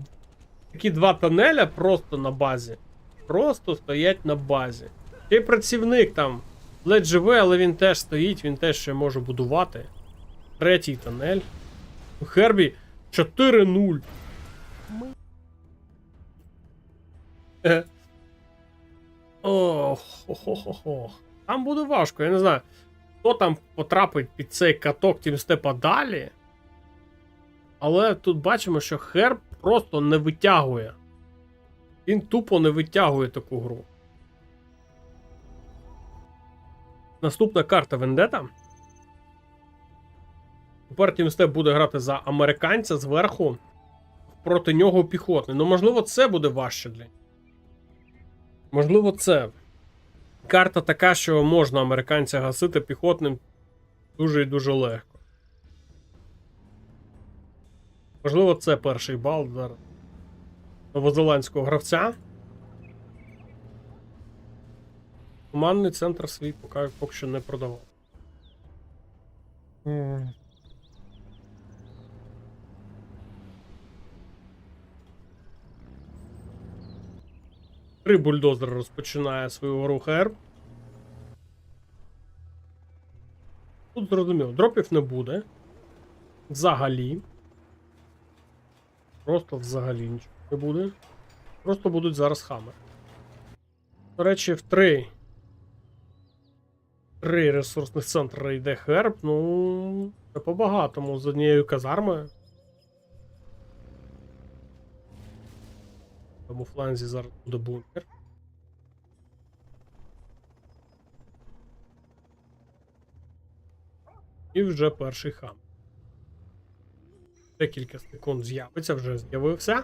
2 тунеля просто на базі. Просто стоять на базі. Цей працівник там ледь живе, але він теж стоїть, він теж ще може будувати. 3-й тунель. У Хербі 4-0. Ох, хо-хо-хо-хо. Там буде важко, я не знаю. Хто там потрапить під цей каток Тімстепа далі. Але тут бачимо, що Херб просто не витягує. Він тупо не витягує таку гру. Наступна карта Вендета. Тепер Тімстеп буде грати за американця зверху. Проти нього піхотний. Ну, можливо, це буде важче для нього. Можливо, це. Карта така, що можна американця гасити піхотним дуже і дуже легко. Можливо, це перший бал зараз новозеландського гравця. Командний центр свій поки що не продавав. Три бульдозера розпочинає свою гру Херб. Тут зрозуміло, дропів не буде. Взагалі. Просто взагалі нічого не буде. Просто будуть зараз хамери. До речі, в 3 ресурсних центри йде Херб, ну, це по-багатому з однією казармою. В тому фланзі зараз буде бункер. І вже перший хам. Декілька секунд з'явиться, вже з'явився.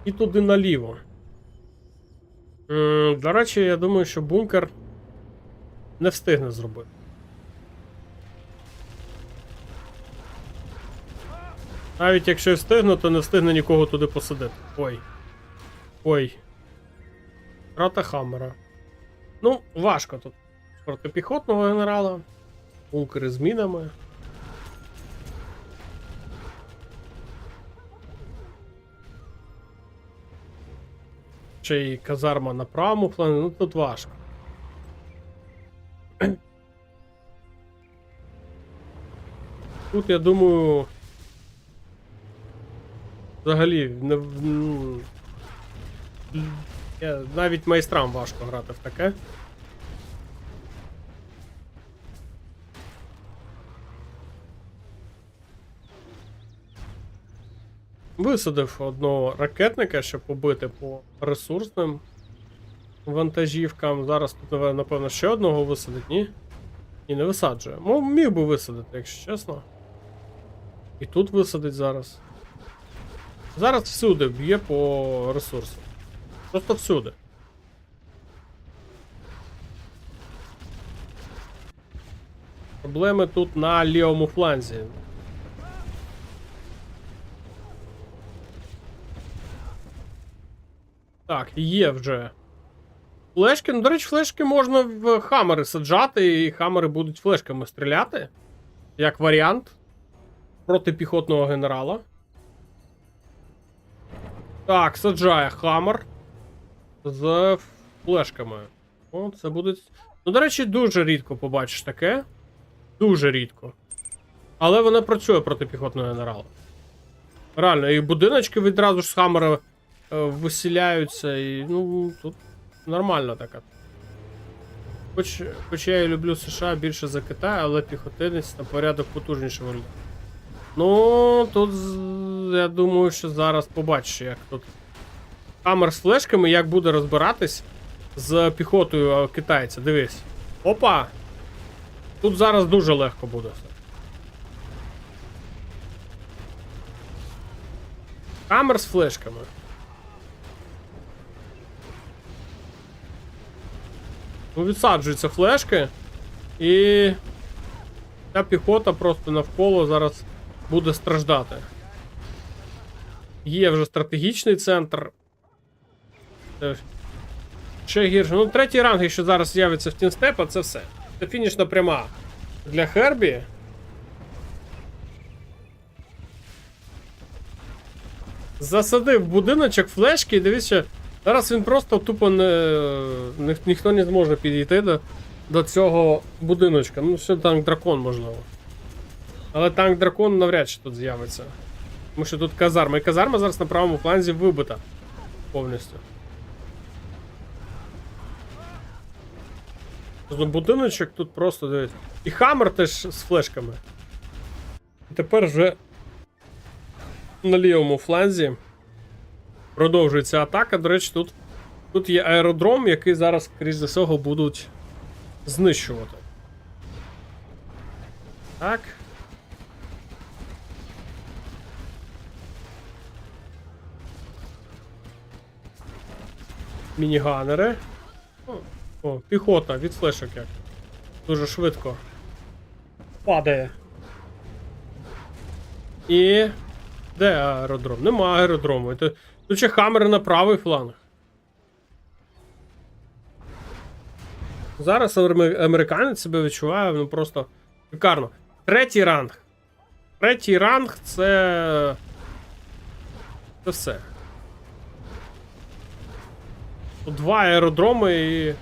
І туди наліво. До речі, я думаю, що бункер не встигне зробити. Навіть якщо і встигне, то не встигне нікого туди посадити. Ой. Ой. Рата Хаммера. Ну, важко тут. Проти піхотного генерала. Бункери з мінами. Ще й казарма на правому плані, ну тут важко. Тут, я думаю, взагалі, навіть майстрам важко грати в таке. Висадив одного ракетника, щоб побити по ресурсним вантажівкам. Зараз тут, напевно, ще одного висадить, ні? І не висаджує. Міг би висадити, якщо чесно. І тут висадить зараз. Зараз всюди б'є по ресурсу. Просто всюди. Проблеми тут на лівому фланзі. Так, є вже флешки. Ну, до речі, флешки можна в хамери саджати, і хамери будуть флешками стріляти. Як варіант. Проти піхотного генерала. Так, саджає хамер з флешками. О, це буде... Ну, до речі, дуже рідко побачиш таке. Дуже рідко. Але вона працює проти піхотного генерала. Реально, і будиночки відразу ж з хамера виселяються, і, ну, тут нормально така. Хоч я і люблю США більше за Китай, але піхотинець на порядок потужніше виглядає. Ну, тут я думаю, що зараз побачиш, як тут Хаммер з флешками, як буде розбиратись з піхотою китайця. Дивись. Опа! Тут зараз дуже легко буде все. Хаммер з флешками. Ну, відсаджуються флешки. І ця піхота просто навколо зараз буде страждати. Є вже стратегічний центр. Ще гірше. Ну, третій ранг, що зараз з'явиться в Тінстепа, це все. Це фінішна пряма для Хербі. Засадив будиночок флешки і дивіться, зараз він просто тупо ніхто не зможе підійти до цього будиночка. Ну, ще танк-дракон можливо. Але танк-дракон навряд чи тут з'явиться. Тому що тут казарма. І казарма зараз на правому фланзі вибита повністю. Будиночок тут просто дивіться. І Хаммер теж з флешками. І тепер вже на лівому фланзі продовжується атака. До речі, тут є аеродром, який зараз, скоріш за всього, будуть знищувати. Так. Мініганери. О, піхота від флешок як. Дуже швидко. Падає. І... Де аеродром? Нема аеродрому. Тут ще Хаммер на правий фланг. Зараз американець себе відчуває, ну просто шикарно. Третій ранг. Третій ранг це... Це все. Тут два аеродроми і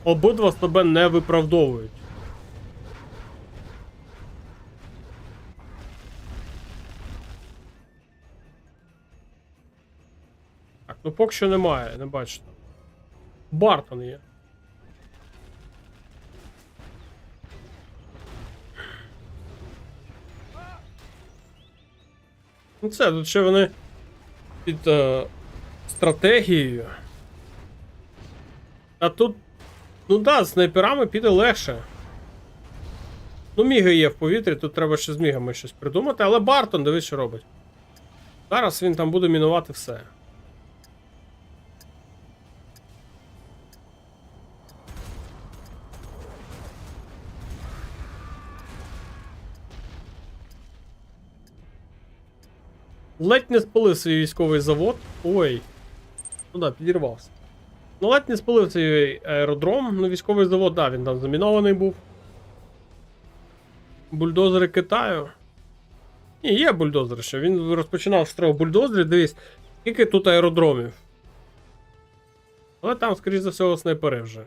обидва себе не виправдовують. Так, ну поки що немає, не бачите. Бартон є. Ну це, тут ще вони під стратегією. А тут, ну да, з снайперами піде легше. Ну, міги є в повітрі, тут треба ще з мігами щось придумати, але Бартон, дивись, що робить. Зараз він там буде мінувати все. Ледь не спалив свій військовий завод. Ой. Ну да, підірвався. Ну, ледь не спалив цей аеродром. Ну, військовий завод, да, він там замінований був. Бульдозери Китаю. Ні, є бульдозери ще. Він розпочинав стріл бульдозерів, дивись, скільки тут аеродромів. Але там, скоріш за всього, снайпери вже.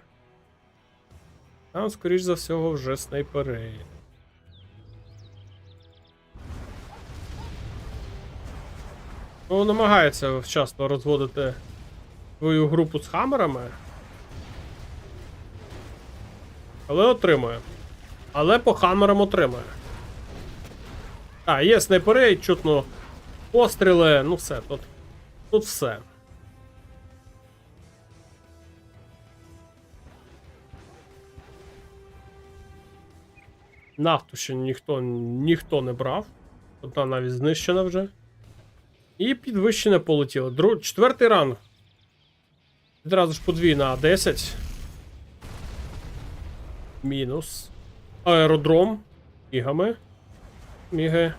Там, скоріш за всього, вже снайпери. Ну, намагається вчасно розводити свою групу з хамерами. Але отримує. Але по хамерам отримує. А, є снайпери, чутно постріли, ну все, тут все. Нафту ще ніхто не брав. Одна навіть знищена вже. І підвищене полетіло. Четвертий ранг. Відразу ж подвійна А10. Мінус. Аеродром. Мігами. Міги.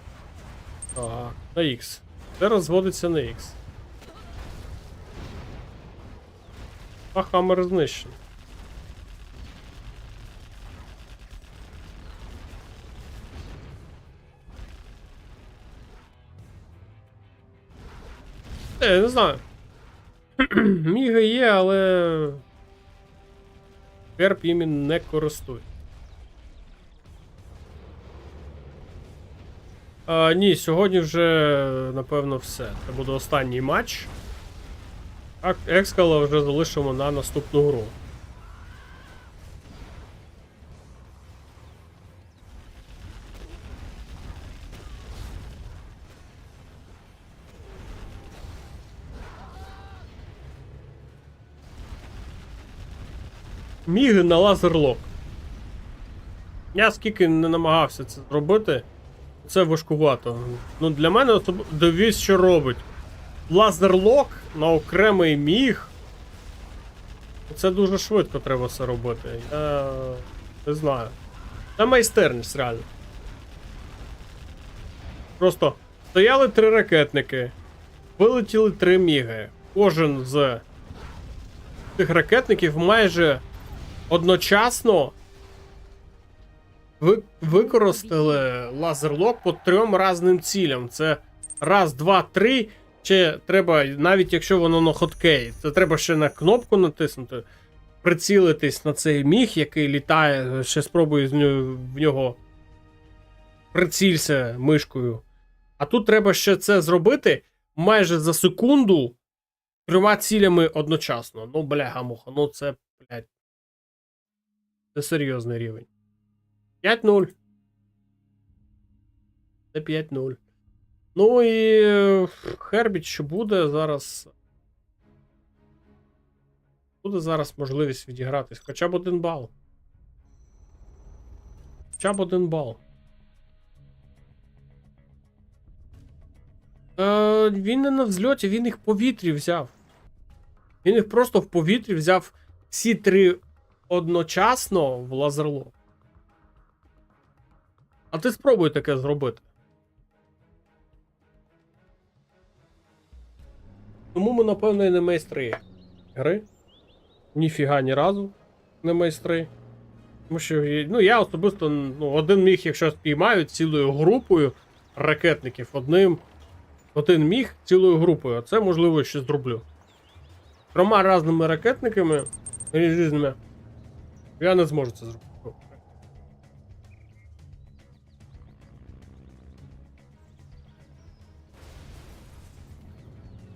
Так, на Х. Це розводиться на Х. А Хаммер знищений. Я не знаю. Міги є, але Керп іми не користує. Ні, сьогодні вже, напевно, все. Це буде останній матч. А Екскала вже залишимо на наступну гру. міги на лазерлок. Я скільки не намагався це зробити, це важкувато. Ну, для мене особливо дивись, що робить. Лазерлок на окремий міг. Це дуже швидко треба все робити. Я не знаю. Це майстерність, реально. Просто стояли 3 ракетники, вилетіли 3 міги. Кожен з цих ракетників майже одночасно використали лазерлок по 3 різним цілям. Це раз, два, 3. Ще треба, навіть якщо воно на хоткей, це треба ще на кнопку натиснути, прицілитись на цей міг, який літає, ще спробуй в нього прицілься мишкою. А тут треба ще це зробити майже за секунду 3 цілями одночасно. Ну, бляха-муха, ну це, блядь, це серйозний рівень. 5-0. Це 5-0. Ну і Хербіт, що буде зараз. Буде зараз можливість відігратись. Хоча б 1 бал. Хоча б 1 бал. Він не на взльоті, він їх в повітрі взяв. Він їх просто в повітрі взяв всі 3 одночасно в лазерлок. А ти спробуй таке зробити. Тому ми, напевно, і не майстри гри. Ніфіга ні разу не майстри. Тому що, ну, я особисто, ну, один міг, якщо спіймаю цілою групою ракетників, один міг цілою групою, а це, можливо, ще зроблю. 3 різними ракетниками різними я не зможу це зробити.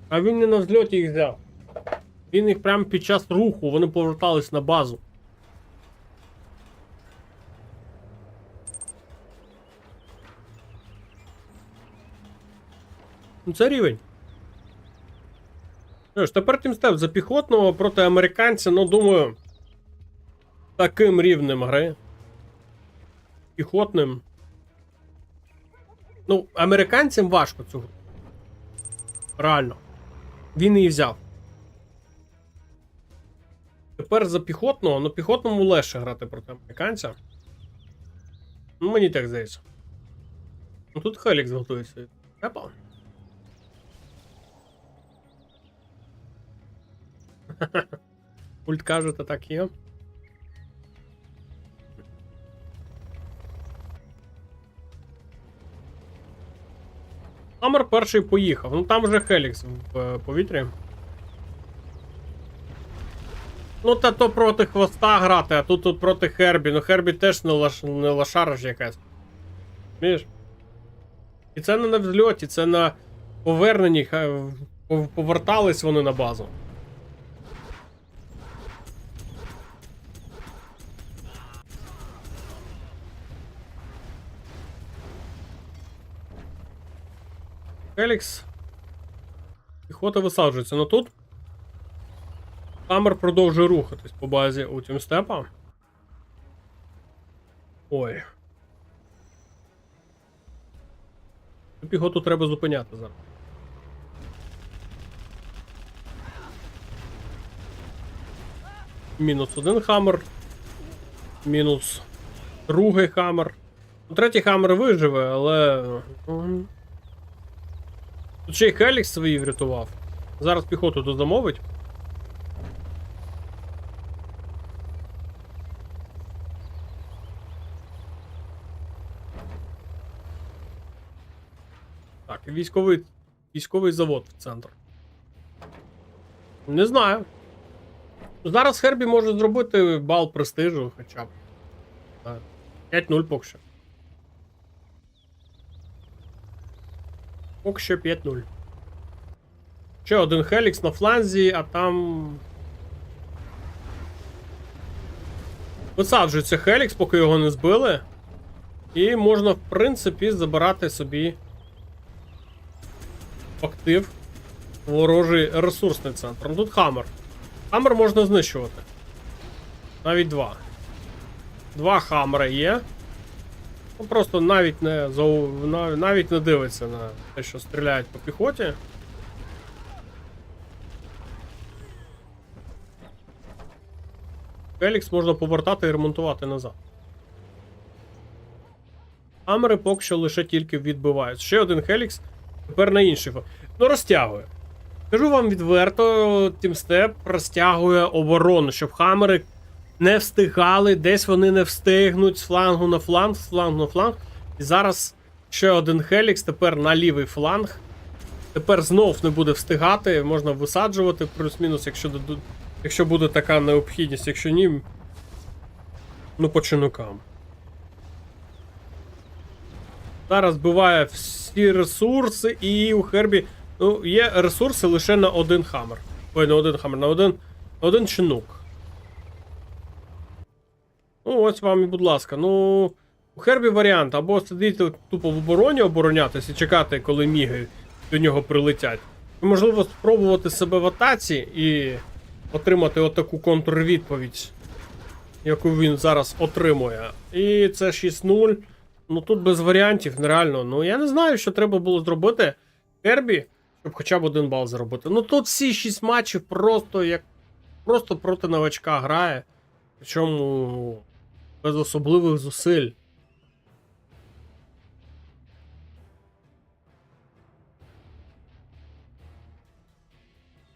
А він не на взльоті їх взяв. Він їх прямо під час руху, вони повертались на базу. Ну це рівень. Що ж, тепер тімстеп за піхотного проти американця, ну думаю, таким рівнем гри. Піхотним. Ну, американцям важко цю гру. Реально. Він її взяв. Тепер за піхотного, ну піхотному легше грати проти американця. Ну, мені так здається. Ну тут Хелікс готується. Епа. Пульт каже, то так є. Хаммер перший поїхав. Ну там вже Хелікс в повітрі. Ну та то проти хвоста грати, а тут проти Хербі. Ну Хербі теж не лошара ж якась. Розумієш? І це не на взльоті, це на поверненні. Повертались вони на базу. Хелікс. Піхота висаджується. Ну тут Хаммер продовжує рухатись по базі у тімстепа. Ой. Піхоту треба зупиняти зараз. -1 Хаммер. Мінус другий Хаммер. Ну, третій Хаммер виживе, але... Тут ще й Хелікс свої врятував. Зараз піхоту дозамовить. Так, військовий завод в центр. Не знаю. Зараз Хербі може зробити бал престижу хоча б. 5-0 поки що. Поки що 5-0. Ще один Хелікс на фланзі, а там... Висаджується Хелікс, поки його не збили. І можна, в принципі, забирати собі актив ворожий ресурсний центр. Ну тут Хаммер. Хаммер можна знищувати. Навіть два. Два Хаммера є. Ну, просто навіть навіть не дивиться на те, що стріляють по піхоті. Хелікс можна повертати і ремонтувати назад. Хаммери поки що лише тільки відбивають. Ще один Хелікс, тепер на інший. Ну, розтягує. Кажу вам відверто, Тімстеп розтягує оборону, щоб Хаммери не встигали, десь вони не встигнуть з флангу на фланг, з флангу на фланг. І зараз ще один Хелікс, тепер на лівий фланг. Тепер знов не буде встигати, можна висаджувати плюс-мінус, якщо буде така необхідність, якщо ні, ну по чинукам. Зараз буває всі ресурси, і у Хербі, ну, є ресурси лише на один Хаммер. Ой, на один Хаммер, на один чинук. Ну, ось вам і будь ласка. Ну, у Хербі варіант, або сидіти тупо в обороні, оборонятися і чекати, коли міги до нього прилетять. І, можливо, спробувати себе в атаці і отримати отаку контрвідповідь, яку він зараз отримує. І це 6-0. Ну тут без варіантів, нереально. Ну я не знаю, що треба було зробити Хербі, щоб хоча б 1 бал заробити. Ну тут всі 6 матчів просто проти новачка грає. Причому без особливих зусиль.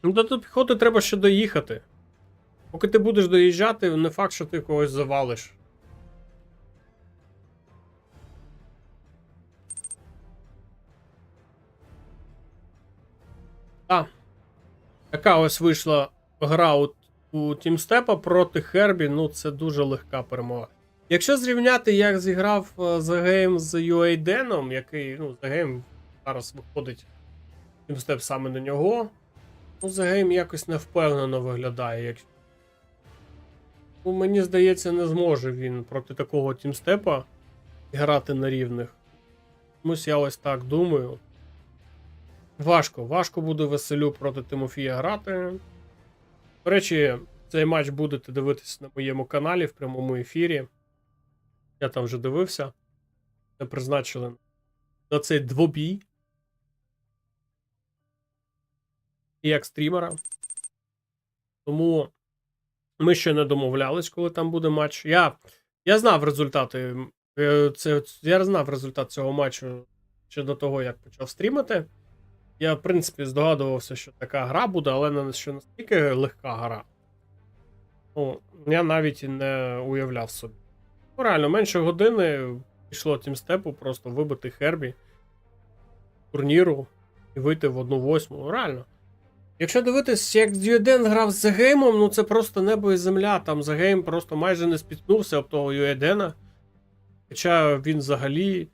Ну до тут піхоти треба ще доїхати. Поки ти будеш доїжджати, не факт, що ти когось завалиш. Така ось вийшла гра у Тімстепа проти Хербі, ну це дуже легка перемога. Якщо зрівняти, як зіграв The Game з UADeном, який, ну, The Game зараз виходить Тімстеп саме на нього, ну The Game якось невпевнено виглядає. Ну, мені здається, не зможе він проти такого Тімстепа грати на рівних. Чомусь я ось так думаю. Важко буде Василю проти Тимофія грати. До речі, цей матч будете дивитися на моєму каналі в прямому ефірі. Я там вже дивився. Це призначили на цей двобій. І як стрімера. Тому ми ще не домовлялись, коли там буде матч. Я знав результати. Я знав результат цього матчу ще до того, як почав стрімити. Я, в принципі, здогадувався, що така гра буде, але не що настільки легка гра. Ну, я навіть і не уявляв собі. Ну, реально, менше години пішло Тімстепу просто вибити Хербі турніру і вийти в 1/8. Реально. Якщо дивитись, як Юеден грав з The Game, ну це просто небо і земля. Там The Game просто майже не спіткнувся об того Юедена. Хоча він взагалі...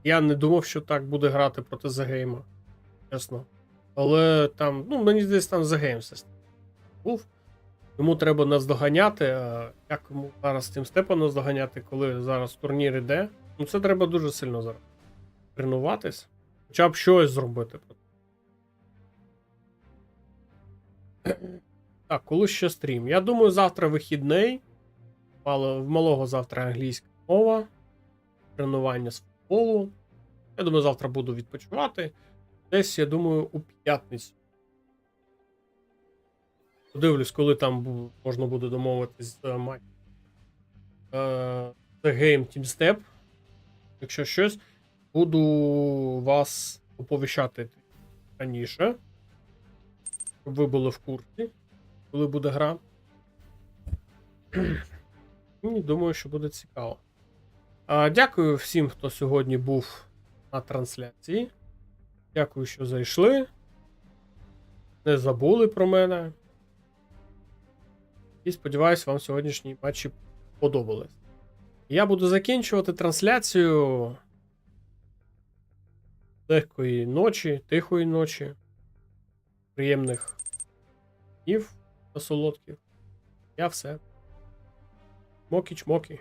Я не думав, що так буде грати проти The Game. Чесно. Але там, ну, мені здається, там The Game все був. Йому треба наздоганяти. А як йому зараз Тімстепа наздоганяти, коли зараз турнір іде? Ну, це треба дуже сильно зараз тренуватись. Хоча б щось зробити. Так, коли ще стрім? Я думаю, завтра вихідний. В малого завтра англійська мова. Тренування з футболу. Я думаю, завтра буду відпочивати. Десь, я думаю, у п'ятницю. Подивлюсь, коли там можна буде домовитись за матч. The Game Teamstep. Якщо щось, буду вас оповіщати раніше. Щоб ви були в курсі, коли буде гра. І думаю, що буде цікаво. Дякую всім, хто сьогодні був на трансляції. Дякую, що зайшли. Не забули про мене. І сподіваюсь, вам сьогоднішні матчі подобались. Я буду закінчувати трансляцію. Легкої ночі, тихої ночі. Приємних днів та солодких. Я все. Мокі-чмокі.